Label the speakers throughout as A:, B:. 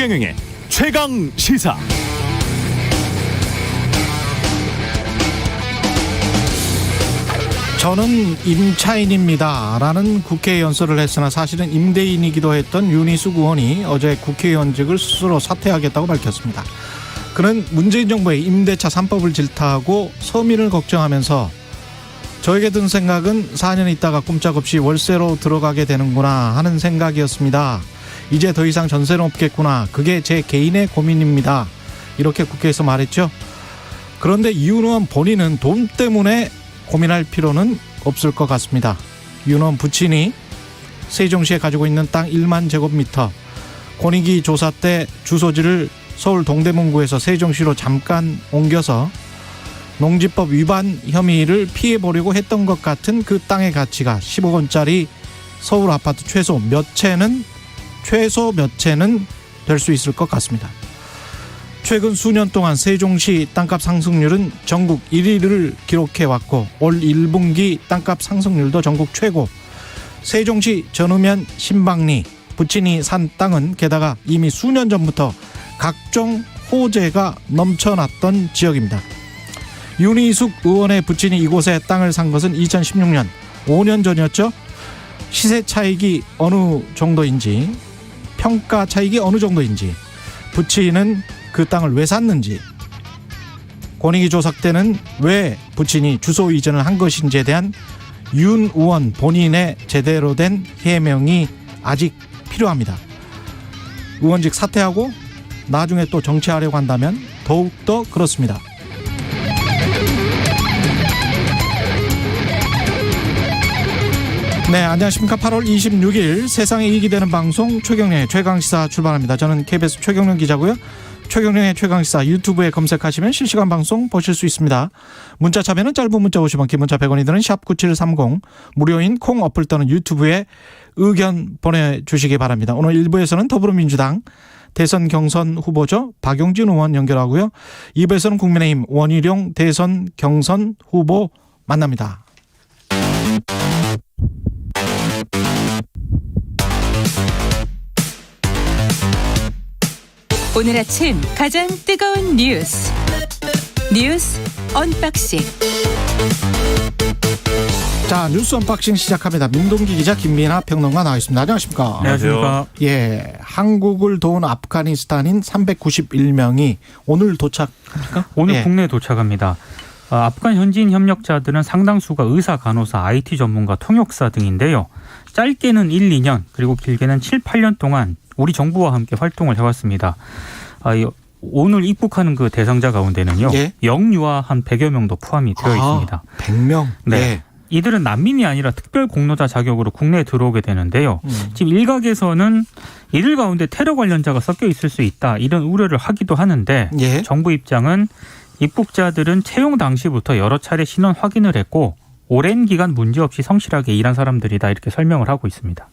A: 최경영의 최강 시사.
B: 저는 임차인입니다 라는 국회 연설을 했으나 사실은 임대인이기도 했던 윤희숙 의원이 어제 국회의원직을 스스로 사퇴하겠다고 밝혔습니다. 그는 문재인 정부의 임대차 3법을 질타하고 서민을 걱정하면서 저에게 든 생각은 4년 있다가 꼼짝없이 월세로 들어가게 되는구나 하는 생각이었습니다. 이제 더 이상 전세는 없겠구나. 그게 제 개인의 고민입니다. 이렇게 국회에서 말했죠. 그런데 윤 의원 본인은 돈 때문에 고민할 필요는 없을 것 같습니다. 윤 의원 부친이 세종시에 가지고 있는 땅 1만 제곱미터, 권익위 조사 때 주소지를 서울 동대문구에서 세종시로 잠깐 옮겨서 농지법 위반 혐의를 피해보려고 했던 것 같은 그 땅의 가치가 10억 원짜리 서울 아파트 최소 몇 채는 될 수 있을 것 같습니다. 최근 수년 동안 세종시 땅값 상승률은 전국 1위를 기록해왔고 올 1분기 땅값 상승률도 전국 최고. 세종시 전우면 신방리 부친이 산 땅은 게다가 이미 수년 전부터 각종 호재가 넘쳐났던 지역입니다. 윤희숙 의원의 부친이 이곳에 땅을 산 것은 2016년 5년 전이었죠. 시세 차익이 어느 정도인지, 평가 차익이 어느 정도인지, 부친은 그 땅을 왜 샀는지, 권익위 조사 때는 왜 부친이 주소 이전을 한 것인지에 대한 윤 의원 본인의 제대로 된 해명이 아직 필요합니다. 의원직 사퇴하고 나중에 또 정치하려고 한다면 더욱더 그렇습니다. 네, 안녕하십니까. 8월 26일 세상에 이익이 되는 방송 최경영의 최강시사 출발합니다. 저는 KBS 최경영 기자고요. 최경영의 최강시사 유튜브에 검색하시면 실시간 방송 보실 수 있습니다. 문자 참여는 짧은 문자 50원, 긴 문자 100원이 드는 샵9730, 무료인 콩 어플 또는 유튜브에 의견 보내주시기 바랍니다. 오늘 1부에서는 더불어민주당 대선 경선 후보죠. 박용진 의원 연결하고요. 2부에서는 국민의힘 원희룡 대선 경선 후보 만납니다.
C: 오늘 아침 가장 뜨거운 뉴스 언박싱.
B: 자, 뉴스 언박싱 시작합니다. 민동기 기자, 김민아 평론가 나와 있습니다. 안녕하십니까?
D: 안녕하십니까?
B: 예, 한국을 도운 아프가니스탄인 391명이 오늘 도착합니까?
D: 오늘
B: 예.
D: 국내에 도착합니다. 아프간 현지인 협력자들은 상당수가 의사, 간호사, IT 전문가, 통역사 등인데요. 짧게는 1, 2년 그리고 길게는 7, 8년 동안 우리 정부와 함께 활동을 해왔습니다. 오늘 입국하는 그 대상자 가운데는요.
B: 예?
D: 영유아 한 100여 명도 포함이 되어 있습니다.
B: 100명?
D: 네.
B: 예.
D: 이들은 난민이 아니라 특별 공로자 자격으로 국내에 들어오게 되는데요. 지금 일각에서는 이들 가운데 테러 관련자가 섞여 있을 수 있다, 이런 우려를 하기도 하는데
B: 예?
D: 정부 입장은 입국자들은 채용 당시부터 여러 차례 신원 확인을 했고 오랜 기간 문제없이 성실하게 일한 사람들이다, 이렇게 설명을 하고 있습니다.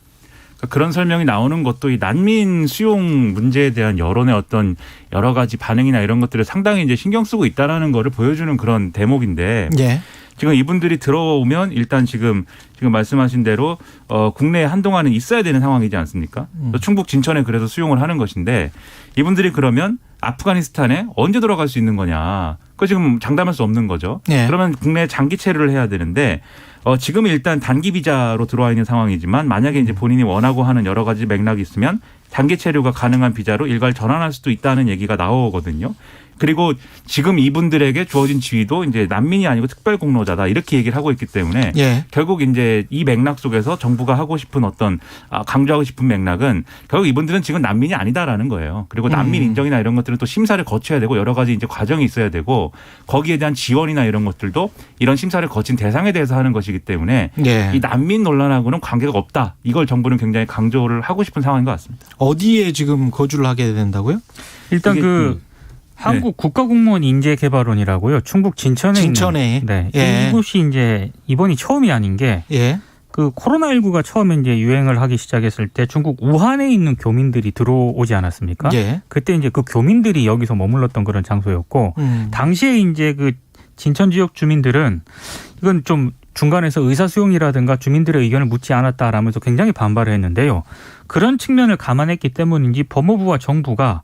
E: 그런 설명이 나오는 것도 이 난민 수용 문제에 대한 여론의 어떤 여러 가지 반응이나 이런 것들을 상당히 이제 신경 쓰고 있다라는 거를 보여주는 그런 대목인데,
B: 예.
E: 지금 이분들이 들어오면 일단 지금 말씀하신 대로 국내에 한동안은 있어야 되는 상황이지 않습니까? 충북 진천에 그래서 수용을 하는 것인데, 이분들이 그러면 아프가니스탄에 언제 들어갈 수 있는 거냐? 그거 지금 장담할 수 없는 거죠.
B: 예.
E: 그러면 국내에 장기 체류를 해야 되는데, 지금 일단 단기 비자로 들어와 있는 상황이지만 만약에 이제 본인이 원하고 하는 여러 가지 맥락이 있으면 단기 체류가 가능한 비자로 일괄 전환할 수도 있다는 얘기가 나오거든요. 그리고 지금 이분들에게 주어진 지위도 이제 난민이 아니고 특별 공로자다, 이렇게 얘기를 하고 있기 때문에
B: 예.
E: 결국 이제 이 맥락 속에서 정부가 하고 싶은 어떤 강조하고 싶은 맥락은 결국 이분들은 지금 난민이 아니다라는 거예요. 그리고 난민 인정이나 이런 것들은 또 심사를 거쳐야 되고 여러 가지 이제 과정이 있어야 되고 거기에 대한 지원이나 이런 것들도 이런 심사를 거친 대상에 대해서 하는 것이기 때문에
B: 예.
E: 이 난민 논란하고는 관계가 없다. 이걸 정부는 굉장히 강조를 하고 싶은 상황인 것 같습니다.
B: 어디에 지금 거주를 하게 된다고요?
D: 일단 한국 국가공무원 인재개발원이라고요. 충북 진천에 있는. 네.
B: 예.
D: 이곳이 이제 이번이 처음이 아닌 게
B: 예.
D: 그 코로나19가 처음에 이제 유행을 하기 시작했을 때 중국 우한에 있는 교민들이 들어오지 않았습니까?
B: 예.
D: 그때 이제 그 교민들이 여기서 머물렀던 그런 장소였고 당시에 이제 그 진천 지역 주민들은 이건 좀 중간에서 의사수용이라든가 주민들의 의견을 묻지 않았다라면서 굉장히 반발을 했는데요. 그런 측면을 감안했기 때문인지 법무부와 정부가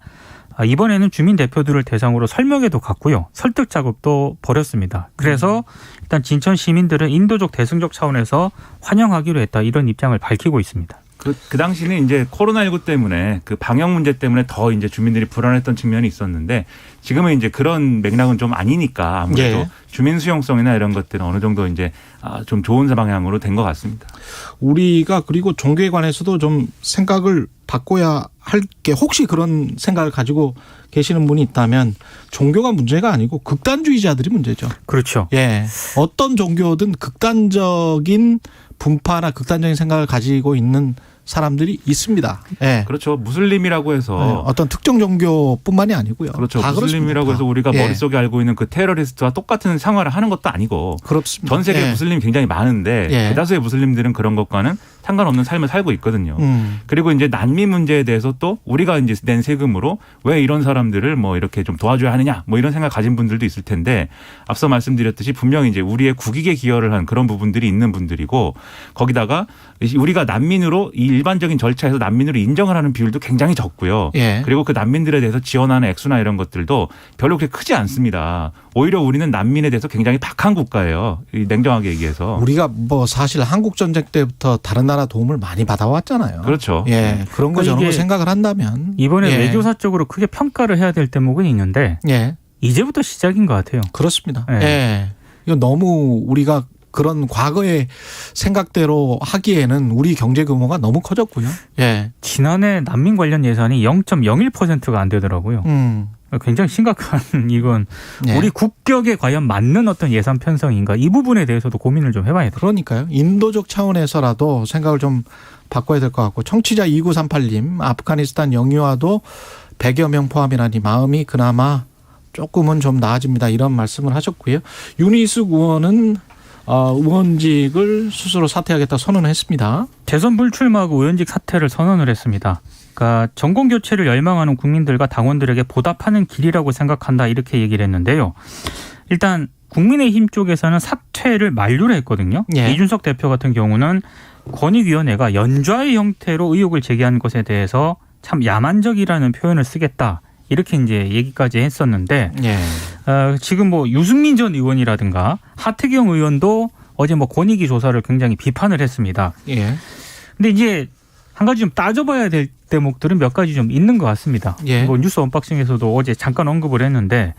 D: 이번에는 주민 대표들을 대상으로 설명회도 갖고요. 설득 작업도 벌였습니다. 그래서 일단 진천 시민들은 인도적 대승적 차원에서 환영하기로 했다 이런 입장을 밝히고 있습니다.
E: 그 당시는 이제 코로나19 때문에 그 방역 문제 때문에 더 이제 주민들이 불안했던 측면이 있었는데 지금은 이제 그런 맥락은 좀 아니니까 아무래도
B: 예.
E: 주민 수용성이나 이런 것들은 어느 정도 이제 좀 좋은 방향으로 된 것 같습니다.
B: 우리가 그리고 종교에 관해서도 좀 생각을 바꿔야 할 게 혹시 그런 생각을 가지고 계시는 분이 있다면 종교가 문제가 아니고 극단주의자들이 문제죠.
D: 그렇죠.
B: 예. 어떤 종교든 극단적인 분파나 극단적인 생각을 가지고 있는 사람들이 있습니다. 예.
E: 그렇죠. 무슬림이라고 해서
B: 어떤 특정 종교뿐만이 아니고요.
E: 그렇죠.
B: 다
E: 무슬림이라고
B: 그렇습니다.
E: 해서 우리가
B: 예.
E: 머릿속에 알고 있는 그 테러리스트와 똑같은 생활을 하는 것도 아니고
B: 그렇습니다.
E: 전 세계
B: 예.
E: 무슬림이 굉장히 많은데
B: 예.
E: 대다수의 무슬림들은 그런 것과는 상관없는 삶을 살고 있거든요. 그리고 이제 난민 문제에 대해서 또 우리가 이제 낸 세금으로 왜 이런 사람들을 뭐 이렇게 좀 도와줘야 하느냐 뭐 이런 생각 가진 분들도 있을 텐데 앞서 말씀드렸듯이 분명히 이제 우리의 국익에 기여를 한 그런 부분들이 있는 분들이고 거기다가 우리가 난민으로 이 일반적인 절차에서 난민으로 인정을 하는 비율도 굉장히 적고요.
B: 예.
E: 그리고 그 난민들에 대해서 지원하는 액수나 이런 것들도 별로 그렇게 크지 않습니다. 오히려 우리는 난민에 대해서 굉장히 박한 국가예요. 냉정하게 얘기해서.
B: 우리가 뭐 사실 한국 전쟁 때부터 다른 나라 도움을 많이 받아왔잖아요.
E: 그렇죠.
B: 예. 그런 거 저런 거 생각을 한다면
D: 이번에
B: 예.
D: 외교사적으로 크게 평가를 해야 될 대목은 있는데
B: 예.
D: 이제부터 시작인 것 같아요.
B: 그렇습니다.
D: 예.
B: 예. 이거 너무 우리가 그런 과거의 생각대로 하기에는 우리 경제 규모가 너무 커졌고요. 예.
D: 지난해 난민 관련 예산이 0.01%가 안 되더라고요. 굉장히 심각한 이건
B: 예.
D: 우리 국격에 과연 맞는 어떤 예산 편성인가 이 부분에 대해서도 고민을 좀 해봐야 돼요.
B: 그러니까요. 인도적 차원에서라도 생각을 좀 바꿔야 될 것 같고 청취자 2938님 아프가니스탄 영유아도 100여 명 포함이라니 마음이 그나마 조금은 좀 나아집니다. 이런 말씀을 하셨고요. 윤희숙 의원은 의원직을 스스로 사퇴하겠다 선언을 했습니다.
D: 대선 불출마하고 의원직 사퇴를 선언을 했습니다. 그러니까 정권 교체를 열망하는 국민들과 당원들에게 보답하는 길이라고 생각한다 이렇게 얘기를 했는데요. 일단 국민의힘 쪽에서는 사퇴를 만류를 했거든요.
B: 예.
D: 이준석 대표 같은 경우는 권익위원회가 연좌의 형태로 의혹을 제기한 것에 대해서 참 야만적이라는 표현을 쓰겠다. 이렇게 이제 얘기까지 했었는데
B: 예.
D: 지금 뭐 유승민 전 의원이라든가 하태경 의원도 어제 뭐 권익위 조사를 굉장히 비판을 했습니다.
B: 예.
D: 근데 이제 한 가지 좀 따져봐야 될 대목들은 몇 가지 좀 있는 것 같습니다.
B: 예.
D: 뭐 뉴스 언박싱에서도 어제 잠깐 언급을 했는데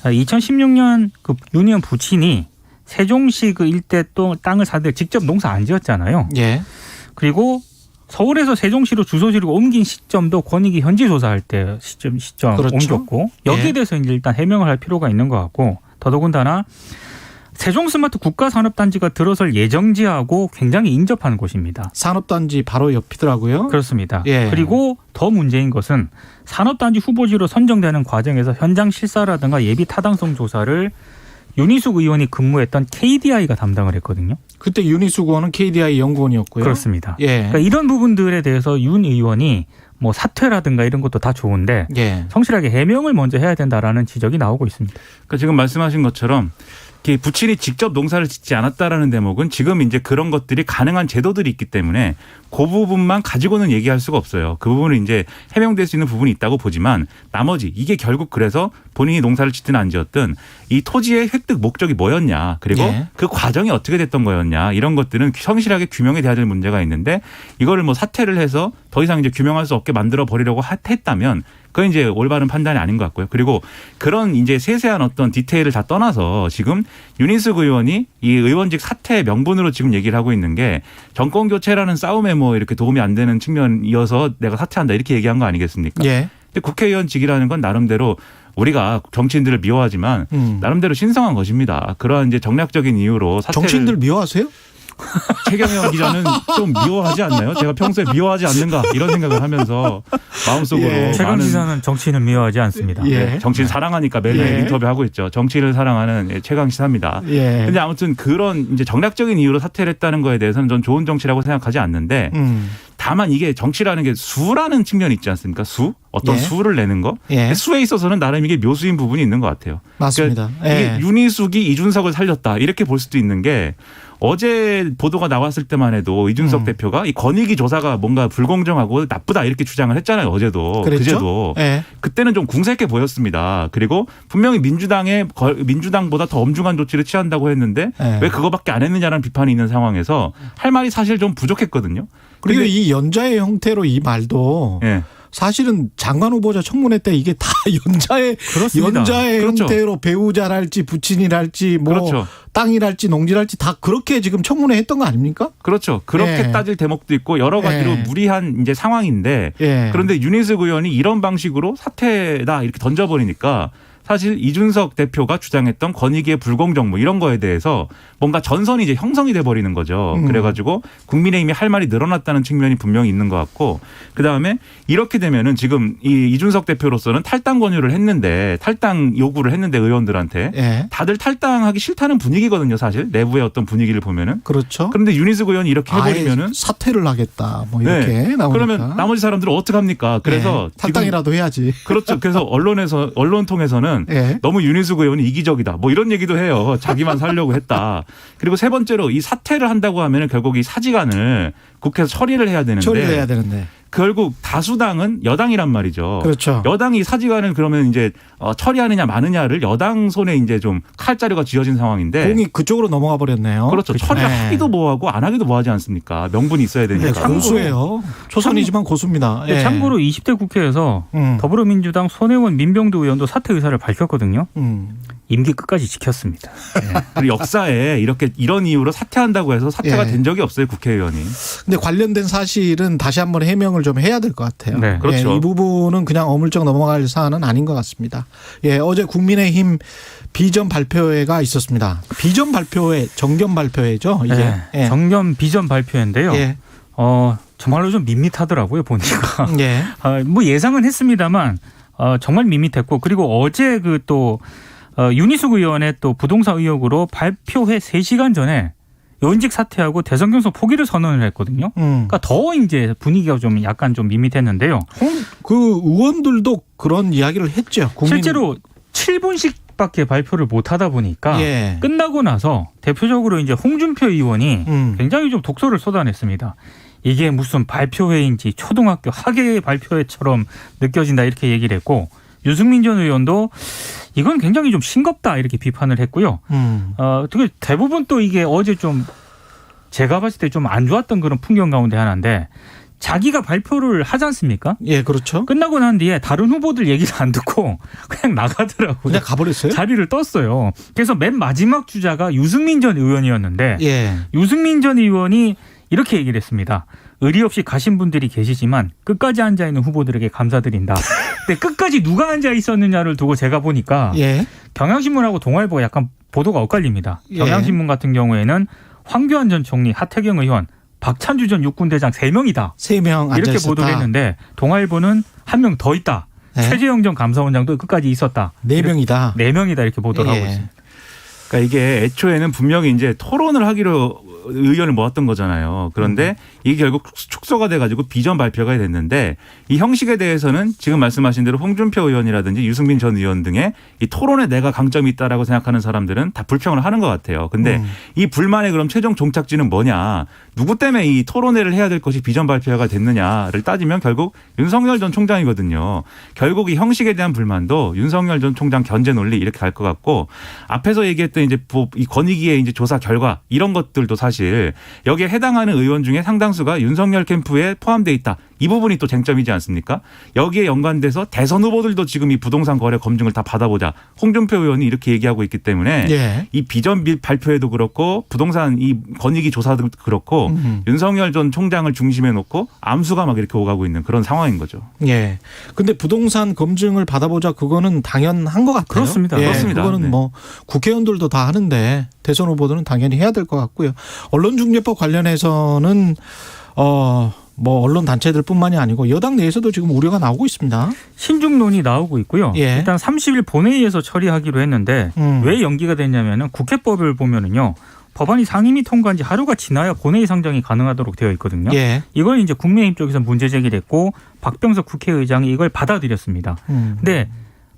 D: 2016년 그 유니언 부친이 세종시 그 일대 땅을 사들 직접 농사 안 지었잖아요.
B: 예.
D: 그리고 서울에서 세종시로 주소지를 옮긴 시점도 권익위 현지 조사할 때 시점
B: 그렇죠.
D: 옮겼고 여기에
B: 예.
D: 대해서 이제 일단 해명을 할 필요가 있는 것 같고 더더군다나 세종스마트 국가산업단지가 들어설 예정지하고 굉장히 인접한 곳입니다.
B: 산업단지 바로 옆이더라고요.
D: 그렇습니다.
B: 예.
D: 그리고 더 문제인 것은 산업단지 후보지로 선정되는 과정에서 현장 실사라든가 예비 타당성 조사를 윤희숙 의원이 근무했던 KDI가 담당을 했거든요.
B: 그때 윤희숙 의원은 KDI 연구원이었고요.
D: 그렇습니다.
B: 예.
D: 그러니까 이런 부분들에 대해서 윤 의원이 뭐 사퇴라든가 이런 것도 다 좋은데
B: 예.
D: 성실하게 해명을 먼저 해야 된다라는 지적이 나오고 있습니다.
E: 그러니까 지금 말씀하신 것처럼 부친이 직접 농사를 짓지 않았다라는 대목은 지금 이제 그런 것들이 가능한 제도들이 있기 때문에 그 부분만 가지고는 얘기할 수가 없어요. 그 부분은 이제 해명될 수 있는 부분이 있다고 보지만 나머지 이게 결국 그래서 본인이 농사를 짓든 안 지었든 이 토지의 획득 목적이 뭐였냐 그리고
B: 예.
E: 그 과정이 어떻게 됐던 거였냐 이런 것들은 성실하게 규명이 돼야 될 문제가 있는데 이거를 뭐 사퇴를 해서 더 이상 이제 규명할 수 없게 만들어 버리려고 했다면 그건 이제 올바른 판단이 아닌 것 같고요. 그리고 그런 이제 세세한 어떤 디테일을 다 떠나서 지금 윤희숙 의원이 이 의원직 사퇴 명분으로 지금 얘기를 하고 있는 게 정권 교체라는 싸움에 뭐 이렇게 도움이 안 되는 측면이어서 내가 사퇴한다 이렇게 얘기한 거 아니겠습니까?
B: 예.
E: 근데 국회의원직이라는 건 나름대로 우리가 정치인들을 미워하지만 나름대로 신성한 것입니다. 그러한 이제 정략적인 이유로 사퇴를
B: 정치인들 미워하세요?
E: 최경영 기자는 좀 미워하지 않나요? 제가 평소에 미워하지 않는가 이런 생각을 하면서 마음속으로
B: 예.
D: 최강
E: 많은
D: 시사는 정치인을 미워하지 않습니다.
B: 예.
E: 네, 정치인 사랑하니까 매일
B: 예.
E: 인터뷰하고 있죠. 정치를 사랑하는 최강 시사입니다.
B: 예.
E: 근데 아무튼 그런 이제 정략적인 이유로 사퇴를 했다는 거에 대해서는 전 좋은 정치라고 생각하지 않는데 다만 이게 정치라는 게 수라는 측면이 있지 않습니까? 수? 어떤
B: 예.
E: 수를 내는 거?
B: 예.
E: 수에 있어서는 나름 이게 묘수인 부분이 있는 것 같아요.
B: 맞습니다.
E: 그러니까
B: 예.
E: 이게 윤희숙이 이준석을 살렸다 이렇게 볼 수도 있는 게 어제 보도가 나왔을 때만 해도 이준석 대표가 이 권익위 조사가 뭔가 불공정하고 나쁘다 이렇게 주장을 했잖아요. 어제도
B: 그랬죠?
E: 그제도
B: 예.
E: 그때는 좀 궁색해 보였습니다. 그리고 분명히 민주당보다 더 엄중한 조치를 취한다고 했는데
B: 예.
E: 왜 그거밖에 안 했느냐라는 비판이 있는 상황에서 할 말이 사실 좀 부족했거든요.
B: 그리고
E: 근데-
B: 이 연자의 형태로 이 말도
E: 예.
B: 사실은 장관 후보자 청문회 때 이게 다 연자의
D: 그렇습니다.
E: 그렇죠.
B: 형태로 배우자랄지 부친이랄지 뭐
E: 그렇죠.
B: 땅이랄지 농지랄지 다 그렇게 지금 청문회 했던 거 아닙니까?
E: 그렇죠. 그렇게
B: 예.
E: 따질 대목도 있고 여러 가지로
B: 예.
E: 무리한 이제 상황인데
B: 예.
E: 그런데 윤희숙 의원이 이런 방식으로 사퇴다 이렇게 던져버리니까 사실 이준석 대표가 주장했던 권익위의 불공정 뭐 이런 거에 대해서 뭔가 전선이 이제 형성이 돼 버리는 거죠. 그래가지고 국민의힘이 할 말이 늘어났다는 측면이 분명히 있는 것 같고 그다음에 이렇게 되면은 지금 이 이준석 대표로서는 탈당 권유를 했는데 탈당 요구를 했는데 의원들한테
B: 예.
E: 다들 탈당하기 싫다는 분위기거든요. 사실 내부의 어떤 분위기를 보면은.
B: 그렇죠.
E: 그런데 윤희숙 의원이 이렇게 해버리면은
B: 아예 사퇴를 하겠다. 뭐 이렇게
E: 네.
B: 나오니까.
E: 그러면 나머지 사람들은 어떻게 합니까? 그래서
B: 예. 탈당이라도 해야지.
E: 그렇죠. 그래서 언론 통해서는
B: 예.
E: 너무 윤희숙 의원이 이기적이다. 뭐 이런 얘기도 해요. 자기만 살려고 했다. 그리고 세 번째로 이 사퇴를 한다고 하면은 결국 이 사직안을 국회에서 처리를 해야 되는데
B: 처리를 해야 되는데.
E: 결국 다수당은 여당이란 말이죠.
B: 그렇죠.
E: 여당이 사직안을 그러면 이제 처리하느냐 마느냐를 여당 손에 이제 좀 칼자루가 쥐어진 상황인데
B: 공이 그쪽으로 넘어가 버렸네요.
E: 그렇죠. 처리를
B: 네.
E: 하기도 뭐하고 안 하기도 뭐하지 않습니까? 명분이 있어야
B: 네,
E: 되니까.
B: 고수예요. 초선이지만 고수입니다. 예.
D: 참고로 20대 국회에서 더불어민주당 손혜원 민병두 의원도 사퇴 의사를 밝혔거든요. 임기 끝까지 지켰습니다.
E: 그리고 역사에 이런 이유로 사퇴한다고 해서 사퇴가
B: 예.
E: 된 적이 없어요. 국회의원이.
B: 근데 관련된 사실은 다시 한번 해명을 좀 해야 될 것 같아요.
D: 네.
E: 그렇죠.
B: 이 부분은 그냥 어물쩍 넘어갈 사안은 아닌 것 같습니다. 예, 어제 국민의힘 비전 발표회가 있었습니다. 비전 발표회, 정견 발표회죠. 이게.
D: 네.
B: 예.
D: 정견 비전 발표인데요.
B: 예.
D: 정말로 좀 밋밋하더라고요 보니까.
B: 예.
D: 뭐 예상은 했습니다만 정말 밋밋했고 그리고 어제 그 또 윤희숙 의원의 또 부동산 의혹으로 발표회 3시간 전에 연직 사퇴하고 대선 경선 포기를 선언을 했거든요. 그러니까 더 이제 분위기가 좀 약간 좀 밋밋했는데요.
B: 그 의원들도 그런 이야기를 했죠.
D: 실제로 7분씩밖에 발표를 못 하다 보니까
B: 예.
D: 끝나고 나서 대표적으로 이제 홍준표 의원이 굉장히 좀 독소를 쏟아냈습니다. 이게 무슨 발표회인지 초등학교 학예 발표회처럼 느껴진다 이렇게 얘기를 했고 유승민 전 의원도 이건 굉장히 좀 싱겁다 이렇게 비판을 했고요. 되게 대부분 또 이게 어제 좀 제가 봤을 때 좀 안 좋았던 그런 풍경 가운데 하나인데 자기가 발표를 하지 않습니까?
B: 예, 그렇죠.
D: 끝나고 난 뒤에 다른 후보들 얘기를 안 듣고 그냥 나가더라고요.
B: 그냥 가버렸어요?
D: 자리를 떴어요. 그래서 맨 마지막 주자가 유승민 전 의원이었는데
B: 예.
D: 유승민 전 의원이 이렇게 얘기를 했습니다. 의리 없이 가신 분들이 계시지만 끝까지 앉아있는 후보들에게 감사드린다. 근데 끝까지 누가 앉아 있었느냐를 두고 제가 보니까
B: 예.
D: 경향신문하고 동아일보가 약간 보도가 엇갈립니다.
B: 예.
D: 경향신문 같은 경우에는 황교안 전 총리, 하태경 의원, 박찬주 전 육군대장 3명이다.
B: 3명 앉아
D: 이렇게
B: 있었다.
D: 보도를 했는데 동아일보는 1명 더 있다.
B: 네.
D: 최재형 전 감사원장도 끝까지 있었다.
B: 4명이다.
D: 4명이다 이렇게 보도를
B: 예.
D: 하고 있습니다.
E: 그러니까 이게 애초에는 분명히 이제 토론을 하기로 의견을 모았던 거잖아요. 그런데 이게 결국 축소가 돼가지고 비전 발표가 됐는데 이 형식에 대해서는 지금 말씀하신 대로 홍준표 의원이라든지 유승민 전 의원 등의 이 토론에 내가 강점이 있다라고 생각하는 사람들은 다 불평을 하는 것 같아요. 근데 이 불만의 그럼 최종 종착지는 뭐냐? 누구 때문에 이 토론회를 해야 될 것이 비전 발표가 됐느냐를 따지면 결국 윤석열 전 총장이거든요. 결국 이 형식에 대한 불만도 윤석열 전 총장 견제 논리 이렇게 갈 것 같고 앞에서 얘기했던 이제 이 권익위의 이제 조사 결과 이런 것들도 사실 여기에 해당하는 의원 중에 상당수가 윤석열 캠프에 포함돼 있다. 이 부분이 또 쟁점이지 않습니까? 여기에 연관돼서 대선 후보들도 지금 이 부동산 거래 검증을 다 받아보자. 홍준표 의원이 이렇게 얘기하고 있기 때문에
B: 예.
E: 이 비전 발표에도 그렇고 부동산 이 권익위 조사도 그렇고 윤석열 전 총장을 중심에 놓고 암수가 막 이렇게 오가고 있는 그런 상황인 거죠.
B: 예. 근데 부동산 검증을 받아보자 그거는 당연한 것 같아요.
D: 그렇습니다.
B: 예,
E: 그렇습니다.
B: 그거는
E: 네.
B: 뭐 국회의원들도 다 하는데 대선 후보들은 당연히 해야 될 것 같고요. 언론중재법 관련해서는 뭐 언론 단체들뿐만이 아니고 여당 내에서도 지금 우려가 나오고 있습니다.
D: 신중론이 나오고 있고요.
B: 예.
D: 일단 30일 본회의에서 처리하기로 했는데 왜 연기가 됐냐면은 국회법을 보면은요. 법안이 상임위 통과한 지 하루가 지나야 본회의 상정이 가능하도록 되어 있거든요.
B: 예.
D: 이걸 이제 국민의힘 쪽에서 문제 제기를 했고 박병석 국회의장이 이걸 받아들였습니다. 근데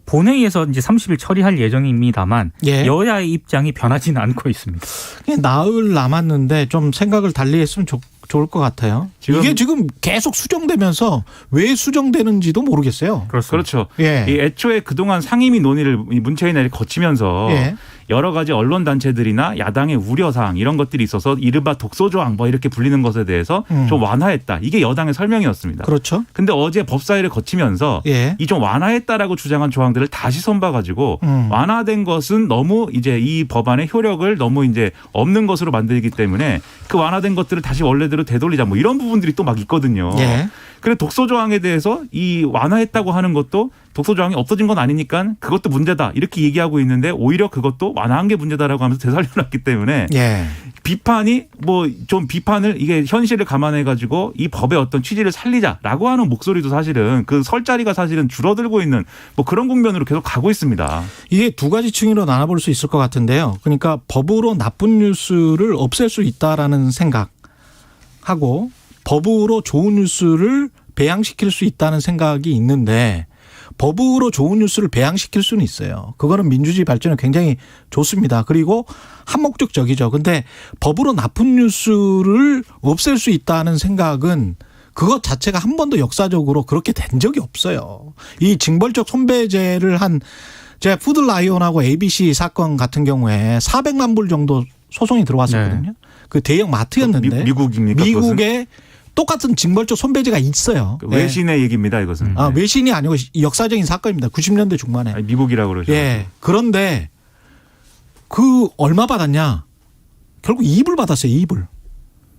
D: 본회의에서 이제 30일 처리할 예정입니다만
B: 예.
D: 여야의 입장이 변하지는 않고 있습니다.
B: 나흘 남았는데 좀 생각을 달리했으면 좋을 것 같아요. 이게 지금 계속 수정되면서 왜 수정되는지도 모르겠어요.
E: 그렇죠.
B: 예.
E: 이 애초에 그동안 상임위 논의를 이 문체위원회를 거치면서
B: 예.
E: 여러 가지 언론 단체들이나 야당의 우려사항 이런 것들이 있어서 이른바 독소조항 뭐 이렇게 불리는 것에 대해서 좀 완화했다. 이게 여당의 설명이었습니다.
B: 그렇죠.
E: 근데 어제 법사위를 거치면서
B: 예.
E: 이 좀 완화했다라고 주장한 조항들을 다시 선봐가지고 완화된 것은 너무 이제 이 법안의 효력을 너무 이제 없는 것으로 만들기 때문에 그 완화된 것들을 다시 원래대로 되돌리자 뭐 이런 부분들이 또 막 있거든요.
B: 예.
E: 그래 독소조항에 대해서 이 완화했다고 하는 것도 독소조항이 없어진 건 아니니까 그것도 문제다 이렇게 얘기하고 있는데 오히려 그것도 완화한 게 문제다라고 하면서 되살려놨기 때문에
B: 예.
E: 비판이 뭐 좀 비판을 이게 현실을 감안해 가지고 이 법의 어떤 취지를 살리자라고 하는 목소리도 사실은 그 설 자리가 사실은 줄어들고 있는 뭐 그런 국면으로 계속 가고 있습니다.
B: 이게 두 가지 층위로 나눠볼 수 있을 것 같은데요. 그러니까 법으로 나쁜 뉴스를 없앨 수 있다라는 생각하고 법으로 좋은 뉴스를 배양시킬 수 있다는 생각이 있는데 법으로 좋은 뉴스를 배양시킬 수는 있어요. 그거는 민주주의 발전에 굉장히 좋습니다. 그리고 한목적적이죠. 근데 법으로 나쁜 뉴스를 없앨 수 있다는 생각은 그것 자체가 한 번도 역사적으로 그렇게 된 적이 없어요. 이 징벌적 손배제를 한 제가 푸드라이온하고 ABC 사건 같은 경우에 400만 불 정도 소송이 들어왔었거든요.
D: 네.
B: 그 대형 마트였는데
E: 미국입니까?
B: 미국에 똑같은 징벌적 손배제가 있어요.
E: 외신의 얘기입니다. 이것은.
B: 외신이 아니고 역사적인 사건입니다. 90년대 중반에.
E: 아니, 미국이라고 그러죠.
B: 예. 그런데 그 얼마 받았냐? 결국 2불 받았어요. 2불.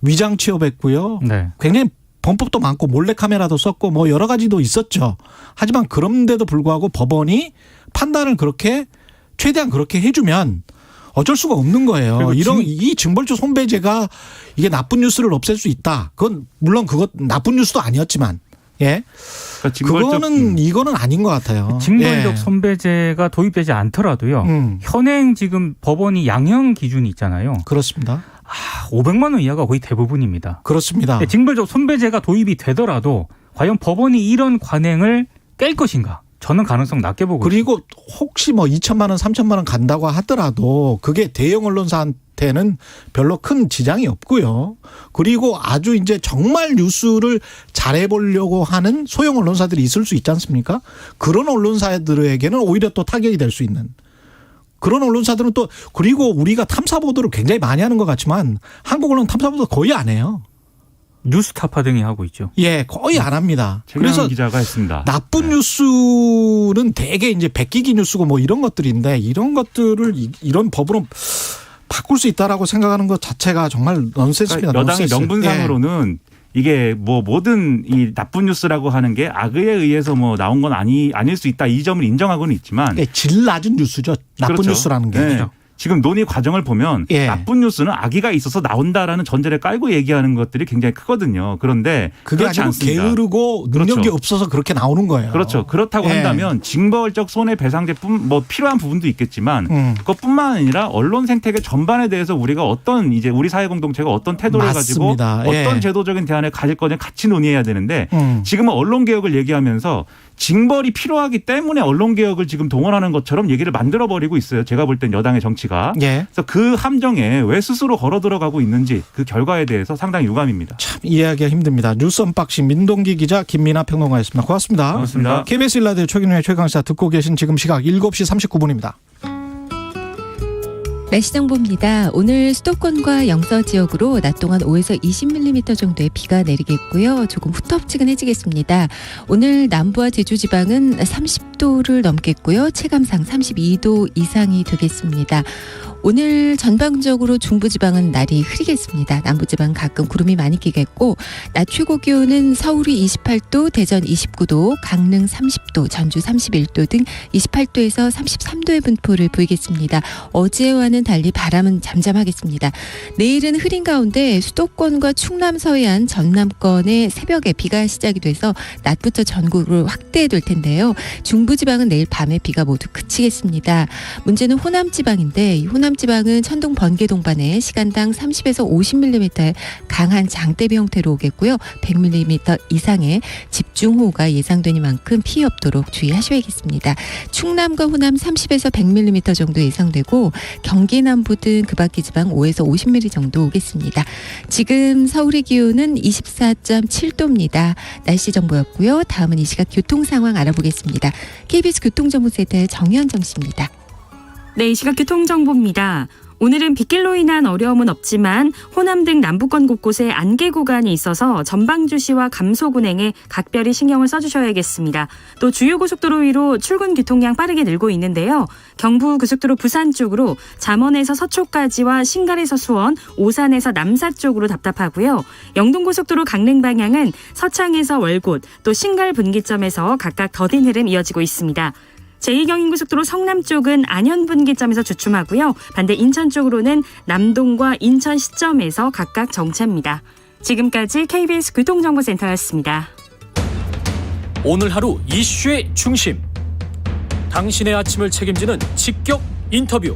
B: 위장 취업했고요.
D: 네.
B: 굉장히 범법도 많고 몰래카메라도 썼고 뭐 여러 가지도 있었죠. 하지만 그런데도 불구하고 법원이 판단을 그렇게 최대한 그렇게 해주면 어쩔 수가 없는 거예요. 이 징벌적 손배제가 이게 나쁜 뉴스를 없앨 수 있다. 그건 물론 그것 나쁜 뉴스도 아니었지만, 예,
E: 그러니까
B: 그거는 이거는 아닌 것 같아요.
D: 징벌적
B: 예.
D: 손배제가 도입되지 않더라도요. 현행 지금 법원이 양형 기준이 있잖아요.
B: 그렇습니다.
D: 500만 원 이하가 거의 대부분입니다.
B: 그렇습니다.
D: 징벌적 손배제가 도입이 되더라도 과연 법원이 이런 관행을 깰 것인가? 저는 가능성 낮게 보고
B: 그리고 혹시 뭐 2천만 원, 3천만 원 간다고 하더라도 그게 대형 언론사한테는 별로 큰 지장이 없고요. 그리고 아주 이제 정말 뉴스를 잘해보려고 하는 소형 언론사들이 있을 수 있지 않습니까? 그런 언론사들에게는 오히려 또 타격이 될 수 있는. 그런 언론사들은 또 그리고 우리가 탐사 보도를 굉장히 많이 하는 것 같지만 한국 언론 탐사 보도 거의 안 해요.
D: 뉴스타파 등이 하고 있죠.
B: 예, 거의 안 합니다.
E: 그래서 기자가 했습니다.
B: 나쁜 뉴스는 대개 이제 베끼기 뉴스고 뭐 이런 것들인데 이런 것들을 이런 법으로 바꿀 수 있다라고 생각하는 것 자체가 정말 넌센스입니다.
E: 그러니까 여당의
B: 넌센스.
E: 명분상으로는 이게 뭐 모든 이 나쁜 뉴스라고 하는 게 악의에 의해서 뭐 나온 건 아닐 수 있다. 이 점을 인정하고는 있지만
B: 질 낮은 뉴스죠. 나쁜
E: 그렇죠.
B: 뉴스라는 게.
E: 네. 지금 논의 과정을 보면
B: 예.
E: 나쁜 뉴스는 악의가 있어서 나온다라는 전제를 깔고 얘기하는 것들이 굉장히 크거든요. 그런데
B: 그게
E: 그렇지
B: 아니고
E: 않습니다.
B: 게으르고 능력이
E: 그렇죠.
B: 없어서 그렇게 나오는 거예요.
E: 그렇죠. 그렇다고
B: 예.
E: 한다면 징벌적 손해배상제뿐 뭐 필요한 부분도 있겠지만 그것뿐만 아니라 언론 생태계 전반에 대해서 우리가 어떤 이제 우리 사회 공동체가 어떤 태도를
B: 맞습니다.
E: 가지고
B: 예.
E: 어떤 제도적인 대안을 가질 거냐 같이 논의해야 되는데 지금은 언론 개혁을 얘기하면서 징벌이 필요하기 때문에 언론 개혁을 지금 동원하는 것처럼 얘기를 만들어 버리고 있어요. 제가 볼 땐 여당의 정치가.
B: 예.
E: 그래서 그 함정에 왜 스스로 걸어 들어가고 있는지 그 결과에 대해서 상당히 유감입니다.
B: 참 이해하기가 힘듭니다. 뉴스 언박싱 민동기 기자 김민하 평론가였습니다. 고맙습니다.
E: 고맙습니다.
B: KBS 1라디오 최경영의 최강시사 듣고 계신 지금 시각 7시 39분입니다.
F: 날씨 정보입니다. 오늘 수도권과 영서 지역으로 낮 동안 5에서 20mm 정도의 비가 내리겠고요. 조금 후텁지근해지겠습니다. 오늘 남부와 제주 지방은 30도를 넘겠고요. 체감상 32도 이상이 되겠습니다. 오늘 전방적으로 중부지방은 날이 흐리겠습니다. 남부지방 가끔 구름이 많이 끼겠고 낮 최고 기온은 서울이 28도, 대전 29도, 강릉 30도, 전주 31도 등 28도에서 33도의 분포를 보이겠습니다. 어제와는 어제와는 달리 바람은 잠잠하겠습니다. 내일은 흐린 가운데 수도권과 충남 서해안 전남권의 새벽에 비가 시작이 돼서 낮부터 전국으로 확대될 텐데요. 중부지방은 내일 밤에 비가 모두 그치겠습니다. 문제는 호남지방인데 이 호남지방은 천둥 번개 동반에 시간당 30에서 50mm의 강한 장대비 형태로 오겠고요. 100mm 이상의 집중호우가 예상되니만큼 피해 없도록 주의하셔야겠습니다. 충남과 호남 30에서 100mm 정도 예상되고 경기 남부 등 그 밖의 지방 5에서 50mm 정도 오겠습니다. 지금 서울의 기온은 24.7도입니다. 날씨 정보였고요. 다음은 이 시각 교통 상황 알아보겠습니다. KBS 교통정보센터의 정현정 씨입니다.
G: 네, 이 시각 교통정보입니다. 오늘은 빗길로 인한 어려움은 없지만 호남 등 남부권 곳곳에 안개 구간이 있어서 전방주시와 감소군행에 각별히 신경을 써주셔야겠습니다. 또 주요 고속도로 위로 출근 교통량 빠르게 늘고 있는데요. 경부고속도로 부산 쪽으로 잠원에서 서초까지와 신갈에서 수원, 오산에서 남사 쪽으로 답답하고요. 영동고속도로 강릉 방향은 서창에서 월곶, 또 신갈 분기점에서 각각 더딘 흐름 이어지고 있습니다. 제2경인고속도로 성남 쪽은 안현 분기점에서 주춤하고요. 반대 인천 쪽으로는 남동과 인천 시점에서 각각 정체입니다. 지금까지 KBS 교통정보센터였습니다.
A: 오늘 하루 이슈의 중심. 당신의 아침을 책임지는 직격 인터뷰.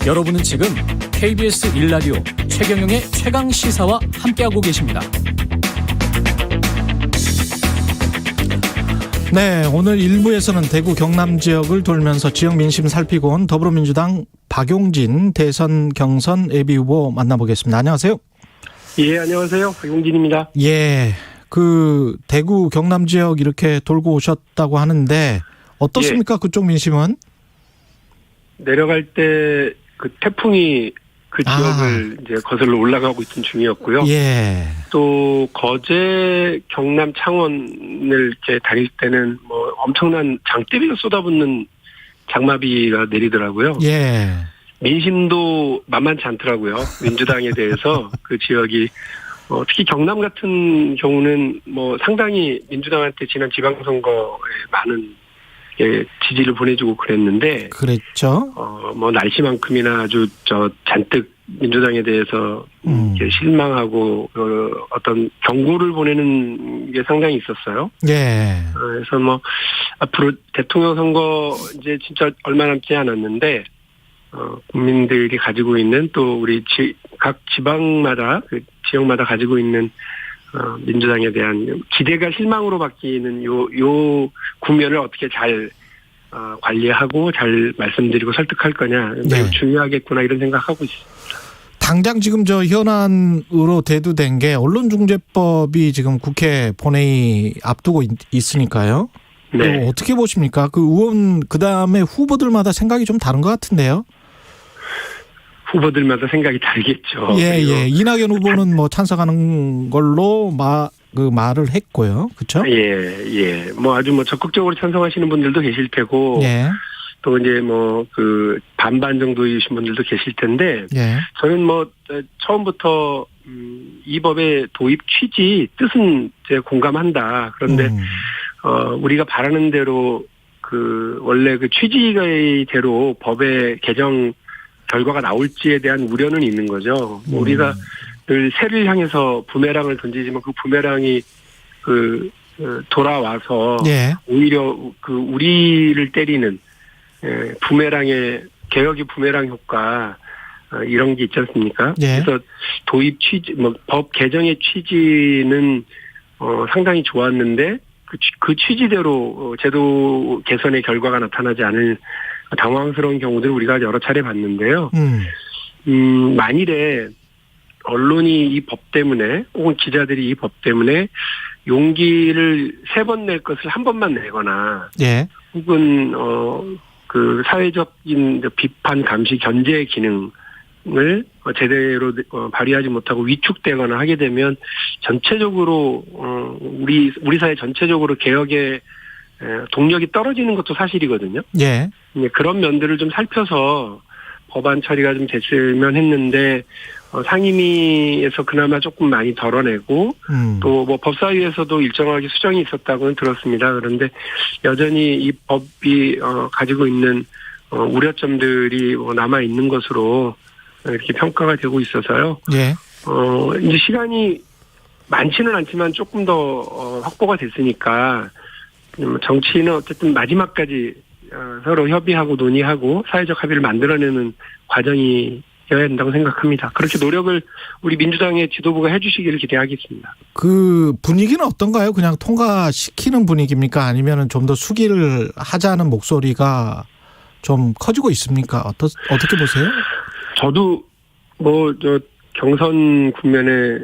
A: 여러분은 지금 KBS 1라디오 최경영의 최강시사와 함께하고 계십니다.
B: 네, 오늘 1부에서는 대구 경남 지역을 돌면서 지역 민심 살피고 온 더불어민주당 박용진 대선 경선 예비후보 만나보겠습니다. 안녕하세요.
H: 예, 안녕하세요. 박용진입니다.
B: 예, 그 대구 경남 지역 이렇게 돌고 오셨다고 하는데 어떻습니까?
H: 예.
B: 그쪽 민심은?
H: 내려갈 때 그 태풍이 그 지역을 이제 거슬러 올라가고 있던 중이었고요.
B: 예.
H: 또 거제, 경남, 창원을 이렇게 다닐 때는 뭐 엄청난 장대비가 쏟아붓는 장마비가 내리더라고요.
B: 예.
H: 민심도 만만치 않더라고요. 민주당에 대해서 그 지역이 특히 경남 같은 경우는 뭐 상당히 민주당한테 지난 지방선거에 많은 지지를 보내주고 그랬는데.
B: 그랬죠.
H: 뭐 날씨만큼이나 아주 잔뜩 민주당에 대해서 실망하고 어떤 경고를 보내는 게 상당히 있었어요.
B: 예.
H: 그래서 뭐 앞으로 대통령 선거 이제 진짜 얼마 남지 않았는데 국민들이 가지고 있는 또 우리 각 지방마다 그 지역마다 가지고 있는 민주당에 대한 기대가 실망으로 바뀌는 요 국면을 어떻게 잘 관리하고 잘 말씀드리고 설득할 거냐 매우
B: 네.
H: 중요하겠구나 이런 생각하고 있습니다.
B: 당장 지금 저 현안으로 대두된 게 언론중재법이 지금 국회 본회의 앞두고 있으니까요.
H: 네.
B: 어떻게 보십니까? 그 의원 그다음에 후보들마다 생각이 좀 다른 것 같은데요.
H: 후보들마다 생각이 다르겠죠.
B: 예, 예. 이낙연 후보는 뭐 찬성하는 걸로 말을 했고요. 그렇죠?
H: 예, 예. 뭐 아주 뭐 적극적으로 찬성하시는 분들도 계실 테고
B: 예.
H: 또 이제 뭐 그 반반 정도이신 분들도 계실 텐데
B: 예.
H: 저는 뭐 처음부터 이 법의 도입 취지 뜻은 이제 공감한다. 그런데 우리가 바라는 대로 그 원래 그 취지대로 법의 개정 결과가 나올지에 대한 우려는 있는 거죠. 우리가 늘 새를 향해서 부메랑을 던지지만 그 부메랑이 돌아와서
B: 예.
H: 오히려 그 우리를 때리는 부메랑의 개혁의 부메랑 효과 이런 게 있지 않습니까?
B: 예.
H: 그래서 도입 취지, 법 개정의 취지는 상당히 좋았는데 그 취지대로 제도 개선의 결과가 나타나지 않을 당황스러운 경우들을 우리가 여러 차례 봤는데요. 만일에 언론이 이 법 때문에 혹은 기자들이 이 법 때문에 용기를 3번 낼 것을 1번만 내거나
B: 예.
H: 혹은 그 사회적인 비판 감시 견제 기능을 제대로 발휘하지 못하고 위축되거나 하게 되면 전체적으로 우리 사회 전체적으로 개혁의 동력이 떨어지는 것도 사실이거든요.
B: 예.
H: 그런 면들을 좀 살펴서 법안 처리가 좀 됐으면 했는데 상임위에서 그나마 조금 많이 덜어내고 또 뭐 법사위에서도 일정하게 수정이 있었다고는 들었습니다. 그런데 여전히 이 법이 가지고 있는 우려점들이 남아 있는 것으로 이렇게 평가가 되고 있어서요.
B: 예.
H: 이제 시간이 많지는 않지만 조금 더 확보가 됐으니까 정치는 어쨌든 마지막까지 서로 협의하고 논의하고 사회적 합의를 만들어내는 과정이어야 된다고 생각합니다. 그렇게 노력을 우리 민주당의 지도부가 해주시기를 기대하겠습니다.
B: 그 분위기는 어떤가요? 그냥 통과시키는 분위기입니까? 아니면 좀 더 수기를 하자는 목소리가 좀 커지고 있습니까? 어떻게 보세요?
H: 저도 경선 국면에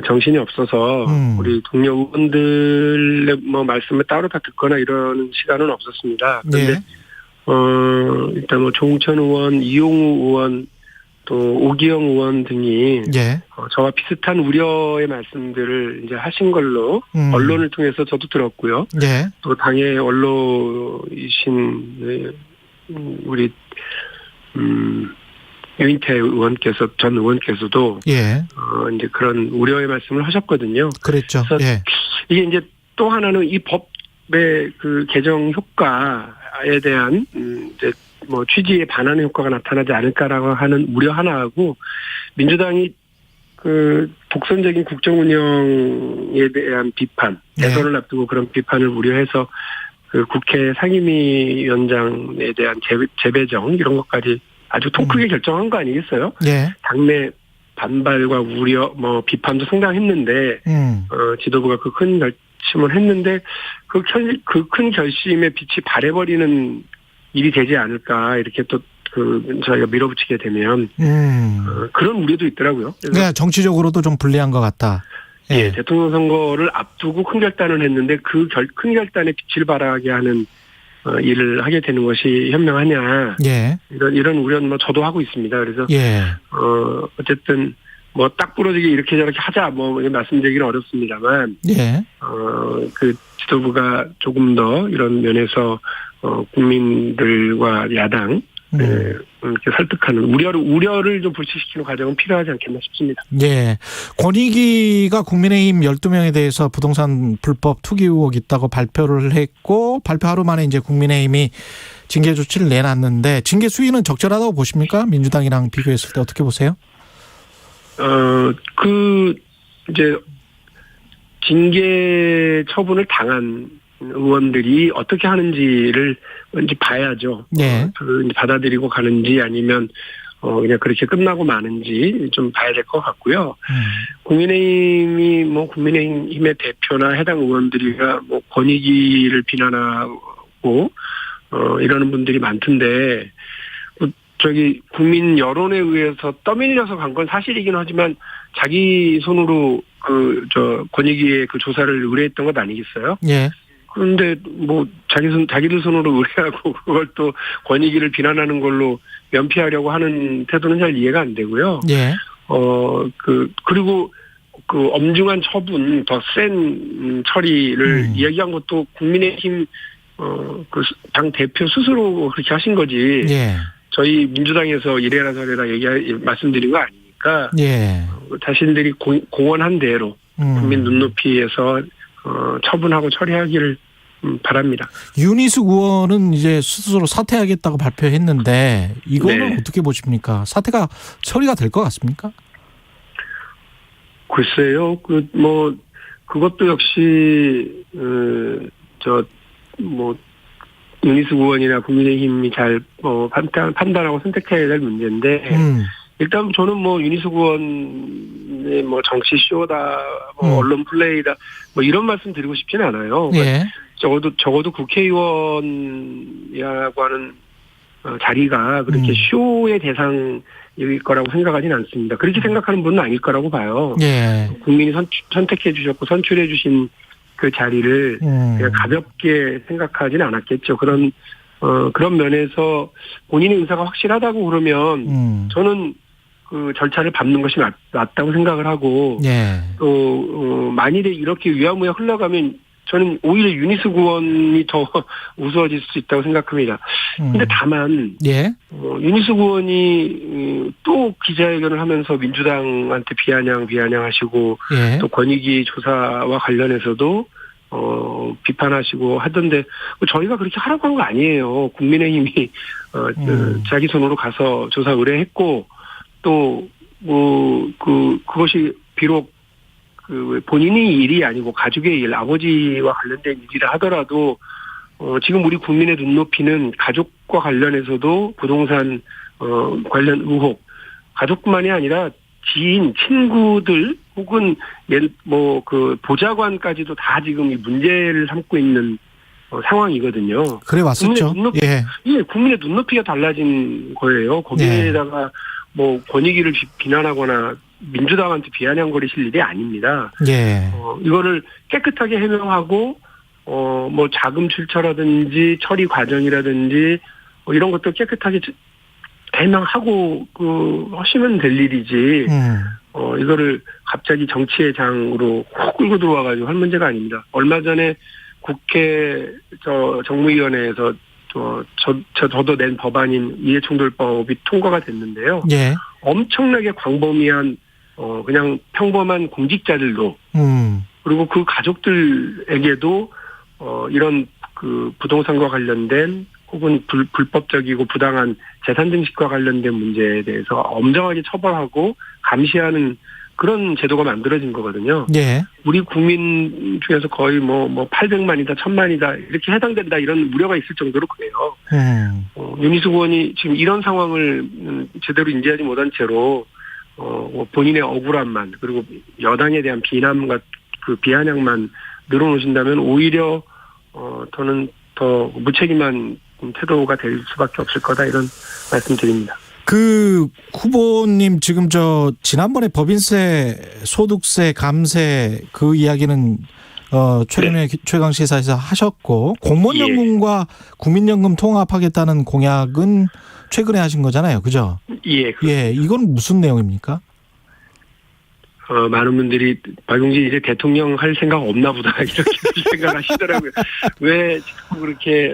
H: 정신이 없어서 우리 동료 의원들의 말씀을 따로 다 듣거나 이러는 시간은 없었습니다. 그런데
B: 네.
H: 일단 조홍천 의원, 이용우 의원, 또 오기영 의원 등이
B: 예.
H: 저와 비슷한 우려의 말씀들을 이제 하신 걸로 언론을 통해서 저도 들었고요.
B: 예.
H: 또 당의 언론이신 우리 유인태 의원께서 전 의원께서도
B: 예.
H: 이제 그런 우려의 말씀을 하셨거든요.
B: 그랬죠. 예.
H: 이게 이제 또 하나는 이 법의 그 개정 효과에 대한 이제 취지에 반하는 효과가 나타나지 않을까라고 하는 우려 하나하고 민주당이 그 독선적인 국정 운영에 대한 비판, 대선을 앞두고 그런 비판을 우려해서 그 국회 상임위원장에 대한 재배정 이런 것까지 아주 통 크게 결정한 거 아니겠어요?
B: 예.
H: 당내 반발과 우려, 비판도 상당했는데, 지도부가 그 큰 결심을 했는데, 그 큰 결심에 빛이 발해버리는 일이 되지 않을까, 이렇게 또, 저희가 밀어붙이게 되면, 그런 우려도 있더라고요.
B: 그러니까 정치적으로도 좀 불리한 것 같다.
H: 예, 대통령 선거를 앞두고 큰 결단을 했는데, 큰 결단에 빛을 발하게 하는, 일을 하게 되는 것이 현명하냐.
B: 예.
H: 이런 우려는 저도 하고 있습니다. 그래서,
B: 예.
H: 어쨌든, 딱 부러지게 이렇게 저렇게 하자, 말씀드리기는 어렵습니다만,
B: 예.
H: 그 지도부가 조금 더 이런 면에서, 국민들과 야당, 이렇게 설득하는 우려를 좀 불식시키는 과정은 필요하지 않겠나 싶습니다.
B: 예. 권익위가 국민의힘 12명에 대해서 부동산 불법 투기 의혹 있다고 발표를 했고 발표 하루 만에 이제 국민의힘이 징계 조치를 내놨는데 징계 수위는 적절하다고 보십니까? 민주당이랑 비교했을 때 어떻게 보세요?
H: 이제 징계 처분을 당한 의원들이 어떻게 하는지를 이제 봐야죠.
B: 네.
H: 받아들이고 가는지 아니면 그냥 그렇게 끝나고 마는지 좀 봐야 될 것 같고요. 국민의힘이 국민의힘의 대표나 해당 의원들이가 권익위를 비난하고 이러는 분들이 많던데 국민 여론에 의해서 떠밀려서 간 건 사실이긴 하지만 자기 손으로 권익위의 그 조사를 의뢰했던 것 아니겠어요?
B: 예.
H: 그런데 자기들 손으로 의뢰하고 그걸 또 권익위를 비난하는 걸로 면피하려고 하는 태도는 잘 이해가 안 되고요.
B: 예.
H: 그리고 엄중한 처분, 더 센 처리를 이야기한 것도 국민의힘 당 대표 스스로 그렇게 하신 거지.
B: 예.
H: 저희 민주당에서 이래라 저래라 말씀드린 거 아니니까.
B: 예.
H: 자신들이 공언한 대로 국민 눈높이에서 처분하고 처리하기를 바랍니다.
B: 윤희숙 의원은 이제 스스로 사퇴하겠다고 발표했는데 이거는
H: 네.
B: 어떻게 보십니까? 사퇴가 처리가 될 것 같습니까?
H: 글쎄요. 그것도 역시 윤희숙 의원이나 국민의힘이 잘 판단하고 선택해야 될 문제인데 일단 저는 윤희숙 의원의 정치 쇼다, 언론 플레이다, 이런 말씀 드리고 싶진 않아요.
B: 예.
H: 적어도 국회의원이라고 하는 자리가 그렇게 쇼의 대상일 거라고 생각하지는 않습니다. 그렇게 생각하는 분은 아닐 거라고 봐요.
B: 예.
H: 국민이 선택해 주셨고 선출해 주신 그 자리를 그냥 가볍게 생각하지는 않았겠죠. 그런 면에서 본인의 의사가 확실하다고 그러면 저는 그 절차를 밟는 것이 맞다고 생각을 하고
B: 예.
H: 또 만일에 이렇게 위야무야 흘러가면 저는 오히려 윤희숙 의원이 더 우스워질 수 있다고 생각합니다. 근데 다만
B: 예.
H: 윤희숙 의원이 또 기자회견을 하면서 민주당한테 비아냥하시고
B: 예.
H: 또 권익위 조사와 관련해서도 비판하시고 하던데 저희가 그렇게 하라고 한 거 아니에요. 국민의힘이 자기 손으로 가서 조사 의뢰했고 또 그것이 비록 그 본인의 일이 아니고 가족의 일, 아버지와 관련된 일이라 하더라도 지금 우리 국민의 눈높이는 가족과 관련해서도 부동산 관련 의혹, 가족뿐만이 아니라 지인, 친구들 혹은 그 보좌관까지도 다 지금 이 문제를 삼고 있는 상황이거든요.
B: 그래 왔었죠.
H: 국민의 눈높이가 달라진 거예요. 거기에다가 뭐 권익위를 비난하거나 민주당한테 비아냥거리실 일이 아닙니다. 이거를 깨끗하게 해명하고 뭐 자금 출처라든지 처리 과정이라든지 이런 것도 깨끗하게 해명하고 하시면 될 일이지. 이거를 갑자기 정치의 장으로 훅 끌고 들어와가지고 할 문제가 아닙니다. 얼마 전에 국회 정무위원회에서 저도 낸 법안인 이해충돌법이 통과가 됐는데요. 엄청나게 광범위한 그냥 평범한 공직자들도 그리고 그 가족들에게도 이런 그 부동산과 관련된 혹은 불법적이고 부당한 재산 증식과 관련된 문제에 대해서 엄정하게 처벌하고 감시하는 그런 제도가 만들어진 거거든요. 우리 국민 중에서 거의 뭐 800만이다, 1000만이다 이렇게 해당된다 이런 우려가 있을 정도로 그래요. 윤희숙 의원이 지금 이런 상황을 제대로 인지하지 못한 채로 본인의 억울함만 그리고 여당에 대한 비난과 그 비아냥만 늘어놓으신다면 오히려 저는 더 무책임한 태도가 될 수밖에 없을 거다 이런 말씀드립니다.
B: 그 후보님 지금 지난번에 법인세, 소득세, 감세 그 이야기는 최근에 최강 시사에서 하셨고 공무원연금과 국민연금 통합하겠다는 공약은 최근에 하신 거잖아요, 그죠? 이건 무슨 내용입니까?
H: 많은 분들이 박용진 이제 대통령 할 생각 없나 보다 이렇게 생각하시더라고요. 왜 자꾸 그렇게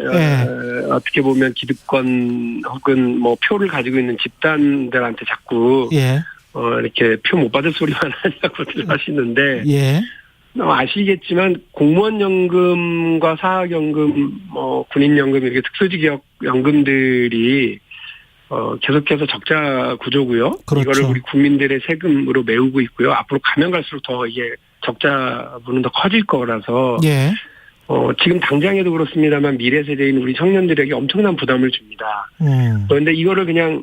H: 어떻게 보면 기득권 혹은 뭐 표를 가지고 있는 집단들한테 자꾸 이렇게 표 못 받을 소리만 하냐고들 하시는데 아시겠지만 공무원연금과 사학연금, 군인연금 이렇게 특수직역 연금들이 계속해서 적자 구조고요. 이거를 우리 국민들의 세금으로 메우고 있고요. 앞으로 가면 갈수록 더 이게 적자 부는 더 커질 거라서 지금 당장에도 그렇습니다만 미래 세대인 우리 청년들에게 엄청난 부담을 줍니다. 그런데 이거를 그냥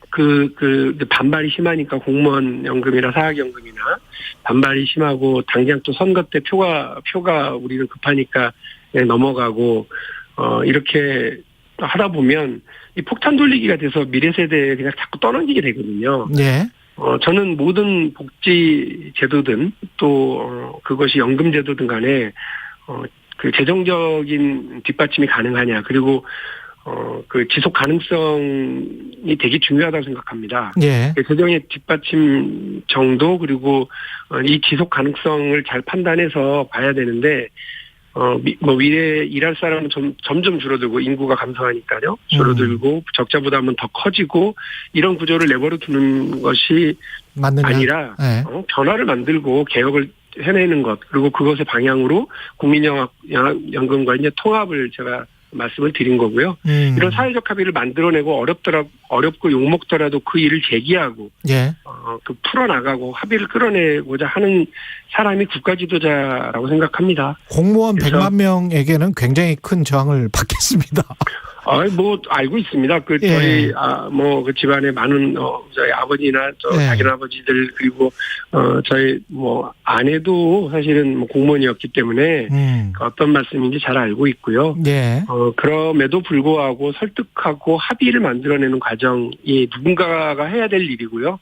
H: 그 반발이 심하니까 공무원 연금이나 사학연금이나 반발이 심하고 당장 또 선거 때 표가 우리는 급하니까 넘어가고 이렇게 하다 보면 이 폭탄 돌리기가 돼서 미래 세대에 그냥 자꾸 떠넘기게 되거든요. 저는 모든 복지 제도든 또 그것이 연금 제도든 간에 그 재정적인 뒷받침이 가능하냐 그리고 그 지속 가능성이 되게 중요하다고 생각합니다. 재정의 뒷받침 정도 그리고 이 지속 가능성을 잘 판단해서 봐야 되는데 미래에 일할 사람은 점점 줄어들고 인구가 감소하니까요. 줄어들고 적자 부담은 더 커지고 이런 구조를 내버려 두는 것이 아니라 변화를 만들고 개혁을 해내는 것 그리고 그것의 방향으로 국민연금과 이제 통합을 제가 말씀을 드린 거고요. 이런 사회적 합의를 만들어내고 어렵고 욕먹더라도 그 일을 제기하고 그 풀어나가고 합의를 끌어내고자 하는 사람이 국가 지도자라고 생각합니다.
B: 공무원 100만 명에게는 굉장히 큰 저항을 받겠습니다.
H: 알고 있습니다. 저희, 그 집안에 많은, 저희 아버지나, 작은 아버지들, 그리고, 저희, 아내도 사실은 공무원이었기 때문에, 어떤 말씀인지 잘 알고 있고요. 그럼에도 불구하고 설득하고 합의를 만들어내는 과정이 누군가가 해야 될 일이고요.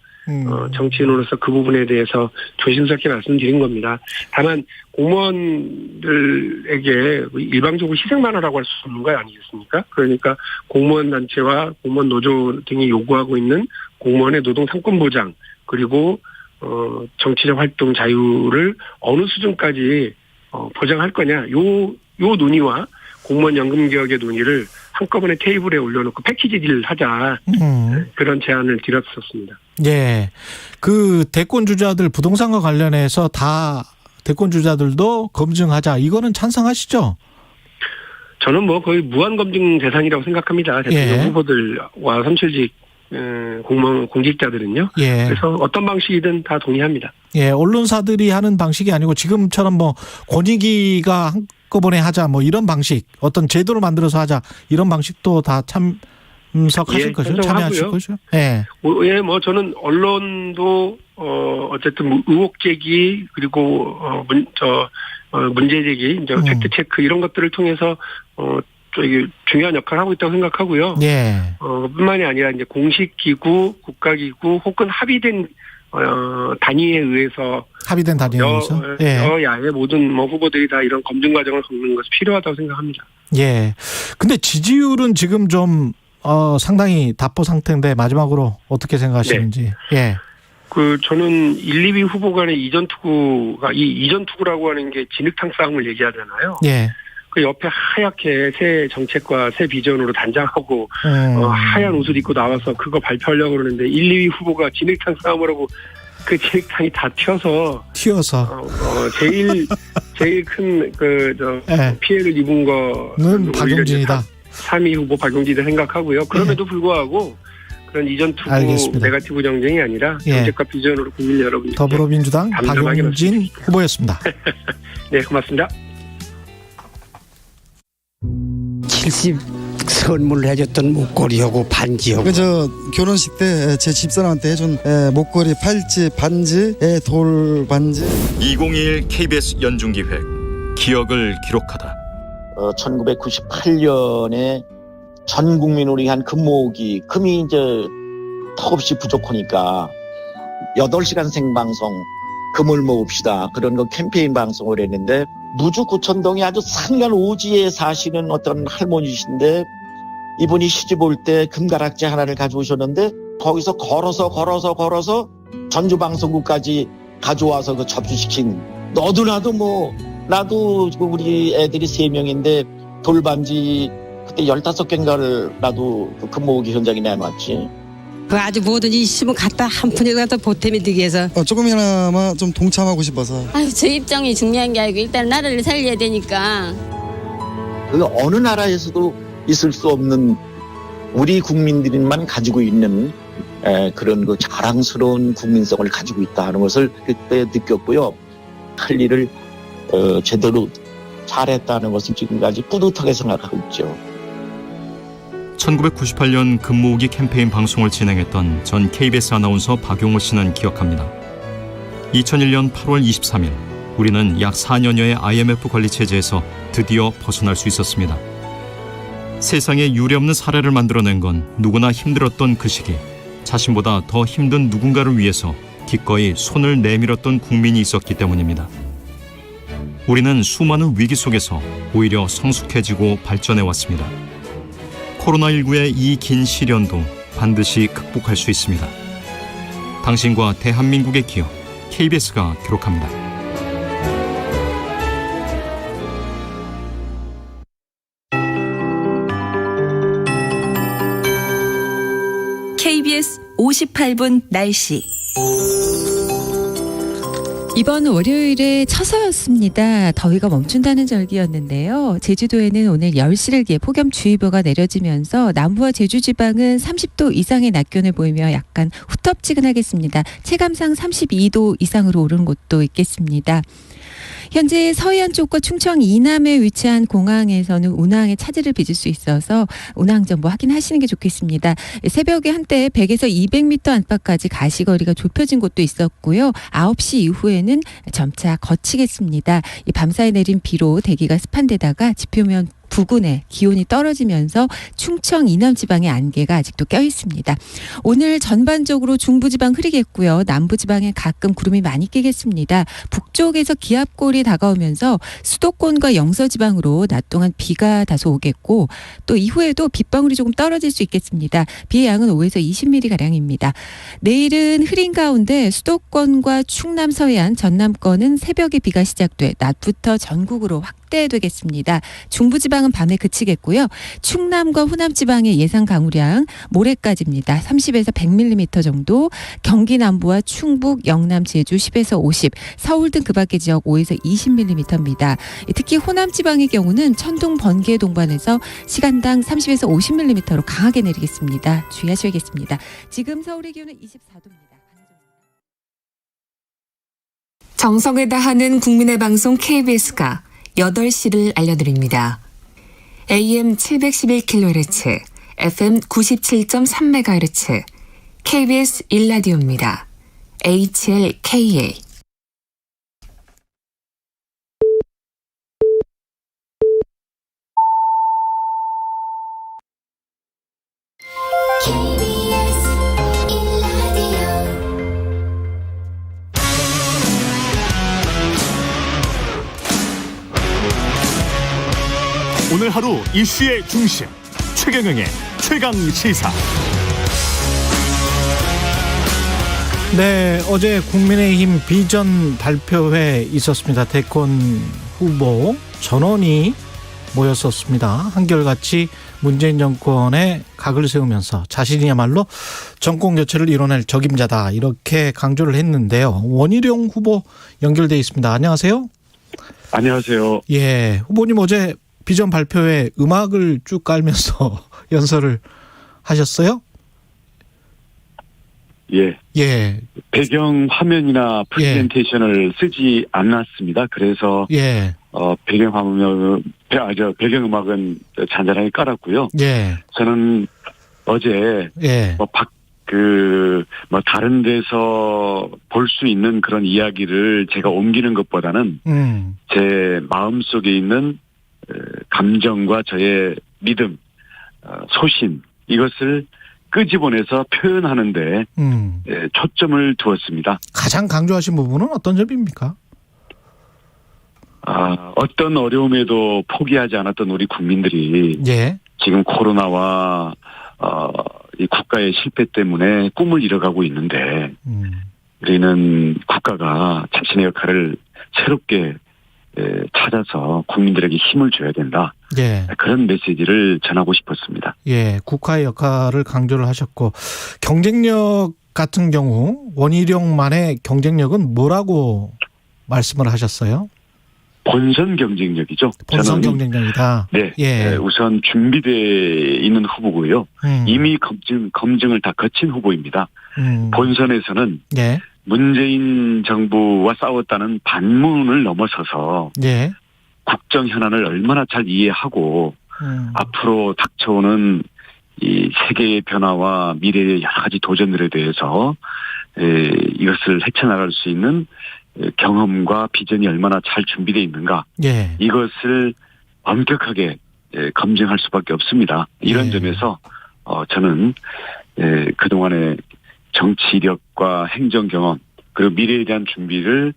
H: 정치인으로서 그 부분에 대해서 조심스럽게 말씀드린 겁니다. 다만 공무원들에게 일방적으로 희생만 하라고 할 수 없는 거 아니겠습니까? 그러니까 공무원 단체와 공무원 노조 등이 요구하고 있는 공무원의 노동 상권 보장 그리고 정치적 활동 자유를 어느 수준까지 보장할 거냐 요 논의와 공무원 연금 개혁의 논의를 한꺼번에 테이블에 올려놓고 패키지 딜을 하자 그런 제안을 드렸었습니다.
B: 그 대권 주자들 부동산과 관련해서 다 대권 주자들도 검증하자. 이거는 찬성하시죠?
H: 저는 뭐 거의 무한 검증 대상이라고 생각합니다. 대통령 후보들과 선출직 공무원 공직자들은요.
B: 예.
H: 그래서 어떤 방식이든 다 동의합니다.
B: 예, 언론사들이 하는 방식이 아니고 지금처럼 뭐 권익위가 한꺼번에 하자 뭐 이런 방식, 어떤 제도를 만들어서 하자 이런 방식도 다 참석하실 거죠? 참여하실 거죠? 예.
H: 예, 뭐 저는 언론도 어쨌든 의혹 제기 그리고 문제 제기, 이제 팩트 체크 이런 것들을 통해서 저기 중요한 역할을 하고 있다고 생각하고요.
B: 예.
H: 뿐만이 아니라 이제 공식 기구, 국가기구 혹은 합의된 단위에 의해서
B: 합의된 단위에 의해서
H: 여야의 모든 뭐 후보들이 다 이런 검증 과정을 겪는 것이 필요하다고 생각합니다.
B: 예. 근데 지지율은 지금 좀 상당히 답보 상태인데 마지막으로 어떻게 생각하시는지.
H: 네.
B: 예.
H: 저는 1, 2위 후보 간의 이전 투구가 이 이전 투구라고 하는 게 진흙탕 싸움을 얘기하잖아요.
B: 예.
H: 그 옆에 하얗게 새 정책과 새 비전으로 단장하고 하얀 옷을 입고 나와서 그거 발표하려고 그러는데 1, 2위 후보가 진흙탕 싸움을 하고 그 진흙탕이 다 튀어서 제일 큰 피해를 입은 거는
B: 박용진이다.
H: 3위 후보 박용진을 생각하고요. 그럼에도 불구하고 그런 이전 투구
B: 알겠습니다.
H: 네거티브 정쟁이 아니라 정책과 비전으로 국민 여러분께
B: 더불어민주당 박용진 후보였습니다.
H: 네, 고맙습니다.
I: 70 선물을 해줬던 목걸이하고 반지하고
J: 저 결혼식 때 제 집사람한테 해준 목걸이, 팔찌, 반지, 돌반지.
K: 2021 KBS 연중기획 기억을 기록하다.
L: 1998년에 전 국민을 위한 금모으기 금이 이제 턱없이 부족하니까 8시간 생방송 금을 모읍시다 그런 거 캠페인 방송을 했는데 무주 구천동에 아주 산간 오지에 사시는 어떤 할머니신데 이분이 시집 올 때 금가락지 하나를 가져오셨는데 거기서 걸어서 전주방송국까지 가져와서 그 접수시킨 너도 나도 우리 애들이 3명인데 돌반지 그때 15개인가를 나도 그 금모으기 현장에 내놨지.
I: 그 아주 뭐든지 있으면 갖다 한 푼이라도 보탬이 되기 위해서
J: 조금이나마 좀 동참하고 싶어서.
M: 제 입장이 중요한 게 아니고 일단 나라를 살려야 되니까.
L: 그 어느 나라에서도 있을 수 없는 우리 국민들만 가지고 있는 그런 그 자랑스러운 국민성을 가지고 있다는 것을 그때 느꼈고요. 할 일을 제대로 잘했다는 것을 지금까지 뿌듯하게 생각하고 있죠.
K: 1998년 금모으기 캠페인 방송을 진행했던 전 KBS 아나운서 박용호 씨는 기억합니다. 2001년 8월 23일 우리는 약 4년여의 IMF 관리 체제에서 드디어 벗어날 수 있었습니다. 세상에 유례없는 사례를 만들어낸 건 누구나 힘들었던 그 시기 자신보다 더 힘든 누군가를 위해서 기꺼이 손을 내밀었던 국민이 있었기 때문입니다. 우리는 수많은 위기 속에서 오히려 성숙해지고 발전해왔습니다. 코로나19의 이 긴 시련도 반드시 극복할 수 있습니다. 당신과 대한민국의 기억, KBS가 기록합니다.
C: KBS 58분 날씨.
F: 이번 월요일에 처서였습니다. 더위가 멈춘다는 절기였는데요. 제주도에는 오늘 10시를 기해 폭염주의보가 내려지면서 남부와 제주지방은 30도 이상의 낮 기온을 보이며 약간 후텁지근하겠습니다. 체감상 32도 이상으로 오르는 곳도 있겠습니다. 현재 서해안 쪽과 충청 이남에 위치한 공항에서는 운항에 차질을 빚을 수 있어서 운항 정보 확인하시는 게 좋겠습니다. 새벽에 한때 100에서 200m 안팎까지 가시거리가 좁혀진 곳도 있었고요. 9시 이후에는 점차 거치겠습니다. 이 밤사이 내린 비로 대기가 습한 데다가 지표면 부근에 기온이 떨어지면서 충청 이남 지방의 안개가 아직도 껴 있습니다. 오늘 전반적으로 중부지방 흐리겠고요. 남부지방에 가끔 구름이 많이 끼겠습니다. 북쪽에서 기압골이 다가오면서 수도권과 영서지방으로 낮 동안 비가 다소 오겠고 또 이후에도 빗방울이 조금 떨어질 수 있겠습니다. 비의 양은 5에서 20mm가량입니다. 내일은 흐린 가운데 수도권과 충남 서해안, 전남권은 새벽에 비가 시작돼 낮부터 전국으로 확 확대되겠습니다. 중부지방은 밤에 그치겠고요. 충남과 호남지방의 예상 강우량 모레까지입니다. 30에서 100mm 정도, 경기 남부와 충북, 영남, 제주 10에서 50, 서울 등 그 밖의 지역 5에서 20mm입니다. 특히 호남지방의 경우는 천둥, 번개 동반해서 시간당 30에서 50mm로 강하게 내리겠습니다. 주의하셔야겠습니다. 지금 서울의 기온은 24도입니다.
N: 정성을 다하는 국민의 방송 KBS가 8시를 알려드립니다. AM 711kHz, FM 97.3MHz, KBS 1라디오입니다. HLKA.
O: 오늘 하루 이슈의 중심, 최경영의 최강시사.
B: 네, 어제 국민의힘 비전 발표회 있었습니다. 대권 후보 전원이 모였었습니다. 한결같이 문재인 정권에 각을 세우면서 자신이야말로 정권 교체를 이뤄낼 적임자다, 이렇게 강조를 했는데요. 원희룡 후보 연결돼 있습니다. 안녕하세요.
P: 안녕하세요.
B: 예, 후보님 어제 비전 발표회 음악을 쭉 깔면서 연설을 하셨어요?
P: 예.
B: 예.
P: 배경 화면이나 프레젠테이션을 쓰지 않았습니다. 그래서
B: 예.
P: 배경 음악은 잔잔하게 깔았고요.
B: 예.
P: 저는 어제
B: 예.
P: 다른 데서 볼 수 있는 그런 이야기를 제가 옮기는 것보다는 제 마음속에 있는 감정과 저의 믿음, 소신, 이것을 끄집어내서 표현하는데 초점을 두었습니다.
B: 가장 강조하신 부분은 어떤 점입니까?
P: 어떤 어려움에도 포기하지 않았던 우리 국민들이
B: 예.
P: 지금 코로나와 이 국가의 실패 때문에 꿈을 잃어가고 있는데 우리는 국가가 자신의 역할을 새롭게 찾아서 국민들에게 힘을 줘야 된다.
B: 예.
P: 그런 메시지를 전하고 싶었습니다.
B: 예, 국가의 역할을 강조를 하셨고, 경쟁력 같은 경우 원희룡만의 경쟁력은 뭐라고 말씀을 하셨어요?
P: 본선 경쟁력이죠.
B: 본선 경쟁력이다.
P: 네.
B: 예.
P: 우선 준비돼 있는 후보고요. 이미 검증을 다 거친 후보입니다. 본선에서는
B: 예.
P: 문재인 정부와 싸웠다는 반문을 넘어서서
B: 예.
P: 국정 현안을 얼마나 잘 이해하고 앞으로 닥쳐오는 이 세계의 변화와 미래의 여러 가지 도전들에 대해서 이것을 헤쳐나갈 수 있는 경험과 비전이 얼마나 잘 준비되어 있는가.
B: 예.
P: 이것을 엄격하게 검증할 수밖에 없습니다. 이런 점에서 저는 그동안의 정치력과 행정 경험 그리고 미래에 대한 준비를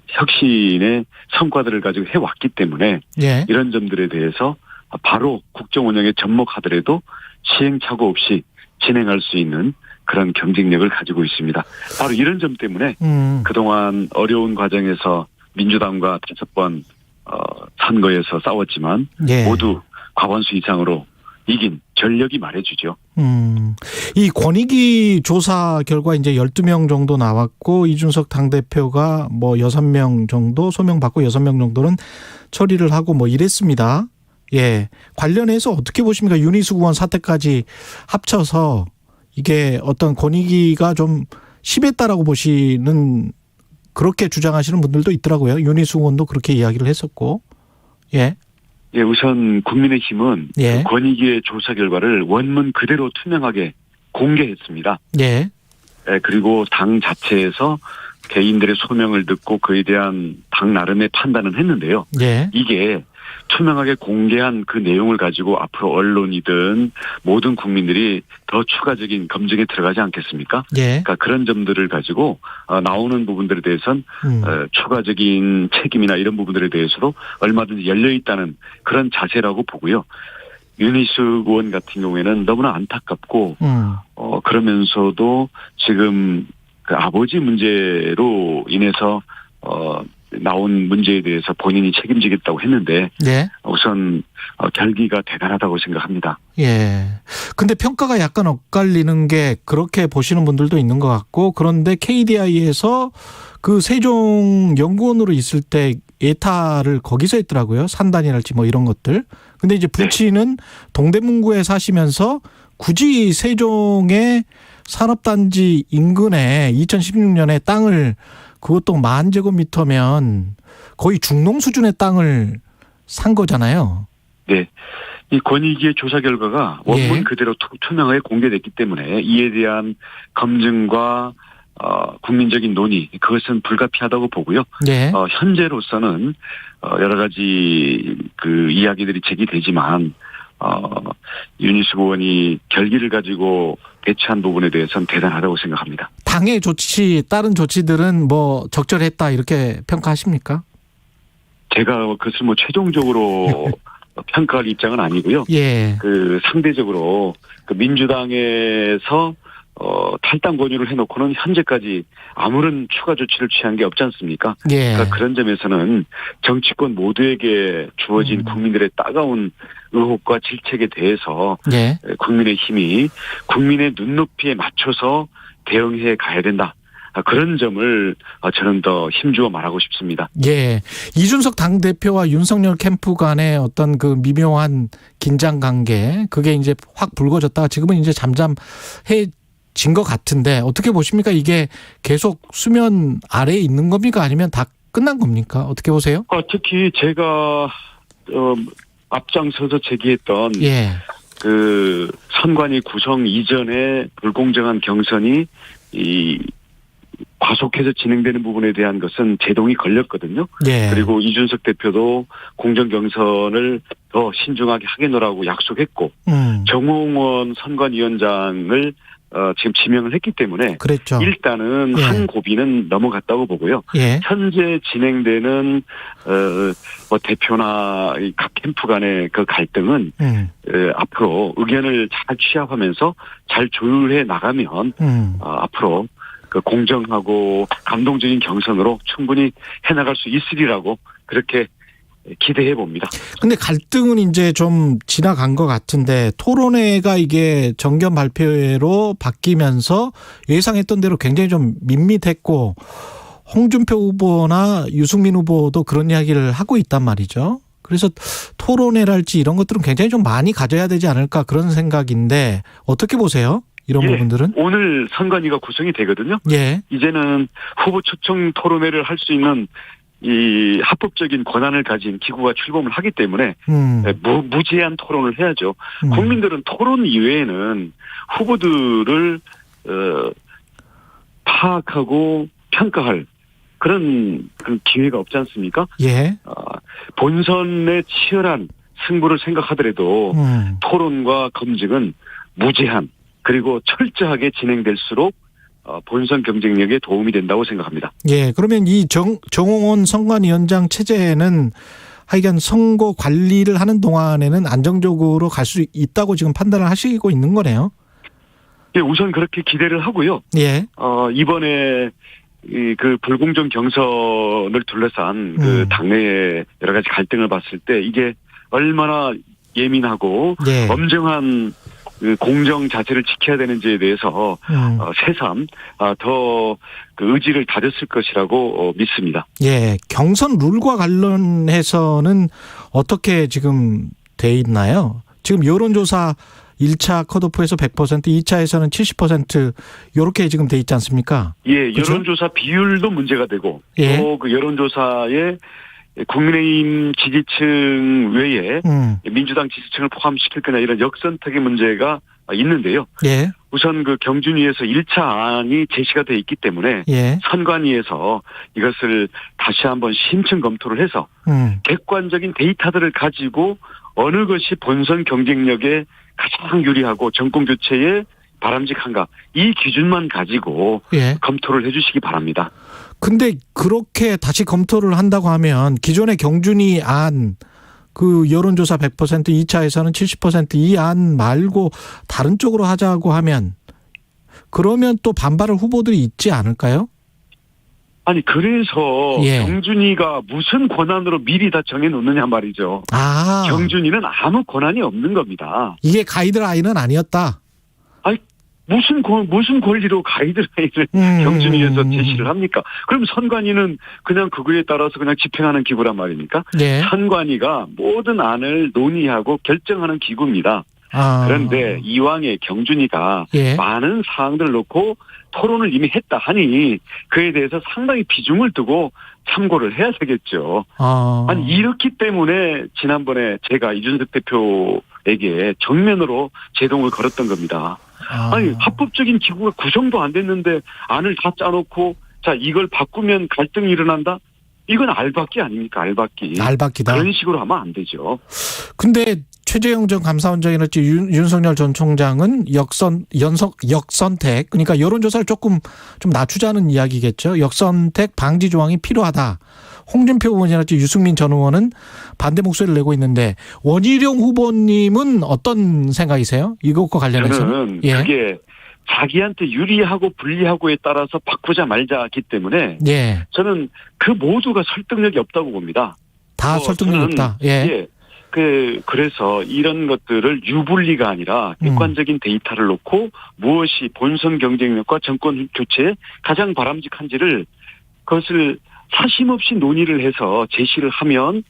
P: 혁신의 성과들을 가지고 해왔기 때문에
B: 예.
P: 이런 점들에 대해서 바로 국정 운영에 접목하더라도 시행착오 없이 진행할 수 있는 그런 경쟁력을 가지고 있습니다. 바로 이런 점 때문에 그동안 어려운 과정에서 민주당과 5번 선거에서 싸웠지만
B: 예.
P: 모두 과반수 이상으로 이긴 전력이 말해주죠.
B: 이 권익위 조사 결과 이제 12명 정도 나왔고, 이준석 당대표가 뭐 6명 정도 소명받고 6명 정도는 처리를 하고 뭐 이랬습니다. 예. 관련해서 어떻게 보십니까? 윤희숙 의원 사태까지 합쳐서 이게 어떤 권익위가 좀 심했다라고 보시는, 그렇게 주장하시는 분들도 있더라고요. 윤희숙 의원도 그렇게 이야기를 했었고. 예.
P: 예, 우선 국민의힘은
B: 예.
P: 권익위의 조사 결과를 원문 그대로 투명하게 공개했습니다.
B: 예.
P: 예, 그리고 당 자체에서 개인들의 소명을 듣고 그에 대한 당 나름의 판단을 했는데요.
B: 예.
P: 이게 투명하게 공개한 그 내용을 가지고 앞으로 언론이든 모든 국민들이 더 추가적인 검증에 들어가지 않겠습니까?
B: 예.
P: 그러니까 그런 점들을 가지고 나오는 부분들에 대해서는 추가적인 책임이나 이런 부분들에 대해서도 얼마든지 열려 있다는 그런 자세라고 보고요. 윤희숙 의원 같은 경우에는 너무나 안타깝고 그러면서도 지금 그 아버지 문제로 인해서 나온 문제에 대해서 본인이 책임지겠다고 했는데
B: 예.
P: 우선 결기가 대단하다고 생각합니다.
B: 예. 근데 평가가 약간 엇갈리는 게 그렇게 보시는 분들도 있는 것 같고 그런데 KDI에서 그 세종 연구원으로 있을 때 예타를 거기서 했더라고요. 산단이랄지 뭐 이런 것들. 근데 이제 부친은 동대문구에 사시면서 굳이 세종의 산업단지 인근에 2016년에 땅을 그것도 10,000제곱미터면 거의 중농 수준의 땅을 산 거잖아요.
P: 네. 이 권익위의 조사 결과가 원문 그대로 투명하게 공개됐기 때문에 이에 대한 검증과 국민적인 논의 그것은 불가피하다고 보고요.
B: 네.
P: 현재로서는 여러 가지 그 이야기들이 제기되지만 윤희숙 의원이 결기를 가지고 배치한 부분에 대해서는 대단하다고 생각합니다.
B: 당의 조치, 다른 조치들은 뭐 적절했다 이렇게 평가하십니까?
P: 제가 그것을 뭐 최종적으로 평가할 입장은 아니고요.
B: 예.
P: 그 상대적으로 그 민주당에서 탈당 권유를 해놓고는 현재까지 아무런 추가 조치를 취한 게 없지 않습니까?
B: 예.
P: 그러니까 그런 점에서는 정치권 모두에게 주어진 국민들의 따가운 의혹과 질책에 대해서
B: 예.
P: 국민의힘이 국민의 눈높이에 맞춰서 대응해 가야 된다. 그런 점을 저는 더 힘주어 말하고 싶습니다.
B: 예. 이준석 당대표와 윤석열 캠프 간의 어떤 그 미묘한 긴장 관계, 그게 이제 확 불거졌다가 지금은 이제 잠잠해진 것 같은데 어떻게 보십니까? 이게 계속 수면 아래에 있는 겁니까? 아니면 다 끝난 겁니까? 어떻게 보세요?
P: 특히 제가 앞장서서 제기했던 그 선관위 구성 이전에 불공정한 경선이 과속해서 진행되는 부분에 대한 것은 제동이 걸렸거든요.
B: 예.
P: 그리고 이준석 대표도 공정 경선을 더 신중하게 하겠노라고 약속했고 정홍원 선관위원장을 지금 지명을 했기 때문에
B: 그랬죠.
P: 일단은 한 고비는 넘어갔다고 보고요. 현재 진행되는 뭐 대표나 각 캠프 간의 그 갈등은 앞으로 의견을 잘 취합하면서 잘 조율해 나가면 앞으로 그 공정하고 감동적인 경선으로 충분히 해나갈 수 있으리라고 그렇게 기대해 봅니다.
B: 근데 갈등은 이제 좀 지나간 것 같은데 토론회가 이게 정견 발표회로 바뀌면서 예상했던 대로 굉장히 좀 밋밋했고 홍준표 후보나 유승민 후보도 그런 이야기를 하고 있단 말이죠. 그래서 토론회랄지 이런 것들은 굉장히 좀 많이 가져야 되지 않을까 그런 생각인데 어떻게 보세요? 이런 부분들은? 오늘
P: 선관위가 구성이 되거든요.
B: 예.
P: 이제는 후보 초청 토론회를 할 수 있는 이 합법적인 권한을 가진 기구가 출범을 하기 때문에 무제한 토론을 해야죠. 국민들은 토론 이외에는 후보들을 파악하고 평가할 그런 기회가 없지 않습니까?
B: 예.
P: 본선의 치열한 승부를 생각하더라도 토론과 검증은 무제한 그리고 철저하게 진행될수록 본선 경쟁력에 도움이 된다고 생각합니다.
B: 예, 그러면 이 정홍원 선관위원장 체제는 하여간 선거 관리를 하는 동안에는 안정적으로 갈 수 있다고 지금 판단을 하시고 있는 거네요.
P: 예, 우선 그렇게 기대를 하고요.
B: 예.
P: 이번에 그 불공정 경선을 둘러싼 그 당내의 여러 가지 갈등을 봤을 때 이게 얼마나 예민하고 엄정한 그 공정 자체를 지켜야 되는지에 대해서 새삼 더 그 의지를 다졌을 것이라고 믿습니다.
B: 예, 경선 룰과 관련해서는 어떻게 지금 돼 있나요? 지금 여론조사 1차 컷오프에서 100%, 2차에서는 70% 이렇게 지금 돼 있지 않습니까?
P: 예,
B: 그렇죠?
P: 여론조사 비율도 문제가 되고 또 그 여론조사에 국민의힘 지지층 외에 민주당 지지층을 포함시킬 거냐 이런 역선택의 문제가 있는데요.
B: 예.
P: 우선 그 경준위에서 1차 안이 제시가 돼 있기 때문에 선관위에서 이것을 다시 한번 심층 검토를 해서 객관적인 데이터들을 가지고 어느 것이 본선 경쟁력에 가장 유리하고 정권 교체에 바람직한가 이 기준만 가지고 검토를 해 주시기 바랍니다.
B: 근데 그렇게 다시 검토를 한다고 하면 기존의 경준위 안 그 여론조사 100% 2차에서는 70% 이 안 말고 다른 쪽으로 하자고 하면 그러면 또 반발할 후보들이 있지 않을까요?
P: 아니 그래서
B: 예.
P: 경준이가 무슨 권한으로 미리 다 정해놓느냐 말이죠.
B: 아.
P: 경준이는 아무 권한이 없는 겁니다.
B: 이게 가이드라인은 아니었다.
P: 아니 무슨 권리로 가이드라인을 경준이에서 제시를 합니까? 그럼 선관위는 그냥 그거에 따라서 그냥 집행하는 기구란 말입니까?
B: 예.
P: 선관위가 모든 안을 논의하고 결정하는 기구입니다.
B: 아.
P: 그런데 이왕에 경준이가
B: 예.
P: 많은 사항들을 놓고 토론을 이미 했다 하니 그에 대해서 상당히 비중을 두고 참고를 해야 되겠죠. 아니 이렇기 때문에 지난번에 제가 이준석 대표에게 정면으로 제동을 걸었던 겁니다. 아니 합법적인 기구가 구성도 안 됐는데 안을 다 짜놓고 자 이걸 바꾸면 갈등이 일어난다? 이건 알박기 아닙니까? 알박기.
B: 알박기다.
P: 그런 식으로 하면 안 되죠.
B: 근데 최재형 전 감사원장이랄지 윤석열 전 총장은 역선택 그러니까 여론조사를 조금 좀 낮추자는 이야기겠죠. 역선택 방지 조항이 필요하다. 홍준표 의원이랄지 유승민 전 의원은 반대 목소리를 내고 있는데 원희룡 후보님은 어떤 생각이세요? 이것과 관련해서는?
P: 저는
B: 예.
P: 그게 자기한테 유리하고 불리하고에 따라서 바꾸자 말자기 때문에
B: 예.
P: 저는 그 모두가 설득력이 없다고 봅니다.
B: 다 설득력이 없다. 예.
P: 그래서 이런 것들을 유불리가 아니라 객관적인 데이터를 놓고 무엇이 본선 경쟁력과 정권 교체에 가장 바람직한지를 그것을 사심 없이 논의를 해서 제시를 하면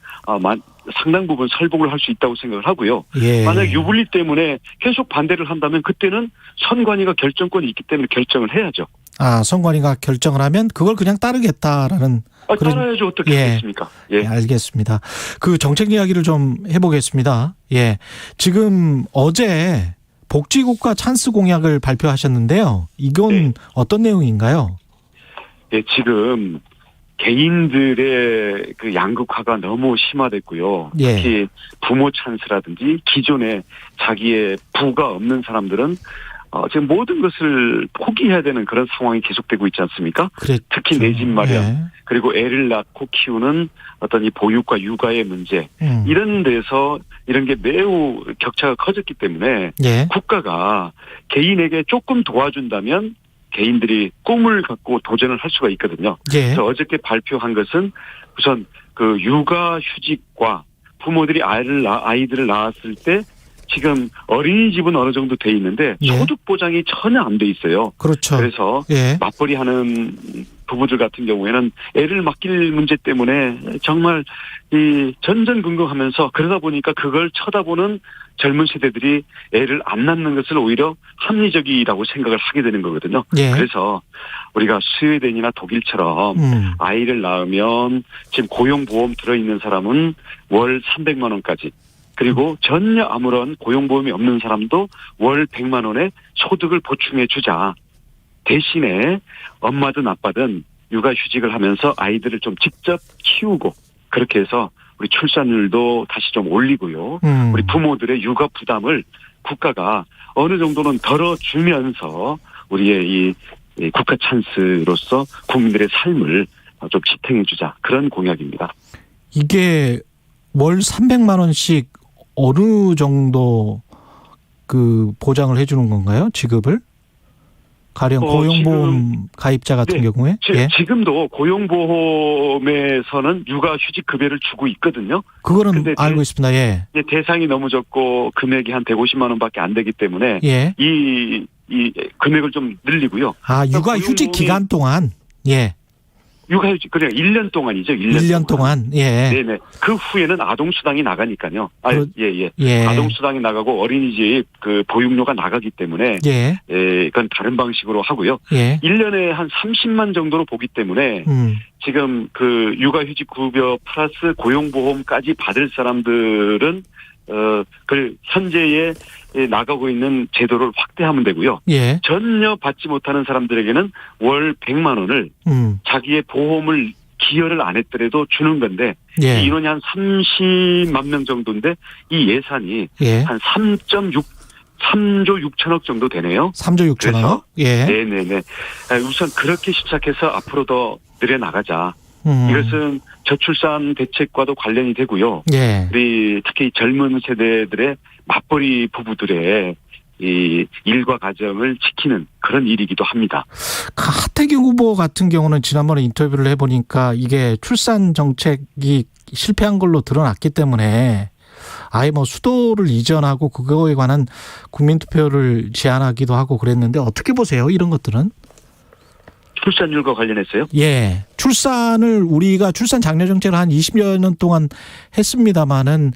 P: 상당 부분 설득을 할 수 있다고 생각을 하고요.
B: 예.
P: 만약 유불리 때문에 계속 반대를 한다면 그때는 선관위가 결정권이 있기 때문에 결정을 해야죠.
B: 선관위가 결정을 하면 그걸 그냥 따르겠다라는.
P: 따라야죠. 어떻게 하겠습니까? 예.
B: 네, 알겠습니다. 그 정책 이야기를 좀 해보겠습니다. 예. 지금 어제 복지국가 찬스 공약을 발표하셨는데요. 이건 어떤 내용인가요?
P: 예, 지금 개인들의 그 양극화가 너무 심화됐고요.
B: 예.
P: 특히 부모 찬스라든지 기존에 자기의 부가 없는 사람들은 지금 모든 것을 포기해야 되는 그런 상황이 계속되고 있지 않습니까?
B: 그랬죠.
P: 특히 내 집 마련,
B: 예.
P: 그리고 애를 낳고 키우는 어떤 이 보육과 육아의 문제, 이런 데서 이런 게 매우 격차가 커졌기 때문에
B: 예.
P: 국가가 개인에게 조금 도와준다면 개인들이 꿈을 갖고 도전을 할 수가 있거든요.
B: 예.
P: 그래서 어저께 발표한 것은 우선 그 육아휴직과 부모들이 아이들을 낳았을 때 지금 어린이집은 어느 정도 돼 있는데 소득 보장이 전혀 안 돼 있어요.
B: 그렇죠.
P: 그래서 맞벌이 하는 부부들 같은 경우에는 애를 맡길 문제 때문에 정말 이 전전긍긍하면서 그러다 보니까 그걸 쳐다보는 젊은 세대들이 애를 안 낳는 것을 오히려 합리적이라고 생각을 하게 되는 거거든요.
B: 예.
P: 그래서 우리가 스웨덴이나 독일처럼 아이를 낳으면 지금 고용보험 들어있는 사람은 월 300만 원까지 그리고 전혀 아무런 고용보험이 없는 사람도 월 100만 원의 소득을 보충해 주자. 대신에 엄마든 아빠든 육아휴직을 하면서 아이들을 좀 직접 키우고 그렇게 해서 우리 출산율도 다시 좀 올리고요. 우리 부모들의 육아 부담을 국가가 어느 정도는 덜어주면서 우리의 이 국가 찬스로서 국민들의 삶을 좀 지탱해 주자. 그런 공약입니다.
B: 이게 월 300만 원씩 어느 정도 그 보장을 해주는 건가요? 지급을? 가령 고용보험 가입자 같은 경우에?
P: 지금도 고용보험에서는 육아휴직 급여를 주고 있거든요.
B: 그거는 알고 있습니다. 예.
P: 대상이 너무 적고 금액이 한 150만 원밖에 안 되기 때문에 이 금액을 좀 늘리고요.
B: 육아휴직 기간 동안
P: 육아휴직 그냥 1년 동안이죠.
B: 1년 동안. 예.
P: 네네. 그 후에는 아동수당이 나가니까요. 아동수당이 나가고 어린이집 그 보육료가 나가기 때문에 그건 다른 방식으로 하고요. 1년에 한 30만 정도로 보기 때문에 지금 그 육아휴직 급여 플러스 고용보험까지 받을 사람들은 그 현재에 나가고 있는 제도를 확대하면 되고요. 전혀 받지 못하는 사람들에게는 월 100만 원을 자기의 보험을 기여를 안 했더라도 주는 건데 이 인원이 한 30만 명 정도인데 이 예산이 한 3조 6천억 정도 되네요.
B: 3조 6천억?
P: 네네네. 우선 그렇게 시작해서 앞으로 더 늘려나가자. 이것은 저출산 대책과도 관련이 되고요. 우리 특히 젊은 세대들의 맞벌이 부부들의 이 일과 가정을 지키는 그런 일이기도 합니다.
B: 하태경 후보 같은 경우는 지난번에 인터뷰를 해보니까 이게 출산 정책이 실패한 걸로 드러났기 때문에 아예 뭐 수도를 이전하고 그거에 관한 국민투표를 제안하기도 하고 그랬는데 어떻게 보세요? 이런 것들은?
P: 출산율과 관련해서요?
B: 예. 출산을 우리가 출산 장려 정책을 한 20여 년 동안 했습니다마는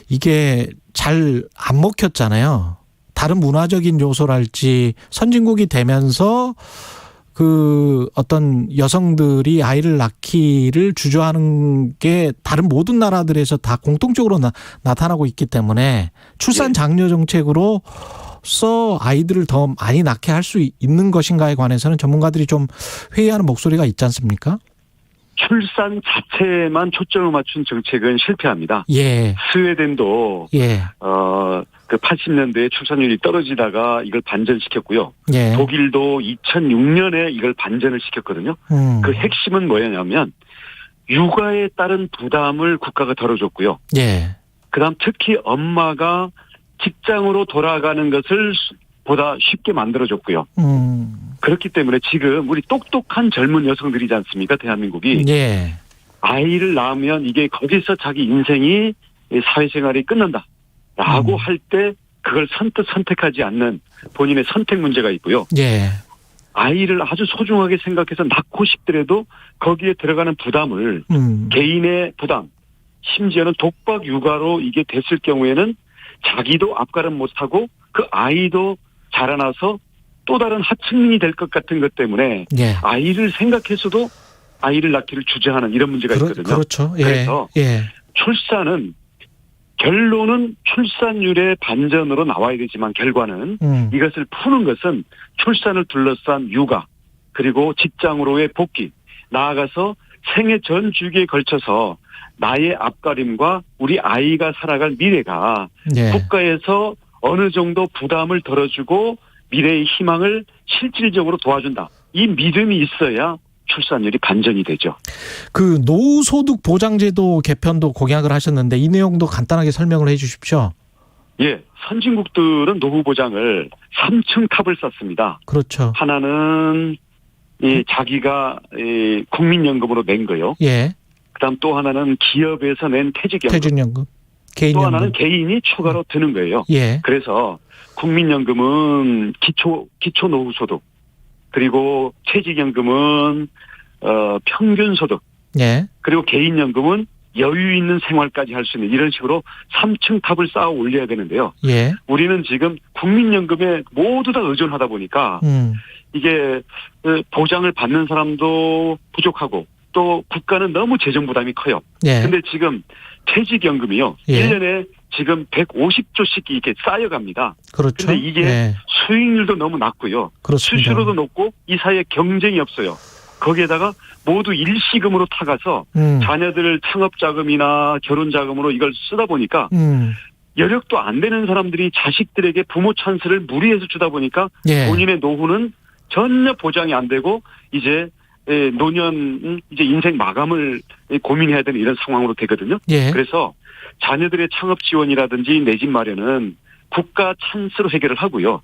B: 이게 잘 안 먹혔잖아요. 다른 문화적인 요소랄지 선진국이 되면서 그 어떤 여성들이 아이를 낳기를 주저하는 게 다른 모든 나라들에서 다 공통적으로 나타나고 있기 때문에 출산 장려 정책으로서 아이들을 더 많이 낳게 할 수 있는 것인가에 관해서는 전문가들이 좀 회의하는 목소리가 있지 않습니까?
P: 출산 자체만 초점을 맞춘 정책은 실패합니다.
B: 예.
P: 스웨덴도
B: 예.
P: 그 80년대에 출산율이 떨어지다가 이걸 반전시켰고요.
B: 예.
P: 독일도 2006년에 이걸 반전을 시켰거든요. 그 핵심은 뭐냐면 육아에 따른 부담을 국가가 덜어줬고요.
B: 예.
P: 그다음 특히 엄마가 직장으로 돌아가는 것을 보다 쉽게 만들어줬고요. 그렇기 때문에 지금 우리 똑똑한 젊은 여성들이지 않습니까? 대한민국이.
B: 예.
P: 아이를 낳으면 이게 거기서 자기 인생이 사회생활이 끝난다라고 할 때 그걸 선뜻 선택하지 않는 본인의 선택 문제가 있고요.
B: 예.
P: 아이를 아주 소중하게 생각해서 낳고 싶더라도 거기에 들어가는 부담을 개인의 부담, 심지어는 독박 육아로 이게 됐을 경우에는 자기도 앞가름 못하고 그 아이도 자라나서 또 다른 하층민이 될 것 같은 것 때문에
B: 예.
P: 아이를 생각해서도 아이를 낳기를 주저하는 이런 문제가 있거든요.
B: 그렇죠. 예.
P: 그래서
B: 예.
P: 출산은 결론은 출산율의 반전으로 나와야 되지만 결과는 이것을 푸는 것은 출산을 둘러싼 육아 그리고 직장으로의 복귀 나아가서 생애 전 주기에 걸쳐서 나의 앞가림과 우리 아이가 살아갈 미래가
B: 예.
P: 국가에서 어느 정도 부담을 덜어주고 미래의 희망을 실질적으로 도와준다. 이 믿음이 있어야 출산율이 반전이 되죠.
B: 그 노후소득 보장제도 개편도 공약을 하셨는데 이 내용도 간단하게 설명을 해 주십시오.
P: 예, 선진국들은 노후 보장을 3층 탑을 쌓습니다.
B: 그렇죠.
P: 하나는 자기가 국민연금으로 낸 거요.
B: 예.
P: 그다음 또 하나는 기업에서 낸 퇴직연금.
B: 퇴직연금. 개인연금.
P: 또 하나는 개인이 추가로 드는 거예요.
B: 예.
P: 그래서 국민연금은 기초 노후소득 그리고 퇴직연금은 평균소득
B: 예.
P: 그리고 개인연금은 여유 있는 생활까지 할 수 있는 이런 식으로 3층 탑을 쌓아 올려야 되는데요.
B: 예.
P: 우리는 지금 국민연금에 모두 다 의존하다 보니까 이게 보장을 받는 사람도 부족하고 또 국가는 너무 재정 부담이 커요.
B: 예.
P: 근데 지금 퇴직연금이요.
B: 예.
P: 1년에 지금 150조씩 이렇게 쌓여갑니다.
B: 그렇죠.
P: 근데 이게
B: 예.
P: 수익률도 너무 낮고요.
B: 그렇습니다.
P: 수수료도 높고 이 사이에 경쟁이 없어요. 거기에다가 모두 일시금으로 타가서 자녀들 창업자금이나 결혼자금으로 이걸 쓰다 보니까 여력도 안 되는 사람들이 자식들에게 부모 찬스를 무리해서 주다 보니까
B: 예.
P: 본인의 노후는 전혀 보장이 안 되고 이제 노년 이제 인생 마감을 고민해야 되는 이런 상황으로 되거든요.
B: 예.
P: 그래서 자녀들의 창업 지원이라든지 내 집 마련은 국가 찬스로 해결을 하고요.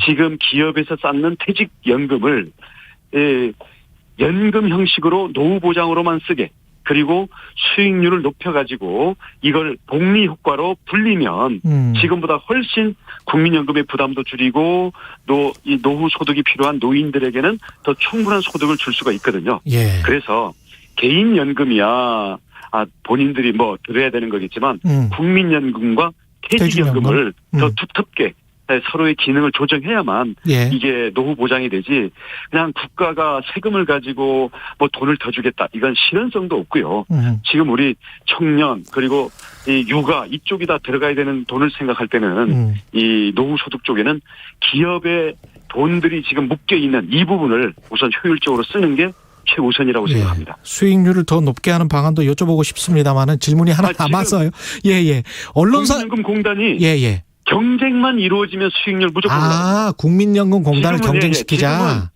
P: 지금 기업에서 쌓는 퇴직연금을 연금 형식으로 노후 보장으로만 쓰게 그리고 수익률을 높여가지고 이걸 복리 효과로 불리면 지금보다 훨씬 국민연금의 부담도 줄이고 이 노후 소득이 필요한 노인들에게는 더 충분한 소득을 줄 수가 있거든요.
B: 예.
P: 그래서 개인연금이야 본인들이 뭐 들어야 되는 거겠지만 국민연금과 퇴직연금을 더 두텁게 서로의 기능을 조정해야만
B: 예.
P: 이게 노후 보장이 되지 그냥 국가가 세금을 가지고 뭐 돈을 더 주겠다 이건 실현성도 없고요. 지금 우리 청년 그리고 이 육아 이쪽이 다 들어가야 되는 돈을 생각할 때는 이 노후 소득 쪽에는 기업의 돈들이 지금 묶여 있는 이 부분을 우선 효율적으로 쓰는 게 최우선이라고 생각합니다.
B: 수익률을 더 높게 하는 방안도 여쭤보고 싶습니다만은 질문이 하나 남아서요. 예예. 언론사
P: 국민연금공단이
B: 예예.
P: 경쟁만 이루어지면 수익률 무조건 올라갑니다.
B: 국민연금 공단을 경쟁시키자.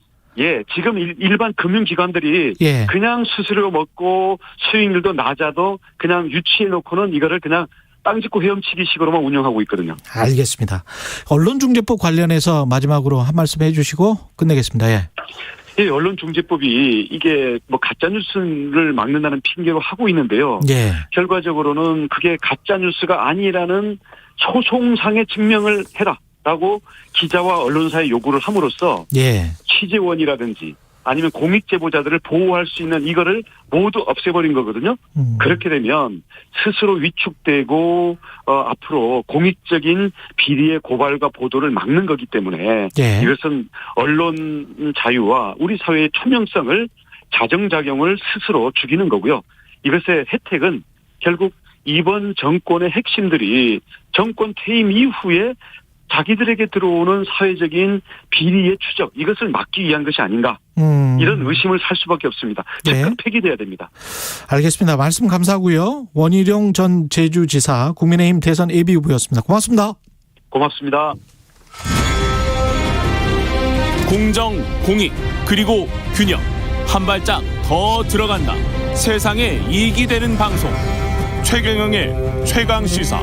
P: 지금 일반 금융기관들이 그냥 수수료 먹고 수익률도 낮아도 그냥 유치해 놓고는 이거를 그냥 땅 짓고 헤엄치기식으로만 운영하고 있거든요.
B: 알겠습니다. 언론중재법 관련해서 마지막으로 한 말씀 해주시고 끝내겠습니다. 예.
P: 예, 언론중재법이 이게 뭐 가짜뉴스를 막는다는 핑계로 하고 있는데요.
B: 예.
P: 결과적으로는 그게 가짜뉴스가 아니라는 소송상의 증명을 해라라고 기자와 언론사에 요구를 함으로써
B: 예.
P: 취재원이라든지 아니면 공익 제보자들을 보호할 수 있는 이거를 모두 없애버린 거거든요. 그렇게 되면 스스로 위축되고 앞으로 공익적인 비리의 고발과 보도를 막는 거기 때문에
B: 예.
P: 이것은 언론 자유와 우리 사회의 투명성을 자정작용을 스스로 죽이는 거고요. 이것의 혜택은 결국 이번 정권의 핵심들이 정권 퇴임 이후에 자기들에게 들어오는 사회적인 비리의 추적 이것을 막기 위한 것이 아닌가 이런 의심을 살 수밖에 없습니다. 즉각 폐기돼야 됩니다.
B: 알겠습니다. 말씀 감사하고요. 원희룡 전 제주지사 국민의힘 대선 예비후보였습니다. 고맙습니다.
P: 고맙습니다.
O: 공정, 공익, 그리고 균형. 한 발짝 더 들어간다. 세상에 이익이 되는 방송. 최경영의 최강시사.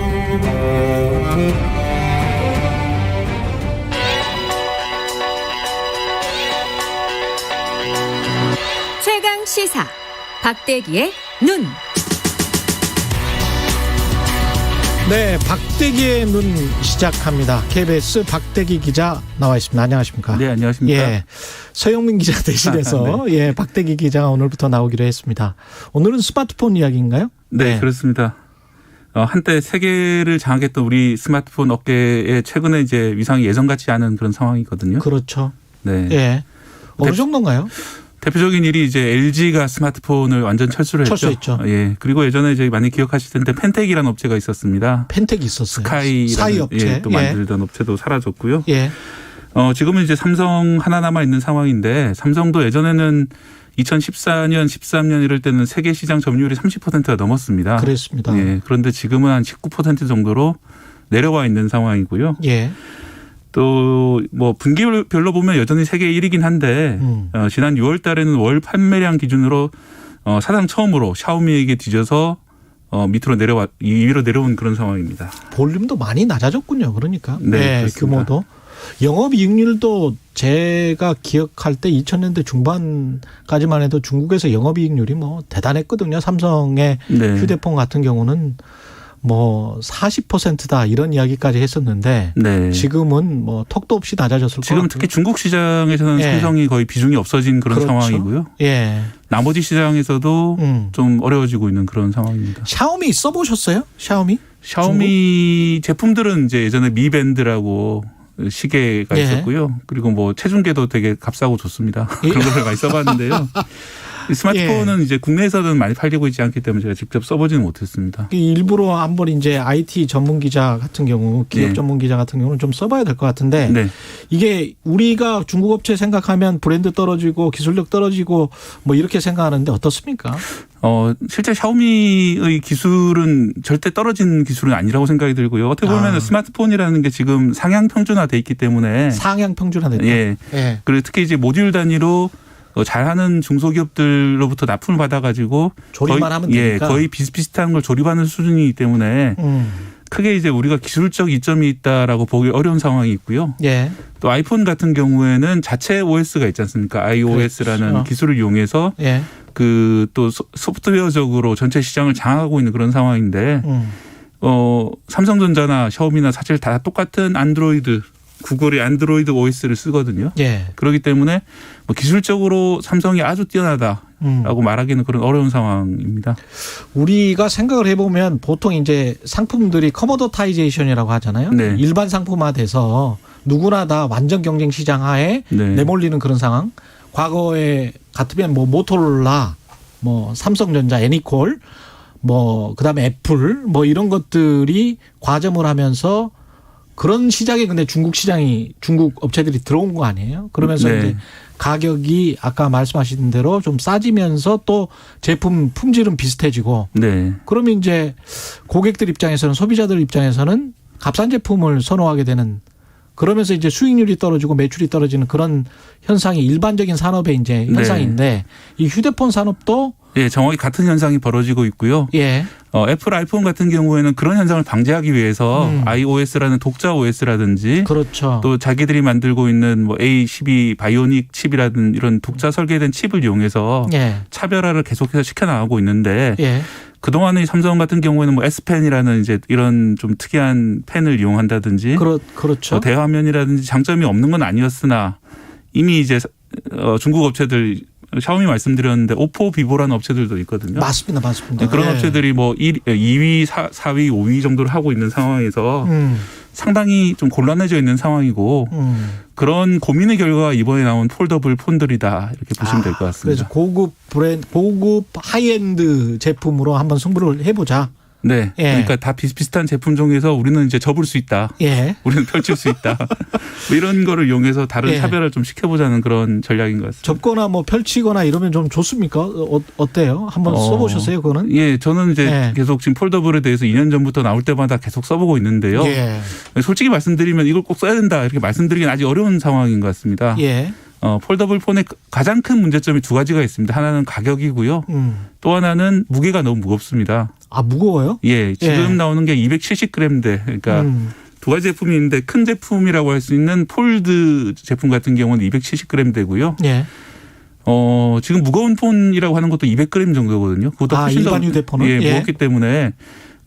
Q: 최강 시사 박대기의 눈.
B: 네, 박대기의 눈 시작합니다. KBS 박대기 기자 나와 있습니다. 안녕하십니까?
R: 네, 안녕하십니까?
B: 예, 서영민 기자 대신해서
R: 네.
B: 예, 박대기 기자가 오늘부터 나오기로 했습니다. 오늘은 스마트폰 이야기인가요?
R: 네, 그렇습니다. 한때 세계를 장악했던 우리 스마트폰 업계에 최근에 이제 위상이 예전 같지 않은 그런 상황이거든요.
B: 그렇죠.
R: 네.
B: 예. 어느 정도인가요?
R: 대표적인 일이 이제 LG가 스마트폰을 완전 철수를 했죠.
B: 철수했죠.
R: 예. 그리고 예전에 이제 많이 기억하실 텐데 펜텍이라는 업체가 있었습니다.
B: 펜텍이 있었어요.
R: 스카이라는
B: 업체.
R: 또 만들던 업체도 사라졌고요.
B: 예.
R: 지금은 이제 삼성 하나 남아 있는 상황인데 삼성도 예전에는 2014년, 13년 이럴 때는 세계 시장 점유율이 30%가 넘었습니다.
B: 그랬습니다.
R: 예. 그런데 지금은 한 19% 정도로 내려와 있는 상황이고요.
B: 예.
R: 또 뭐 분기별로 보면 여전히 세계 1위긴 한데 지난 6월 달에는 월 판매량 기준으로 사상 처음으로 샤오미에게 뒤져서 밑으로 2위로 내려온 그런 상황입니다.
B: 볼륨도 많이 낮아졌군요. 그러니까.
R: 네,
B: 규모도. 영업이익률도 제가 기억할 때 2000년대 중반까지만 해도 중국에서 영업이익률이 뭐 대단했거든요. 삼성의
R: 네.
B: 휴대폰 같은 경우는 뭐 40%다 이런 이야기까지 했었는데
R: 네.
B: 지금은 뭐 턱도 없이 낮아졌을 것 같아요.
R: 지금 특히 중국 시장에서는
B: 예.
R: 삼성이 거의 비중이 없어진 그런
B: 그렇죠.
R: 상황이고요.
B: 예.
R: 나머지 시장에서도 좀 어려워지고 있는 그런 상황입니다.
B: 샤오미 써보셨어요? 샤오미
R: 제품들은 이제 예전에 미밴드라고 시계가
B: 예.
R: 있었고요. 그리고 뭐 체중계도 되게 값싸고 좋습니다. 그런 걸 많이 써봤는데요. 스마트폰은 이제 국내에서는 많이 팔리고 있지 않기 때문에 제가 직접 써보지는 못했습니다.
B: 일부러 한번 이제 IT 전문 기자 같은 경우, 기업
R: 네.
B: 전문 기자 같은 경우는 좀 써봐야 될 것 같은데
R: 네.
B: 이게 우리가 중국 업체 생각하면 브랜드 떨어지고 기술력 떨어지고 뭐 이렇게 생각하는데 어떻습니까?
R: 실제 샤오미의 기술은 절대 떨어진 기술은 아니라고 생각이 들고요. 어떻게 보면 스마트폰이라는 게 지금 상향 평준화돼 있기 때문에
B: 상향 평준화됐다.
R: 예.
B: 예.
R: 그리고 특히 이제 모듈 단위로 잘하는 중소기업들로부터 납품을 받아가지고
B: 조립만 하면 되니까.
R: 거의 비슷비슷한 걸 조립하는 수준이기 때문에 크게 이제 우리가 기술적 이점이 있다라고 보기 어려운 상황이 있고요.
B: 예.
R: 또 아이폰 같은 경우에는 자체 OS가 있지 않습니까? iOS라는
B: 그렇죠.
R: 기술을 이용해서
B: 예.
R: 그 또 소프트웨어적으로 전체 시장을 장악하고 있는 그런 상황인데 삼성전자나 샤오미나 사실 다 똑같은 안드로이드 구글의 안드로이드 OS를 쓰거든요.
B: 예.
R: 그렇기 때문에 뭐 기술적으로 삼성이 아주 뛰어나다라고 말하기는 그런 어려운 상황입니다.
B: 우리가 생각을 해보면 보통 이제 상품들이 커머더타이제이션이라고 하잖아요.
R: 네.
B: 일반 상품화돼서 누구나 다 완전 경쟁 시장 하에
R: 네.
B: 내몰리는 그런 상황. 과거에 같으면 뭐 모토로라, 뭐 삼성전자, 애니콜, 뭐 그다음에 애플, 뭐 이런 것들이 과점을 하면서 그런 시장에 근데 중국 업체들이 들어온 거 아니에요? 그러면서
R: 네.
B: 이제 가격이 아까 말씀하신 대로 좀 싸지면서 또 제품 품질은 비슷해지고.
R: 네.
B: 그러면 이제 고객들 입장에서는 소비자들 입장에서는 값싼 제품을 선호하게 되는 그러면서 이제 수익률이 떨어지고 매출이 떨어지는 그런 현상이 일반적인 산업의 이제 현상인데 이 휴대폰 산업도
R: 예, 정확히 같은 현상이 벌어지고 있고요.
B: 예.
R: 애플 아이폰 같은 경우에는 그런 현상을 방지하기 위해서 iOS라는 독자 OS라든지
B: 그렇죠.
R: 또 자기들이 만들고 있는 뭐 A12 바이오닉 칩이라든 이런 독자 설계된 칩을 이용해서
B: 예.
R: 차별화를 계속해서 시켜나가고 있는데
B: 예.
R: 그동안의 삼성 같은 경우에는 뭐 S펜이라는 이제 이런 좀 특이한 펜을 이용한다든지
B: 그렇죠.
R: 대화면이라든지 장점이 없는 건 아니었으나 이미 이제 중국 업체들 샤오미 말씀드렸는데 오포, 비보라는 업체들도 있거든요.
B: 맞습니다.
R: 그런 업체들이 뭐 2위, 4위, 5위 정도를 하고 있는 상황에서 상당히 좀 곤란해져 있는 상황이고 그런 고민의 결과가 이번에 나온 폴더블 폰들이다 이렇게 보시면 될 것 같습니다.
B: 그래서 고급 하이엔드 제품으로 한번 승부를 해보자.
R: 네.
B: 예.
R: 그러니까 다 비슷비슷한 제품 중에서 우리는 이제 접을 수 있다.
B: 예.
R: 우리는 펼칠 수 있다. 뭐 이런 거를 이용해서 다른
B: 예.
R: 차별화를 좀 시켜보자는 그런 전략인 것 같습니다.
B: 접거나 뭐 펼치거나 이러면 좀 좋습니까? 어때요? 한번 써보셨어요, 그거는?
R: 예, 저는 이제
B: 예.
R: 계속 지금 폴더블에 대해서 2년 전부터 나올 때마다 계속 써보고 있는데요.
B: 예.
R: 솔직히 말씀드리면 이걸 꼭 써야 된다 이렇게 말씀드리긴 아직 어려운 상황인 것 같습니다.
B: 예.
R: 폴더블 폰의 가장 큰 문제점이 두 가지가 있습니다. 하나는 가격이고요. 또 하나는 무게가 너무 무겁습니다.
B: 아, 무거워요?
R: 예, 지금
B: 예.
R: 나오는 게 270g대. 그러니까 두 가지 제품이 있는데 큰 제품이라고 할 수 있는 폴드 제품 같은 경우는 270g대고요.
B: 예.
R: 지금 무거운 폰이라고 하는 것도 200g 정도거든요. 그것도 훨씬
B: 일반 휴대폰은?
R: 예, 무겁기 때문에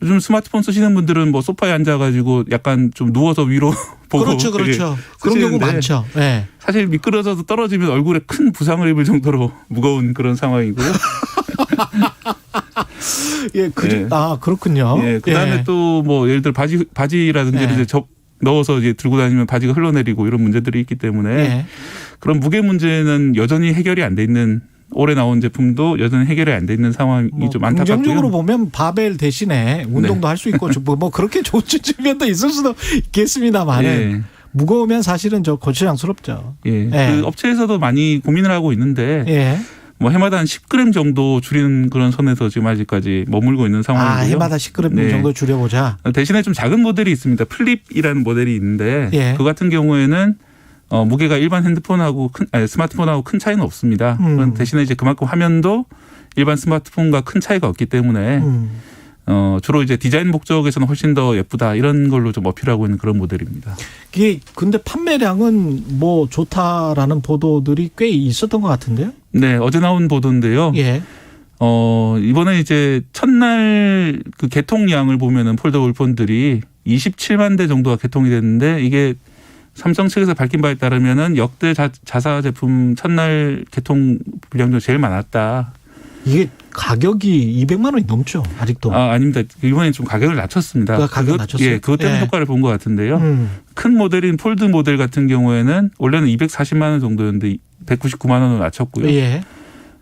R: 요즘 스마트폰 쓰시는 분들은 뭐 소파에 앉아가지고 약간 좀 누워서 위로 보고
B: 그렇죠. 그런 경우 많죠. 예.
R: 사실 미끄러져서 떨어지면 얼굴에 큰 부상을 입을 정도로 무거운 그런 상황이고요.
B: 예, 그렇군요.
R: 예, 그다음에
B: 예.
R: 또 뭐 예를 들어 바지라든지
B: 예.
R: 이제 넣어서 이제 들고 다니면 바지가 흘러내리고 이런 문제들이 있기 때문에
B: 예.
R: 그런 무게 문제는 여전히 해결이 안 돼 있는 올해 나온 제품도 여전히 해결이 안 돼 있는 상황이 좀 안타깝고요.
B: 긍정적으로 보면 바벨 대신에 운동도 할 수 있고 뭐 그렇게 좋은 측면도 있을 수도 있겠습니다만
R: 예.
B: 무거우면 사실은 거추장스럽죠.
R: 예. 그 업체에서도 많이 고민을 하고 있는데
B: 예.
R: 뭐 해마다 한 10g 정도 줄이는 그런 선에서 지금 아직까지 머물고 있는 상황이고요.
B: 해마다 10g 정도 줄여보자.
R: 대신에 좀 작은 모델이 있습니다. 플립이라는 모델이 있는데
B: 예.
R: 그 같은 경우에는 무게가 일반 핸드폰하고 스마트폰하고 큰 차이는 없습니다. 대신에 이제 그만큼 화면도 일반 스마트폰과 큰 차이가 없기 때문에 주로 이제 디자인 목적에서는 훨씬 더 예쁘다 이런 걸로 좀 어필하고 있는 그런 모델입니다.
B: 이게 근데 판매량은 뭐 좋다라는 보도들이 꽤 있었던 것 같은데요?
R: 네, 어제 나온 보도인데요.
B: 예.
R: 이번에 이제 첫날 그 개통량을 보면은 폴더블 폰들이 27만 대 정도가 개통이 됐는데 이게 삼성 측에서 밝힌 바에 따르면은 역대 자사 제품 첫날 개통 분량 중 제일 많았다.
B: 이게 가격이 200만 원이 넘죠, 아직도.
R: 아닙니다. 이번에 좀 가격을 낮췄습니다.
B: 가격 낮췄어요?
R: 예, 그것 때문에
B: 예.
R: 효과를 본 것 같은데요. 큰 모델인 폴드 모델 같은 경우에는 원래는 240만 원 정도였는데 199만 원으로 낮췄고요.
B: 예.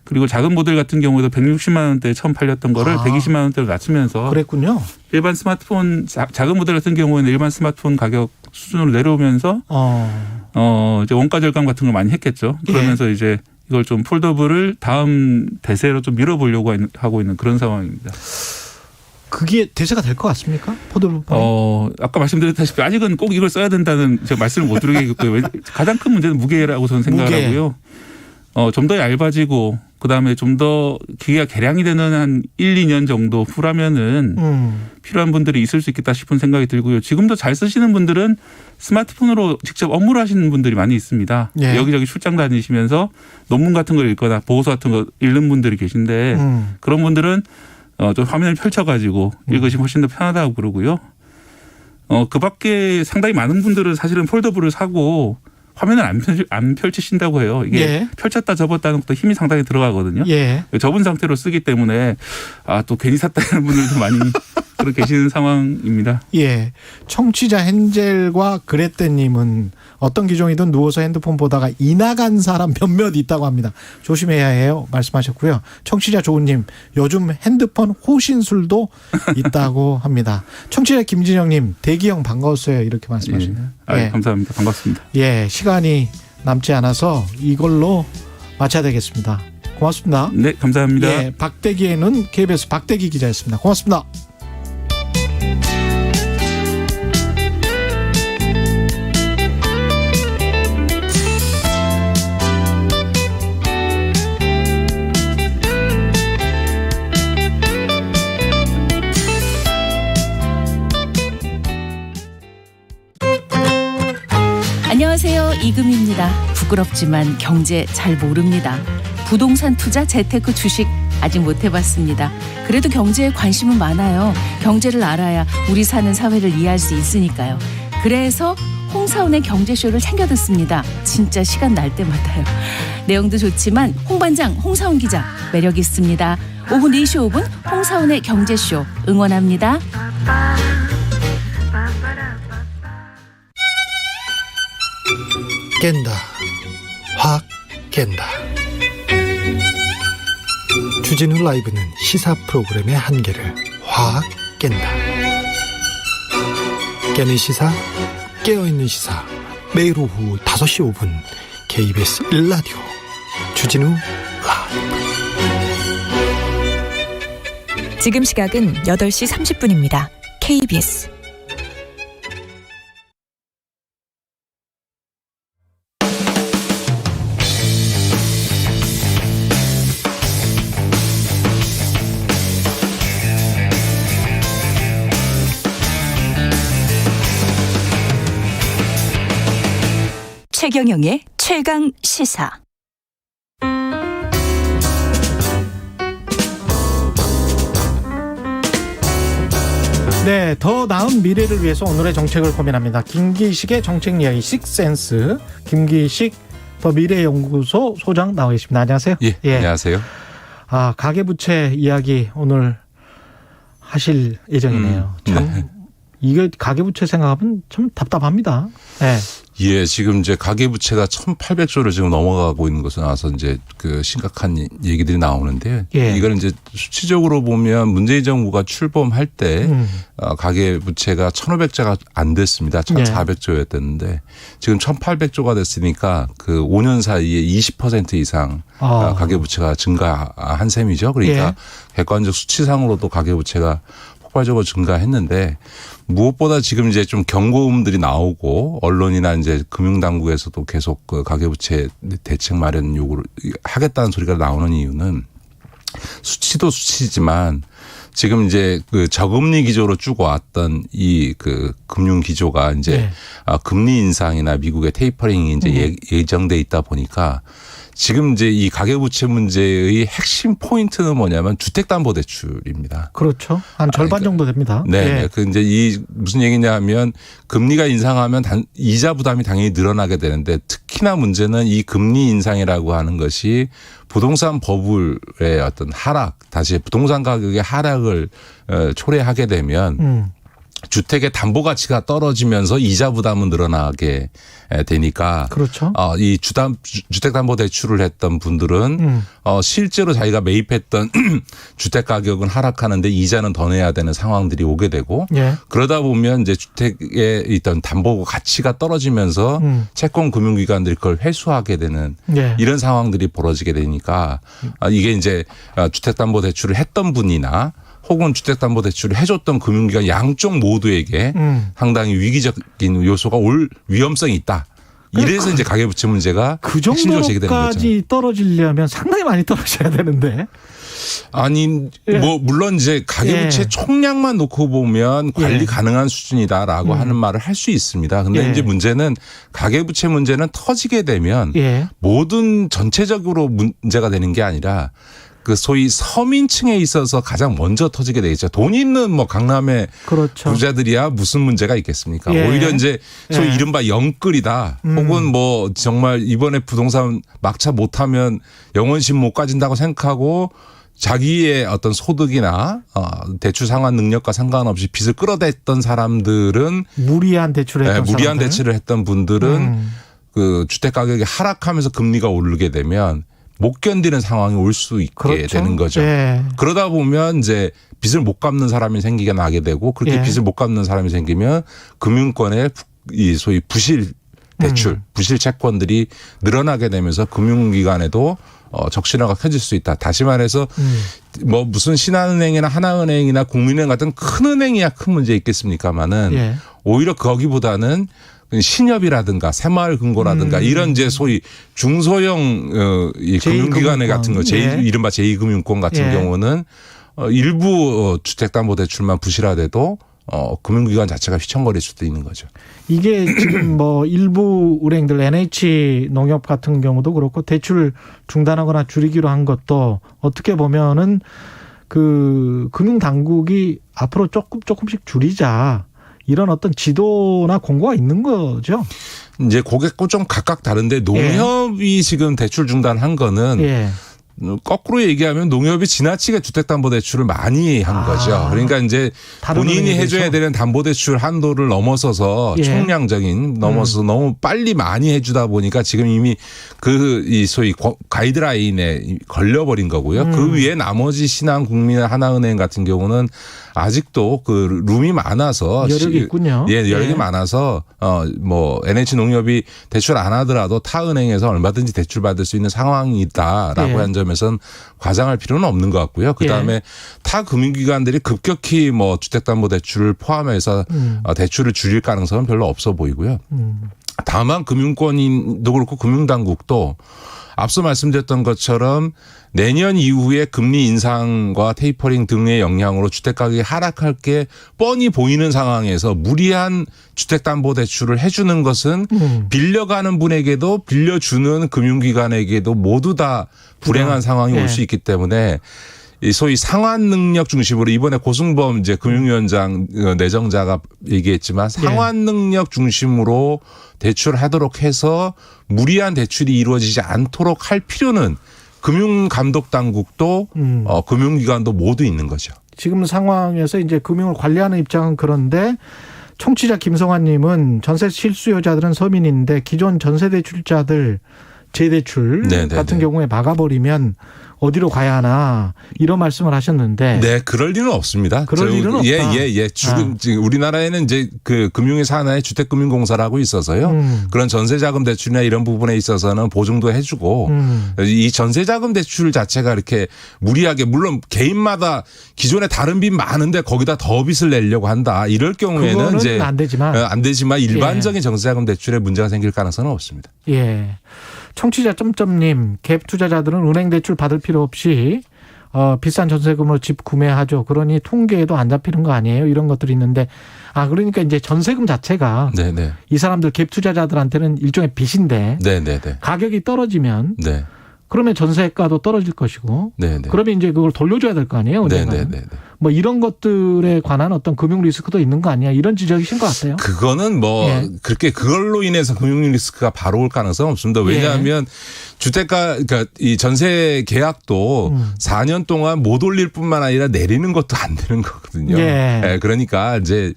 R: 그리고 작은 모델 같은 경우에도 160만 원대에 처음 팔렸던 거를 120만 원대로 낮추면서
B: 그랬군요.
R: 일반 스마트폰 작은 모델 같은 경우에는 일반 스마트폰 가격 수준으로 내려오면서 이제 원가 절감 같은 걸 많이 했겠죠. 그러면서 이제 이걸 좀 폴더블을 다음 대세로 좀 밀어보려고 하고 있는 그런 상황입니다.
B: 그게 대세가 될 것 같습니까? 폴더블
R: 아까 말씀드렸다시피 아직은 꼭 이걸 써야 된다는 제가 말씀을 못 드리겠고요. 가장 큰 문제는 무게라고 저는 생각을 하고요. 좀 더 얇아지고 그다음에 좀 더 기계가 개량이 되는 한 1, 2년 정도 후라면은 필요한 분들이 있을 수 있겠다 싶은 생각이 들고요. 지금도 잘 쓰시는 분들은 스마트폰으로 직접 업무를 하시는 분들이 많이 있습니다.
B: 예.
R: 여기저기 출장 다니시면서 논문 같은 걸 읽거나 보고서 같은 거 읽는 분들이 계신데 그런 분들은 좀 화면을 펼쳐가지고 읽으시면 훨씬 더 편하다고 그러고요. 그 밖에 상당히 많은 분들은 사실은 폴더블을 사고 화면을 안 펼치신다고 해요. 이게
B: 예.
R: 펼쳤다 접었다는 것도 힘이 상당히 들어가거든요.
B: 예.
R: 접은 상태로 쓰기 때문에 또 괜히 샀다는 분들도 많이 그런 계시는 상황입니다.
B: 예. 청취자 헨젤과 그레떼님은 어떤 기종이든 누워서 핸드폰 보다가 이 나간 사람 몇몇 있다고 합니다. 조심해야 해요. 말씀하셨고요. 청취자 조은님, 요즘 핸드폰 호신술도 있다고 합니다. 청취자 김진영님, 대기형 반가웠어요. 이렇게 말씀하시네요.
R: 예. 감사합니다. 반갑습니다.
B: 예, 시간이 남지 않아서 이걸로 마쳐야 되겠습니다. 고맙습니다.
R: 네, 감사합니다.
B: 예, 박대기에는 KBS 박대기 기자였습니다. 고맙습니다.
C: 이금입니다. 부끄럽지만 경제 잘 모릅니다. 부동산 투자, 재테크, 주식 아직 못 해봤습니다. 그래도 경제에 관심은 많아요. 경제를 알아야 우리 사는 사회를 이해할 수 있으니까요. 그래서 홍사훈의 경제쇼를 챙겨 듣습니다. 진짜 시간 날 때마다요. 내용도 좋지만 홍반장 홍사훈 기자 매력 있습니다. 오후 4시 5분 홍사훈의 경제쇼 응원합니다.
S: 깬다. 확 깬다. 주진우 라이브는 시사 프로그램의 한계를 확 깬다. 깨는 시사, 깨어있는 시사. 매일 오후 5시 5분 KBS 1라디오 주진우 라이브.
T: 지금 시각은 8시 30분입니다. KBS
C: 최경영의 최강 시사.
B: 네, 더 나은 미래를 위해서 오늘의 정책을 고민합니다. 김기식의 정책 이야기 식센스. 김기식 더 미래연구소 소장 나와 계십니다. 안녕하세요.
U: 예, 안녕하세요.
B: 아, 가계부채 이야기 오늘 하실 예정이네요. 참
U: 네.
B: 이게 가계부채 생각하면 참 답답합니다. 네.
U: 예, 지금 이제 가계부채가 1,800조를 지금 넘어가고 있는 것으로 나와서 이제 그 심각한 얘기들이 나오는데
B: 예.
U: 이걸 이제 수치적으로 보면 문재인 정부가 출범할 때 가계부채가 1,500조가 안 됐습니다. 1,400조였었는데 지금 1,800조가 됐으니까 그 5년 사이에 20% 이상 가계부채가 증가한 셈이죠. 그러니까
B: 예.
U: 객관적 수치상으로도 가계부채가 폭발적으로 증가했는데 무엇보다 지금 이제 좀 경고음들이 나오고 언론이나 이제 금융당국에서도 계속 그 가계부채 대책 마련 요구를 하겠다는 소리가 나오는 이유는 수치도 수치지만 지금 이제 그 저금리 기조로 쭉 왔던 이 그 금융 기조가 이제 금리 인상이나 미국의 테이퍼링이 이제 예정돼 있다 보니까 지금 이제 이 가계부채 문제의 핵심 포인트는 뭐냐면 주택담보대출입니다.
B: 그렇죠. 한 절반 정도 됩니다.
U: 네.
B: 예.
U: 그 이제 이 무슨 얘기냐 하면 금리가 인상하면 이자 부담이 당연히 늘어나게 되는데 특히나 문제는 이 금리 인상이라고 하는 것이 부동산 버블의 어떤 하락, 다시 부동산 가격의 하락을 초래하게 되면 주택의 담보 가치가 떨어지면서 이자 부담은 늘어나게 되니까
B: 그렇죠.
U: 이 주택담보대출을 했던 분들은 실제로 자기가 매입했던 주택 가격은 하락하는데 이자는 더 내야 되는 상황들이 오게 되고
B: 예.
U: 그러다 보면 이제 주택에 있던 담보 가치가 떨어지면서 채권 금융기관들이 그걸 회수하게 되는
B: 예.
U: 이런 상황들이 벌어지게 되니까 이게 이제 주택담보대출을 했던 분이나 혹은 주택담보대출을 해줬던 금융기관 양쪽 모두에게 상당히 위기적인 요소가 올 위험성이 있다. 이래서 이제 가계부채 문제가
B: 그
U: 핵심적으로 제기되는 거죠.
B: 정도까지 떨어지려면 상당히 많이 떨어져야 되는데.
U: 아니 뭐 물론 이제 가계부채 총량만 놓고 보면 관리 가능한 수준이다라고 하는 말을 할 수 있습니다. 근데 이제 문제는 가계부채 문제는 터지게 되면 모든 전체적으로 문제가 되는 게 아니라 그 소위 서민층에 있어서 가장 먼저 터지게 되겠죠. 돈 있는 뭐 강남의
B: 그렇죠.
U: 부자들이야 무슨 문제가 있겠습니까?
B: 예.
U: 오히려 이제 소위
B: 예.
U: 이른바 영끌이다. 혹은 뭐 정말 이번에 부동산 막차 못하면 영원신 못 가진다고 생각하고 자기의 어떤 소득이나 대출 상환 능력과 상관없이 빚을 끌어댔던 사람들은
B: 무리한 대출을 했던
U: 무리한
B: 사람들.
U: 대출을 했던 분들은 그 주택 가격이 하락하면서 금리가 오르게 되면 못 견디는 상황이 올 수 있게
B: 그렇죠.
U: 되는 거죠.
B: 예.
U: 그러다 보면 이제 빚을 못 갚는 사람이 생기게 나게 되고 그렇게 빚을 못 갚는 사람이 생기면 금융권의 이 소위 부실 대출, 부실 채권들이 늘어나게 되면서 금융기관에도 적신호가 켜질 수 있다. 다시 말해서 뭐 무슨 신한은행이나 하나은행이나 국민은행 같은 큰 은행이야 큰 문제 있겠습니까마는 오히려 거기보다는 신협이라든가 새마을금고라든가 이런 이제 소위 중소형 이 금융기관 같은 거, 이른바 제2금융권 같은 경우는 일부 주택담보대출만 부실하대도 금융기관 자체가 휘청거릴 수도 있는 거죠.
B: 이게 지금 뭐 일부 은행들 NH농협 같은 경우도 그렇고 대출 중단하거나 줄이기로 한 것도 어떻게 보면은 그 금융당국이 앞으로 조금씩 줄이자 이런 어떤 지도나 공고가 있는 거죠.
U: 이제 고객과 좀 각각 다른데 농협이 지금 대출 중단한 거는 거꾸로 얘기하면 농협이 지나치게 주택담보대출을 많이 한 거죠. 그러니까 이제 본인이 해줘야 되는 담보대출 한도를 넘어서서 총량적인 넘어서서 너무 빨리 많이 해주다 보니까 지금 이미 이 소위 가이드라인에 걸려버린 거고요. 그 위에 나머지 신한국민 하나은행 같은 경우는 아직도 그 룸이 많아서
B: 여력이 있군요.
U: 여력이 많아서 뭐 NH농협이 대출 안 하더라도 타 은행에서 얼마든지 대출 받을 수 있는 상황이다라고 한 점에서는 과장할 필요는 없는 것 같고요. 그다음에 타 금융기관들이 급격히 뭐 주택담보대출을 포함해서 대출을 줄일 가능성은 별로 없어 보이고요. 다만 금융권도 그렇고 금융당국도 앞서 말씀드렸던 것처럼 내년 이후에 금리 인상과 테이퍼링 등의 영향으로 주택가격이 하락할 게 뻔히 보이는 상황에서 무리한 주택담보대출을 해주는 것은 빌려가는 분에게도 빌려주는 금융기관에게도 모두 다 불행한 상황이 올 수 있기 때문에 이 소위 상환 능력 중심으로 이번에 고승범 이제 금융위원장 내정자가 얘기했지만 상환 능력 중심으로 대출하도록 해서 무리한 대출이 이루어지지 않도록 할 필요는 금융감독당국도 금융기관도 모두 있는 거죠.
B: 지금 상황에서 이제 금융을 관리하는 입장은 그런데 청취자 김성환님은 전세 실수요자들은 서민인데 기존 전세대출자들 재대출 같은 경우에 막아버리면 어디로 가야 하나 이런 말씀을 하셨는데.
U: 네, 그럴 리는 없습니다.
B: 그럴 일은 없다.
U: 지금 우리나라에는 이제 그 금융의 산하에 주택금융공사라고 있어서요. 그런 전세자금 대출이나 이런 부분에 있어서는 보증도 해주고 이 전세자금 대출 자체가 이렇게 무리하게 물론 개인마다 기존에 다른 빚 많은데 거기다 더 빚을 내려고 한다. 이럴 경우에는 이제 안 되지만 일반적인 전세자금 대출에 문제가 생길 가능성은 없습니다.
B: 예. 청취자 점점님 갭 투자자들은 은행 대출 받을 필요 없이 비싼 전세금으로 집 구매하죠. 그러니 통계에도 안 잡히는 거 아니에요? 이런 것들이 있는데 그러니까 이제 전세금 자체가 이 사람들 갭 투자자들한테는 일종의 빚인데 가격이 떨어지면 그러면 전세가도 떨어질 것이고 그러면 이제 그걸 돌려줘야 될 거 아니에요? 뭐 이런 것들에 관한 어떤 금융 리스크도 있는 거 아니야? 이런 지적이신 것 같아요.
U: 그거는 그렇게 그걸로 인해서 금융 리스크가 바로 올 가능성은 없습니다. 왜냐하면 주택가 그러니까 이 전세 계약도 4년 동안 못 올릴 뿐만 아니라 내리는 것도 안 되는 거거든요. 그러니까 이제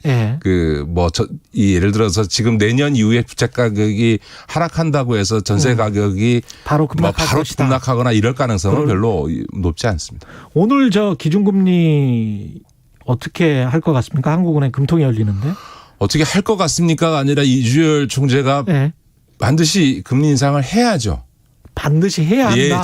U: 예를 들어서 지금 내년 이후에 주택 가격이 하락한다고 해서 전세 가격이 바로 급락하거나 이럴 가능성은 별로 높지 않습니다.
B: 오늘 기준금리 어떻게 할 것 같습니까? 한국은행 금통이 열리는데.
U: 어떻게 할 것 같습니까가 아니라 이주열 총재가 반드시 금리 인상을 해야죠.
B: 반드시 해야 한다.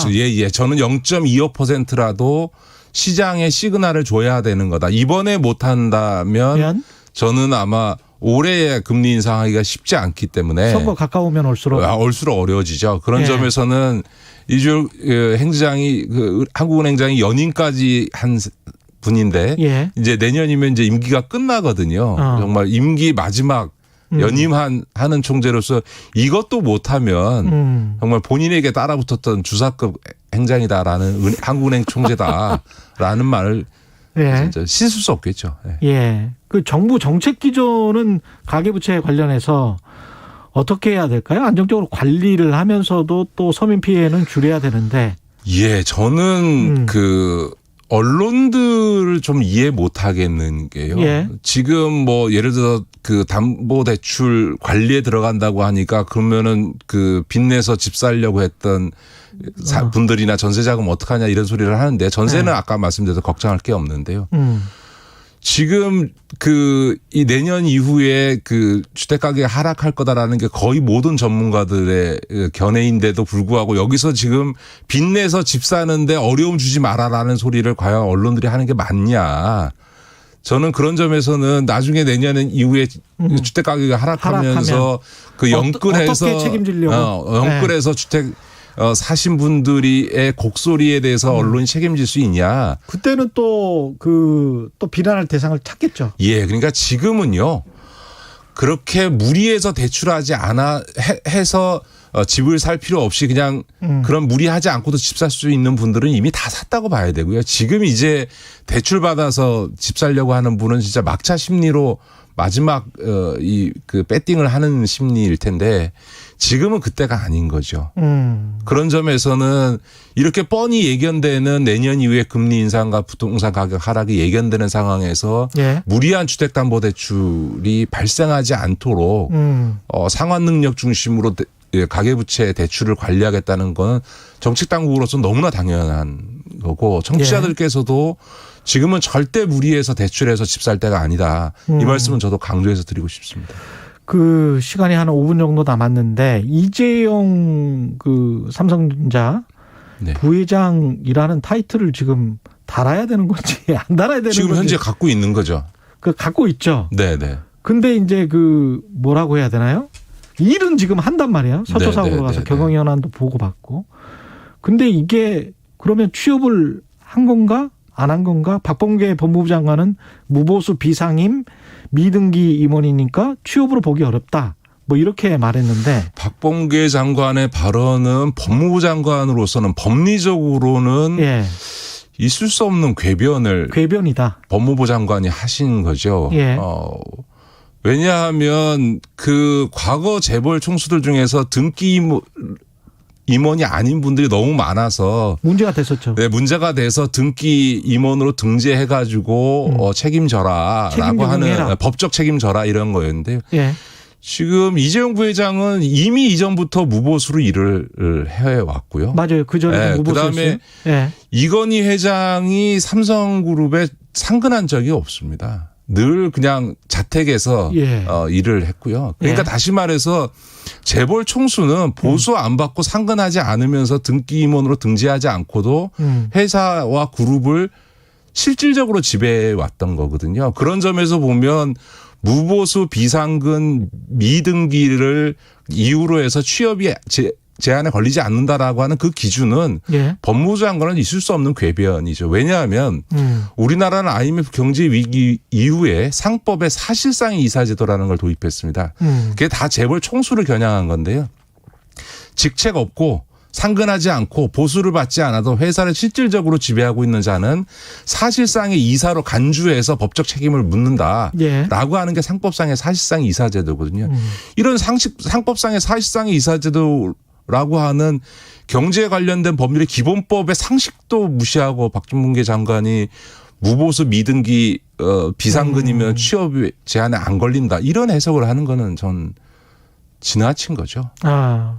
U: 저는 0.25%라도 시장에 시그널을 줘야 되는 거다. 이번에 못한다면 저는 아마 올해 금리 인상하기가 쉽지 않기 때문에
B: 선거 가까우면 올수록
U: 어려워지죠. 그런 점에서는 이주열 행장이 한국은행장이 연임까지 한 분인데 이제 내년이면 이제 임기가 끝나거든요. 정말 임기 마지막 연임하는 총재로서 이것도 못하면 정말 본인에게 따라붙었던 주사급 행장이다라는 한국은행 총재다라는 말을 진짜 씻을 수 없겠죠.
B: 그 정부 정책 기조는 가계부채 관련해서 어떻게 해야 될까요? 안정적으로 관리를 하면서도 또 서민 피해는 줄여야 되는데.
U: 저는 언론들을 좀 이해 못 하겠는 게요. 지금 뭐 예를 들어 그 담보대출 관리에 들어간다고 하니까 그러면은 그 빚내서 집 살려고 했던 분들이나 전세자금 어떡하냐 이런 소리를 하는데 전세는 아까 말씀드려서 걱정할 게 없는데요. 지금 이 내년 이후에 주택 가격이 하락할 거다라는 게 거의 모든 전문가들의 견해인데도 불구하고 여기서 지금 빚내서 집 사는데 어려움 주지 마라라는 소리를 과연 언론들이 하는 게 맞냐. 저는 그런 점에서는 나중에 내년 이후에 주택 가격이 하락하면서 영끌해서
B: 어떻게 책임지려고
U: 영끌해서 주택 사신 분들의 곡소리에 대해서 언론이 책임질 수 있냐.
B: 그때는 또 비난할 대상을 찾겠죠.
U: 예. 그러니까 지금은요. 그렇게 무리해서 대출하지 않아 해서 집을 살 필요 없이 그냥 그런 무리하지 않고도 집 살 수 있는 분들은 이미 다 샀다고 봐야 되고요. 지금 이제 대출 받아서 집 살려고 하는 분은 진짜 막차 심리로 마지막 그 배팅을 하는 심리일 텐데 지금은 그때가 아닌 거죠. 그런 점에서는 이렇게 뻔히 예견되는 내년 이후에 금리 인상과 부동산 가격 하락이 예견되는 상황에서
B: 예.
U: 무리한 주택담보대출이 발생하지 않도록 상환 능력 중심으로 가계부채 대출을 관리하겠다는 건 정책 당국으로서 너무나 당연한 거고 청취자들께서도 지금은 절대 무리해서 대출해서 집 살 때가 아니다. 이 말씀은 저도 강조해서 드리고 싶습니다.
B: 그 시간이 한 5분 정도 남았는데 이재용 그 삼성전자
U: 네.
B: 부회장이라는 타이틀을 지금 달아야 되는 건지 안 달아야 되는 건지
U: 지금 현재 갖고 있는 거죠.
B: 그 갖고 있죠.
U: 네네.
B: 근데 이제 그 뭐라고 해야 되나요? 일은 지금 한단 말이에요. 서초사고로 가서 경영현안도 보고받고. 근데 이게 그러면 취업을 한 건가 안 한 건가? 박범계 법무부 장관은 무보수 비상임 미등기 임원이니까 취업으로 보기 어렵다. 뭐 이렇게 말했는데.
U: 박범계 장관의 발언은 법무부 장관으로서는 법리적으로는
B: 예.
U: 있을 수 없는
B: 궤변이다.
U: 법무부 장관이 하신 거죠.
B: 예.
U: 왜냐하면 그 과거 재벌 총수들 중에서 등기 임원이 아닌 분들이 너무 많아서
B: 문제가 됐었죠.
U: 네, 문제가 돼서 등기 임원으로 등재해가지고 책임져라라고 하는 법적 책임져라 이런 거였는데요.
B: 예.
U: 지금 이재용 부회장은 이미 이전부터 무보수로 일을 해왔고요.
B: 맞아요. 그전에 무보수였어요.
U: 그다음에
B: 예.
U: 이건희 회장이 삼성그룹에 상근한 적이 없습니다. 늘 그냥 자택에서 일을 했고요. 그러니까 다시 말해서 재벌 총수는 보수 안 받고 상근하지 않으면서 등기 임원으로 등재하지 않고도 회사와 그룹을 실질적으로 지배해 왔던 거거든요. 그런 점에서 보면 무보수 비상근 미등기를 이유로 해서 취업이 제한에 걸리지 않는다라고 하는 그 기준은 법무부 장관은 있을 수 없는 궤변이죠. 왜냐하면 우리나라는 IMF 경제 위기 이후에 상법에 사실상의 이사제도라는 걸 도입했습니다. 그게 다 재벌 총수를 겨냥한 건데요. 직책 없고 상근하지 않고 보수를 받지 않아도 회사를 실질적으로 지배하고 있는 자는 사실상의 이사로 간주해서 법적 책임을 묻는다라고 하는 게 상법상의 사실상의 이사제도거든요. 이런 상법상의 사실상의 이사제도라고 하는 경제에 관련된 법률의 기본법의 상식도 무시하고 박범계 장관이 무보수 미등기 비상근이면 취업 제한에 안 걸린다. 이런 해석을 하는 거는 전 지나친 거죠.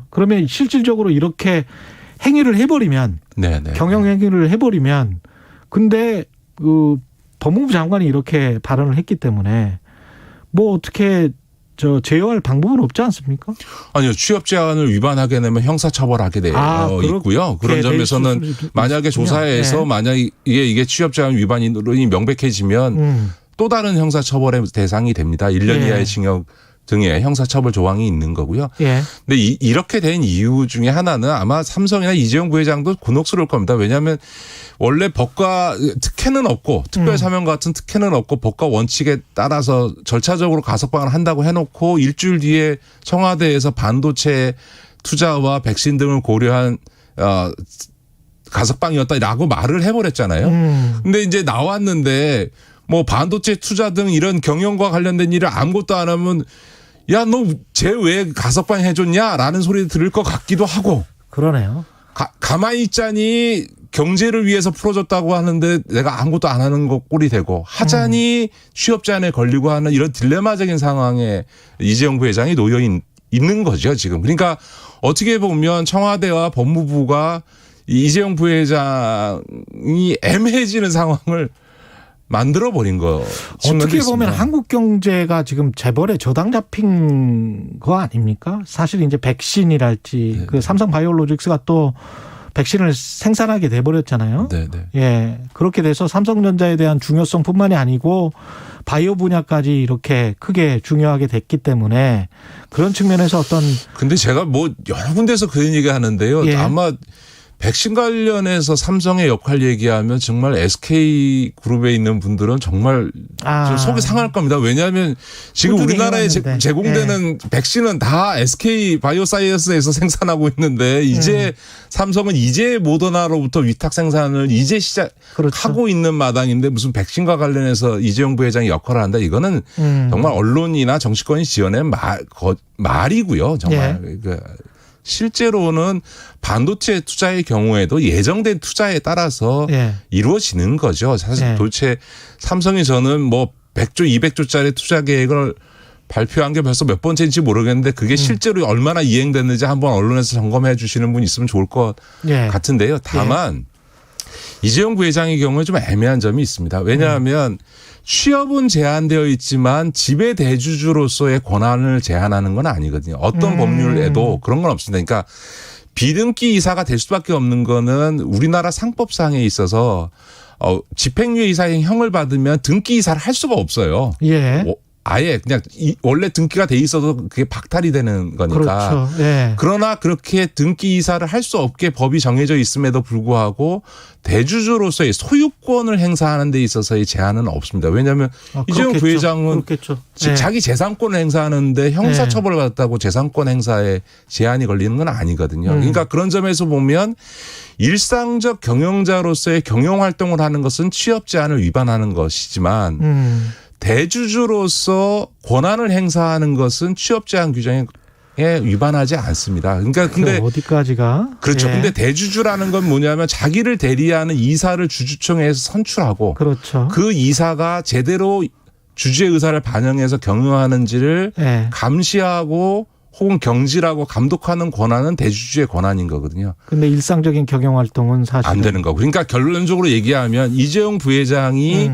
B: 그러면 실질적으로 이렇게 행위를 해버리면 경영 행위를 해버리면 근데 그 법무부 장관이 이렇게 발언을 했기 때문에 뭐 어떻게 제어할 방법은 없지 않습니까?
U: 아니요. 취업 제한을 위반하게 되면 형사처벌하게 돼 있고요. 그런 점에서는 만약에 조사해서 만약에 이게 취업 제한 위반으로 명백해지면 또 다른 형사처벌의 대상이 됩니다. 1년 이하의 징역 등의 형사처벌 조항이 있는 거고요. 근데 이렇게 된 이유 중에 하나는 아마 삼성이나 이재용 부회장도 곤혹스러울 겁니다. 왜냐하면 원래 법과 특혜는 없고 특별사면 같은 특혜는 없고 법과 원칙에 따라서 절차적으로 가석방을 한다고 해놓고 일주일 뒤에 청와대에서 반도체 투자와 백신 등을 고려한 가석방이었다라고 말을 해버렸잖아요. 근데 이제 나왔는데 뭐 반도체 투자 등 이런 경영과 관련된 일을 아무것도 안 하면 야, 너 쟤 왜 가석방 해줬냐라는 소리 들을 것 같기도 하고.
B: 그러네요.
U: 가만히 있자니 경제를 위해서 풀어줬다고 하는데 내가 아무것도 안 하는 거 꼴이 되고 하자니 취업 제한에 걸리고 하는 이런 딜레마적인 상황에 이재용 부회장이 놓여 있는 거죠, 지금. 그러니까 어떻게 보면 청와대와 법무부가 이재용 부회장이 애매해지는 상황을 만들어버린 거.
B: 어떻게 보면 한국 경제가 지금 재벌에 저당 잡힌 거 아닙니까? 사실 이제 백신이랄지 그 삼성 바이오로직스가 또 백신을 생산하게 돼버렸잖아요.
U: 네.
B: 예, 그렇게 돼서 삼성전자에 대한 중요성뿐만이 아니고 바이오 분야까지 이렇게 크게 중요하게 됐기 때문에 그런 측면에서 어떤.
U: 근데 제가 뭐 여러 군데서 그런 얘기 하는데요.
B: 예.
U: 아마 백신 관련해서 삼성의 역할 얘기하면 정말 SK 그룹에 있는 분들은 정말 좀 속이 상할 겁니다. 왜냐하면 지금 우리나라에 제공되는 백신은 다 SK 바이오사이언스에서 생산하고 있는데 이제 삼성은 이제 모더나로부터 위탁 생산을 이제 시작하고 있는 마당인데 무슨 백신과 관련해서 이재용 부회장이 역할을 한다. 이거는 정말 언론이나 정치권이 지어낸 말이고요. 정말. 그러니까 실제로는 반도체 투자의 경우에도 예정된 투자에 따라서 이루어지는 거죠. 사실 도대체 삼성이 저는 뭐 100조, 200조짜리 투자 계획을 발표한 게 벌써 몇 번째인지 모르겠는데 그게 실제로 얼마나 이행됐는지 한번 언론에서 점검해 주시는 분 있으면 좋을 것 같은데요. 다만 이재용 부회장의 경우에 좀 애매한 점이 있습니다. 왜냐하면 취업은 제한되어 있지만 지배 대주주로서의 권한을 제한하는 건 아니거든요. 어떤 법률에도 그런 건 없습니다. 그러니까 비등기 이사가 될 수밖에 없는 거는 우리나라 상법상에 있어서 집행유예 이사의 형을 받으면 등기 이사를 할 수가 없어요.
B: 예.
U: 아예 그냥 원래 등기가 돼 있어도 그게 박탈이 되는 거니까.
B: 그렇죠. 예.
U: 그러나 그렇게 등기 이사를 할 수 없게 법이 정해져 있음에도 불구하고 대주주로서의 소유권을 행사하는 데 있어서의 제한은 없습니다. 왜냐하면 이재용 부회장은 자기 재산권을 행사하는데 형사처벌을 받았다고 재산권 행사에 제한이 걸리는 건 아니거든요. 그러니까 그런 점에서 보면 일상적 경영자로서의 경영활동을 하는 것은 취업 제한을 위반하는 것이지만 대주주로서 권한을 행사하는 것은 취업 제한 규정에 위반하지 않습니다. 그러니까 근데
B: 어디까지가
U: 그렇죠. 근데 대주주라는 건 뭐냐면 자기를 대리하는 이사를 주주총회에서 선출하고
B: 그렇죠.
U: 그 이사가 제대로 주주의 의사를 반영해서 경영하는지를 감시하고 혹은 경질하고 감독하는 권한은 대주주의 권한인 거거든요.
B: 근데 일상적인 경영 활동은 사실
U: 안 되는 거고. 그러니까 결론적으로 얘기하면 이재용 부회장이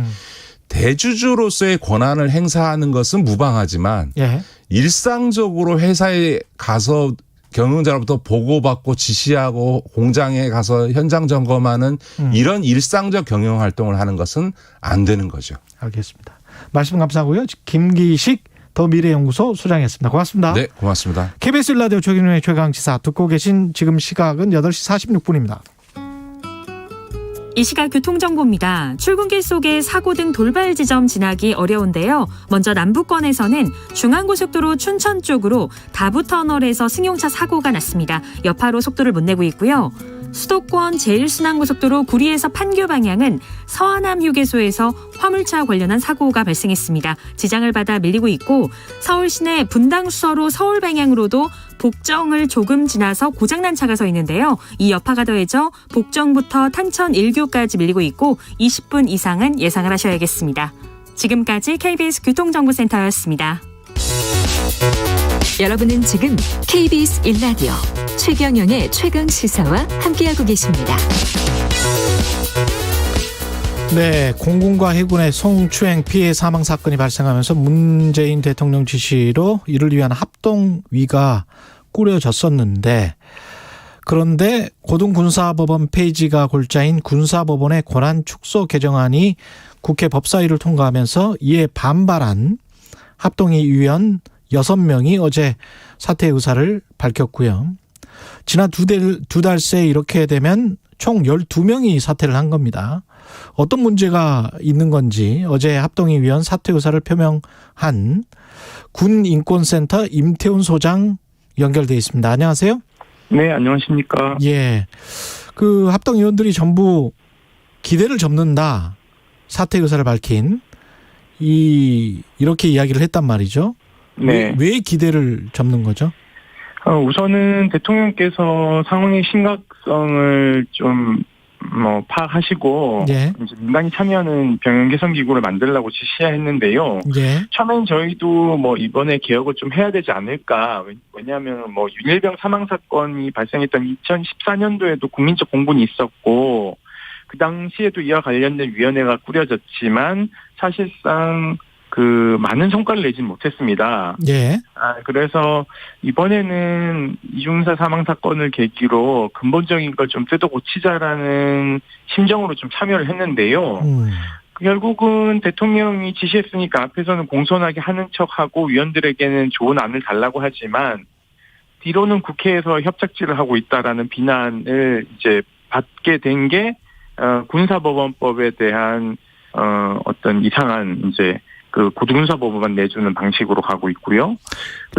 U: 대주주로서의 권한을 행사하는 것은 무방하지만 일상적으로 회사에 가서 경영자로부터 보고받고 지시하고 공장에 가서 현장 점검하는 이런 일상적 경영 활동을 하는 것은 안 되는 거죠.
B: 알겠습니다. 말씀 감사하고요. 김기식 더미래연구소 소장이었습니다. 고맙습니다.
U: 네, 고맙습니다.
B: KBS 라디오 최경영의 최강시사 듣고 계신 지금 시각은 8시 46분입니다.
G: 이 시각 교통정보입니다. 출근길 속에 사고 등 돌발 지점 지나기 어려운데요. 먼저 남부권에서는 중앙고속도로 춘천 쪽으로 다부터널에서 승용차 사고가 났습니다. 여파로 속도를 못 내고 있고요. 수도권 제1순환고속도로 구리에서 판교 방향은 서하남 휴게소에서 화물차 관련한 사고가 발생했습니다. 지장을 받아 밀리고 있고 서울 시내 분당수서로 서울 방향으로도 복정을 조금 지나서 고장난 차가 서 있는데요. 이 여파가 더해져 복정부터 탄천 1교까지 밀리고 있고 20분 이상은 예상을 하셔야겠습니다. 지금까지 KBS 교통정보센터였습니다.
Q: 여러분은 지금 KBS 1라디오 최경영의 최강시사와 함께하고 계십니다.
B: 네, 공군과 해군의 성추행 피해 사망 사건이 발생하면서 문재인 대통령 지시로 이를 위한 합동위가 꾸려졌었는데 그런데 고등군사법원 폐지가 골자인 군사법원의 권한 축소 개정안이 국회 법사위를 통과하면서 이에 반발한 합동위 위원 6명이 어제 사퇴 의사를 밝혔고요. 지난 두 달 새 이렇게 되면 총 12명이 사퇴를 한 겁니다. 어떤 문제가 있는 건지 어제 합동위 위원 사퇴 의사를 표명한 군인권센터 임태훈 소장 연결돼 있습니다. 안녕하세요.
D: 네, 안녕하십니까.
B: 예. 그 합동위원들이 전부 기대를 접는다. 사퇴 의사를 밝힌 이렇게 이야기를 했단 말이죠.
D: 네.
B: 왜 기대를 접는 거죠?
D: 우선은 대통령께서 상황의 심각성을 좀 파악하시고 이제 민간이 참여하는 병영 개선 기구를 만들라고 지시했는데요. 처음엔 저희도 이번에 개혁을 좀 해야 되지 않을까. 왜냐하면 윤일병 사망 사건이 발생했던 2014년도에도 국민적 공분이 있었고 그 당시에도 이와 관련된 위원회가 꾸려졌지만 사실상 많은 성과를 내진 못했습니다.
B: 예.
D: 그래서 이번에는 이중사 사망 사건을 계기로 근본적인 걸 좀 뜯어 고치자라는 심정으로 좀 참여를 했는데요. 결국은 대통령이 지시했으니까 앞에서는 공손하게 하는 척하고 위원들에게는 좋은 안을 달라고 하지만 뒤로는 국회에서 협작질을 하고 있다라는 비난을 이제 받게 된 게 군사법원법에 대한 어떤 이상한 이제 그 군사법원만 내주는 방식으로 가고 있고요.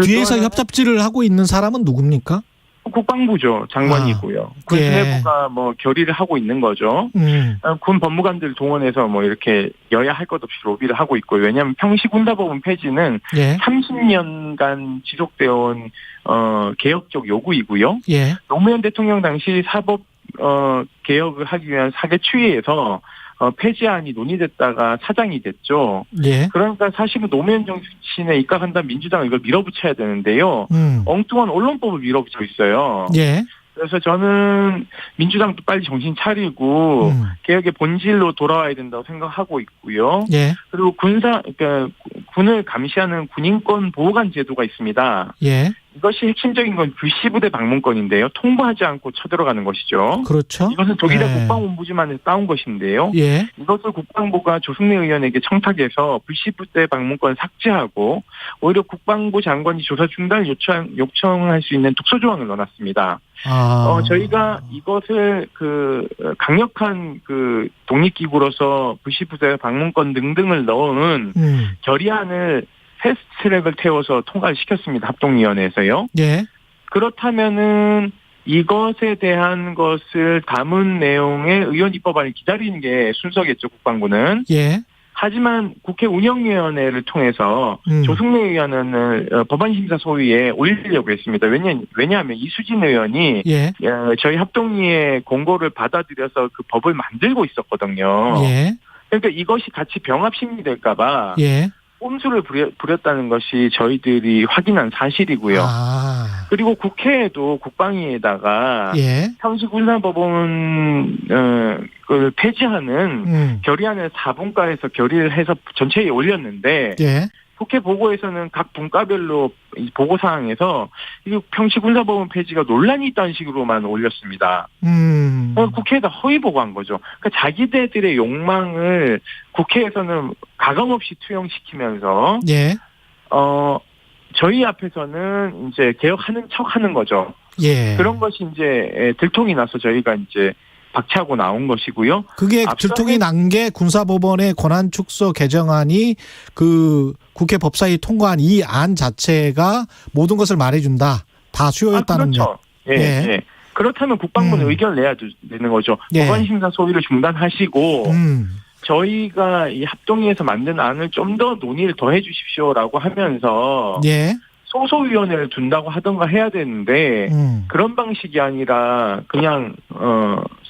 B: 뒤에서 협잡질을 하고 있는 사람은 누굽니까?
D: 국방부죠. 장관이고요. 그 내부가 뭐 결의를 하고 있는 거죠. 군 법무관들 동원해서 뭐 이렇게 여야 할 것 없이 로비를 하고 있고요. 왜냐하면 평시 군사법원 폐지는 30년간 지속되어 온 개혁적 요구이고요. 노무현 대통령 당시 사법 개혁을 하기 위한 사개 추이에서 폐지안이 논의됐다가 사장이 됐죠. 그러니까 사실은 노무현 정신에 입각한다면 민주당은 이걸 밀어붙여야 되는데요. 엉뚱한 언론법을 밀어붙여 있어요. 그래서 저는 민주당도 빨리 정신 차리고 개혁의 본질로 돌아와야 된다고 생각하고 있고요. 그리고 그러니까 군을 감시하는 군인권 보호관 제도가 있습니다. 이것이 핵심적인 건 불시부대 방문권인데요. 통보하지 않고 쳐들어가는 것이죠.
B: 그렇죠.
D: 이것은 독일의 국방본부지만에서 따온 것인데요. 이것을 국방부가 조승래 의원에게 청탁해서 불시부대 방문권 삭제하고 오히려 국방부 장관이 조사 중단을 요청할 수 있는 독소 조항을 넣어놨습니다. 저희가 이것을 강력한 독립기구로서 불시부대 방문권 등등을 넣은 결의안을 패스트트랙을 태워서 통과를 시켰습니다. 합동위원회에서요. 그렇다면은 이것에 대한 것을 담은 내용의 의원 입법안을 기다리는 게 순서겠죠. 국방부는. 하지만 국회 운영위원회를 통해서 조승래 의원을 법안심사 소위에 올리려고 했습니다. 왜냐하면 이수진 의원이 저희 합동위의 공고를 받아들여서 그 법을 만들고 있었거든요. 그러니까 이것이 같이 병합심리될까 봐 꼼수를 부렸다는 것이 저희들이 확인한 사실이고요. 그리고 국회에도 국방위에다가 평시 군사법원을 폐지하는 결의안을 4분과에서 결의를 해서 전체에 올렸는데 국회 보고에서는 각 분과별로 보고사항에서 평시 군사법원 폐지가 논란이 있다는 식으로만 올렸습니다. 국회에다 허위 보고한 거죠. 그러니까 자기들의 욕망을 국회에서는 가감없이 투영시키면서 저희 앞에서는 이제 개혁하는 척하는 거죠. 그런 것이 이제 들통이 나서 저희가 이제 박차고 나온 것이고요.
B: 그게 들통이 난 게 군사법원의 권한축소 개정안이 국회 법사위 통과한 이 안 자체가 모든 것을 말해준다. 다 수요였다는
D: 그렇죠. 그렇다면 국방부는 의견을 내야 되는 거죠. 법안심사 소위를 중단하시고 저희가 이 합동위에서 만든 안을 좀 더 논의를 더 해주십시오라고 하면서 소소위원회를 둔다고 하던가 해야 되는데 그런 방식이 아니라 그냥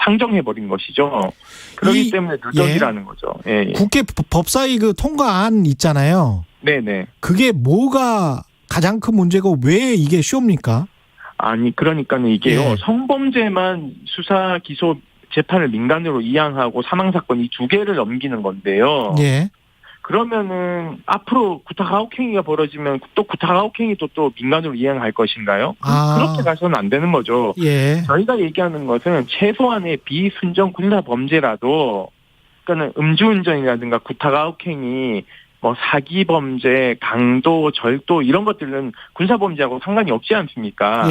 D: 상정해버린 것이죠. 그렇기 때문에 누적이라는 거죠.
B: 국회 법사위 통과안 있잖아요.
D: 네네.
B: 그게 뭐가 가장 큰 문제고 왜 이게 쉬웁니까?
D: 그러니까는 이게요. 성범죄만 수사 기소 재판을 민간으로 이양하고 사망사건 이 두 개를 넘기는 건데요. 그러면은 앞으로 구타가혹행위가 벌어지면 또 구타가혹행위도 또 민간으로 이양할 것인가요? 그렇게 가서는 안 되는 거죠. 저희가 얘기하는 것은 최소한의 비순정 군사 범죄라도, 그러니까는 음주운전이라든가 구타가혹행위, 뭐 사기 범죄, 강도, 절도 이런 것들은 군사 범죄하고 상관이 없지 않습니까?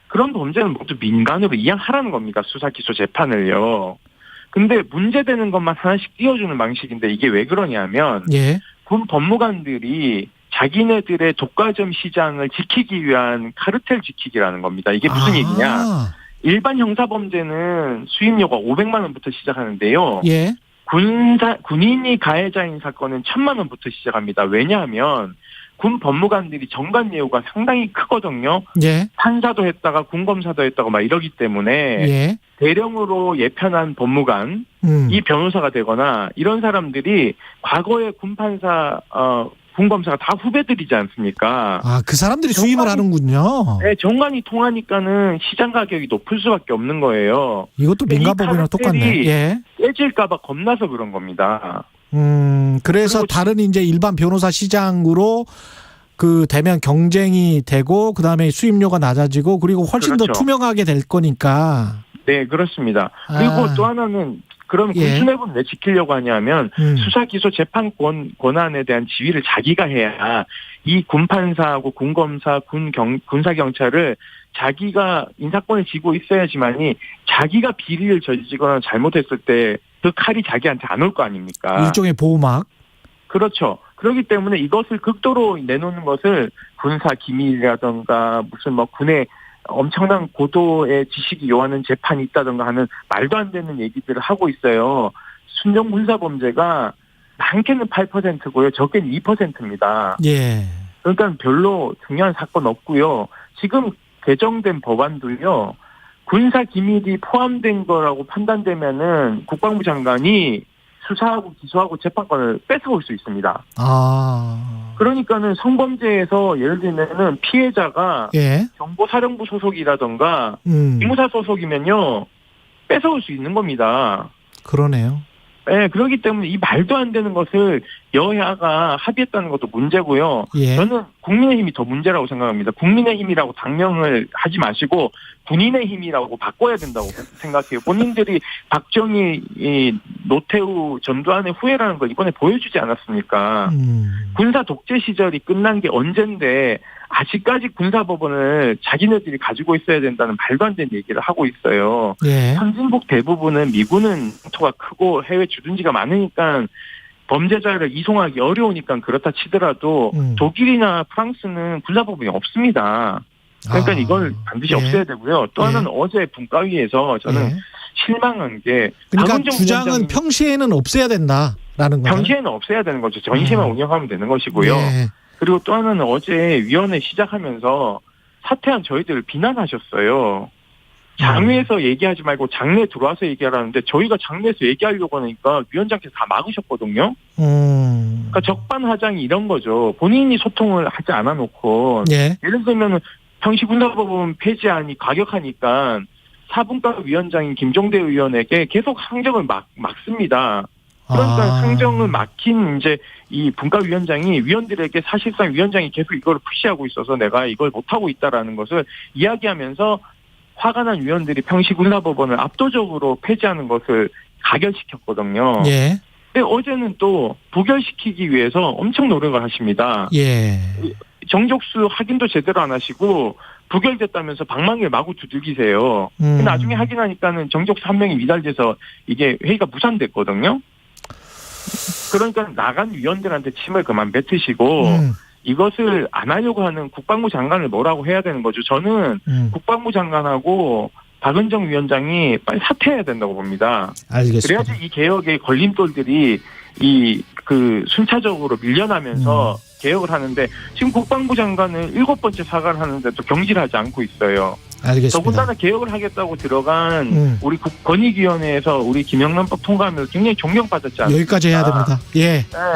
D: 그런 범죄는 모두 민간으로 이양하라는 겁니다. 수사 기소 재판을요. 근데 문제되는 것만 하나씩 띄워주는 방식인데 이게 왜 그러냐면 군 법무관들이 자기네들의 독과점 시장을 지키기 위한 카르텔 지키기라는 겁니다. 이게 무슨 얘기냐. 일반 형사범죄는 수임료가 500만 원부터 시작하는데요. 군인이 가해자인 사건은 1000만 원부터 시작합니다. 왜냐하면 군 법무관들이 정관 예우가 상당히 크거든요. 판사도 했다가 군검사도 했다가 막 이러기 때문에 대령으로 예편한 법무관, 이 변호사가 되거나 이런 사람들이 과거의 군판사, 군검사가 다 후배들이지 않습니까?
B: 그 사람들이 수임을 하는군요.
D: 정관이 통하니까는 시장 가격이 높을 수밖에 없는 거예요.
B: 이것도 민간법이랑 똑같네.
D: 깨질까 봐 겁나서 그런 겁니다.
B: 그래서 다른 이제 일반 변호사 시장으로 되면 경쟁이 되고 그다음에 수임료가 낮아지고 그리고 훨씬 더 투명하게 될 거니까.
D: 네, 그렇습니다. 그리고 또 하나는 그럼 군수뇌부는 왜 지키려고 하냐면 수사 기소 재판 권한에 대한 지휘를 자기가 해야 이 군판사하고 군검사, 군사경찰을 자기가 인사권을 쥐고 있어야지만이 자기가 비리를 저지르거나 잘못했을 때 그 칼이 자기한테 안 올 거 아닙니까?
B: 일종의 보호막.
D: 그렇죠. 그렇기 때문에 이것을 극도로 내놓는 것을 군사 기밀이라든가 무슨 군의 엄청난 고도의 지식이 요하는 재판이 있다든가 하는 말도 안 되는 얘기들을 하고 있어요. 순정 군사 범죄가 많게는 8%고요. 적게는 2%입니다.
B: 예.
D: 그러니까 별로 중요한 사건 없고요. 지금 개정된 법안도요. 군사 기밀이 포함된 거라고 판단되면은 국방부 장관이 수사하고 기소하고 재판권을 뺏어올 수 있습니다. 그러니까는 성범죄에서 예를 들면은 피해자가 정보사령부 소속이라던가 기무사 소속이면요 뺏어올 수 있는 겁니다.
B: 그러네요.
D: 네, 그렇기 때문에 이 말도 안 되는 것을 여야가 합의했다는 것도 문제고요. 저는 국민의힘이 더 문제라고 생각합니다. 국민의힘이라고 당명을 하지 마시고 군인의힘이라고 바꿔야 된다고 생각해요. 본인들이 박정희, 노태우, 전두환의 후예라는 걸 이번에 보여주지 않았습니까? 군사 독재 시절이 끝난 게 언젠데 아직까지 군사법원을 자기네들이 가지고 있어야 된다는 말도 안 되는 얘기를 하고 있어요. 선진국 대부분은 미군은 영토가 크고 해외 주둔지가 많으니까 범죄자를 이송하기 어려우니까 그렇다 치더라도 독일이나 프랑스는 군사법원이 없습니다. 그러니까 이걸 반드시 없애야 되고요. 또 하나는 어제 분과위에서 저는 실망한 게
B: 그러니까 주장은 평시에는 없애야 된다라는 거죠.
D: 평시에는 없애야 되는 거죠. 전시만 운영하면 되는 것이고요. 그리고 또 하나는 어제 위원회 시작하면서 사퇴한 저희들을 비난하셨어요. 장외에서 얘기하지 말고 장내 들어와서 얘기하라는데 저희가 장내에서 얘기하려고 하니까 위원장께서 다 막으셨거든요. 그러니까 적반하장이 이런 거죠. 본인이 소통을 하지 않아 놓고 예를 들면 평시군사법원 폐지안이 과격하니까 사분과 위원장인 김종대 의원에게 계속 상정을 막습니다. 그러니까 상정을 막힌 이제 이 분과위원장이 위원들에게 사실상 위원장이 계속 이걸 푸시하고 있어서 내가 이걸 못하고 있다라는 것을 이야기하면서 화가 난 위원들이 평시군사법원을 압도적으로 폐지하는 것을 가결시켰거든요. 근데 어제는 또 부결시키기 위해서 엄청 노력을 하십니다. 정족수 확인도 제대로 안 하시고 부결됐다면서 방망이를 마구 두들기세요. 나중에 확인하니까는 정족수 한 명이 미달돼서 이게 회의가 무산됐거든요. 그러니까 나간 위원들한테 침을 그만 뱉으시고 이것을 안 하려고 하는 국방부 장관을 뭐라고 해야 되는 거죠. 저는 국방부 장관하고 박은정 위원장이 빨리 사퇴해야 된다고 봅니다.
B: 알겠습니다.
D: 그래야지 이 개혁의 걸림돌들이 순차적으로 밀려나면서 개혁을 하는데 지금 국방부 장관은 7번째 사과를 하는데도 경질하지 않고 있어요.
B: 알겠습니다.
D: 더군다나 개혁을 하겠다고 들어간 우리 권익위원회에서 우리 김영란법 통과하면서 굉장히 존경받았지 않습니까?
B: 여기까지 해야 됩니다.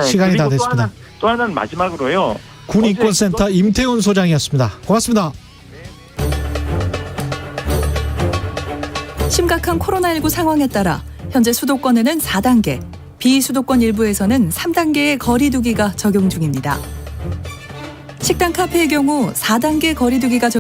B: 시간이 다 됐습니다.
D: 또 하나는 마지막으로요.
B: 군인권센터 임태훈 소장이었습니다. 고맙습니다.
T: 심각한 코로나19 상황에 따라 현재 수도권에는 4단계, 비수도권 일부에서는 3단계의 거리 두기가 적용 중입니다. 식당, 카페의 경우 4단계 거리 두기가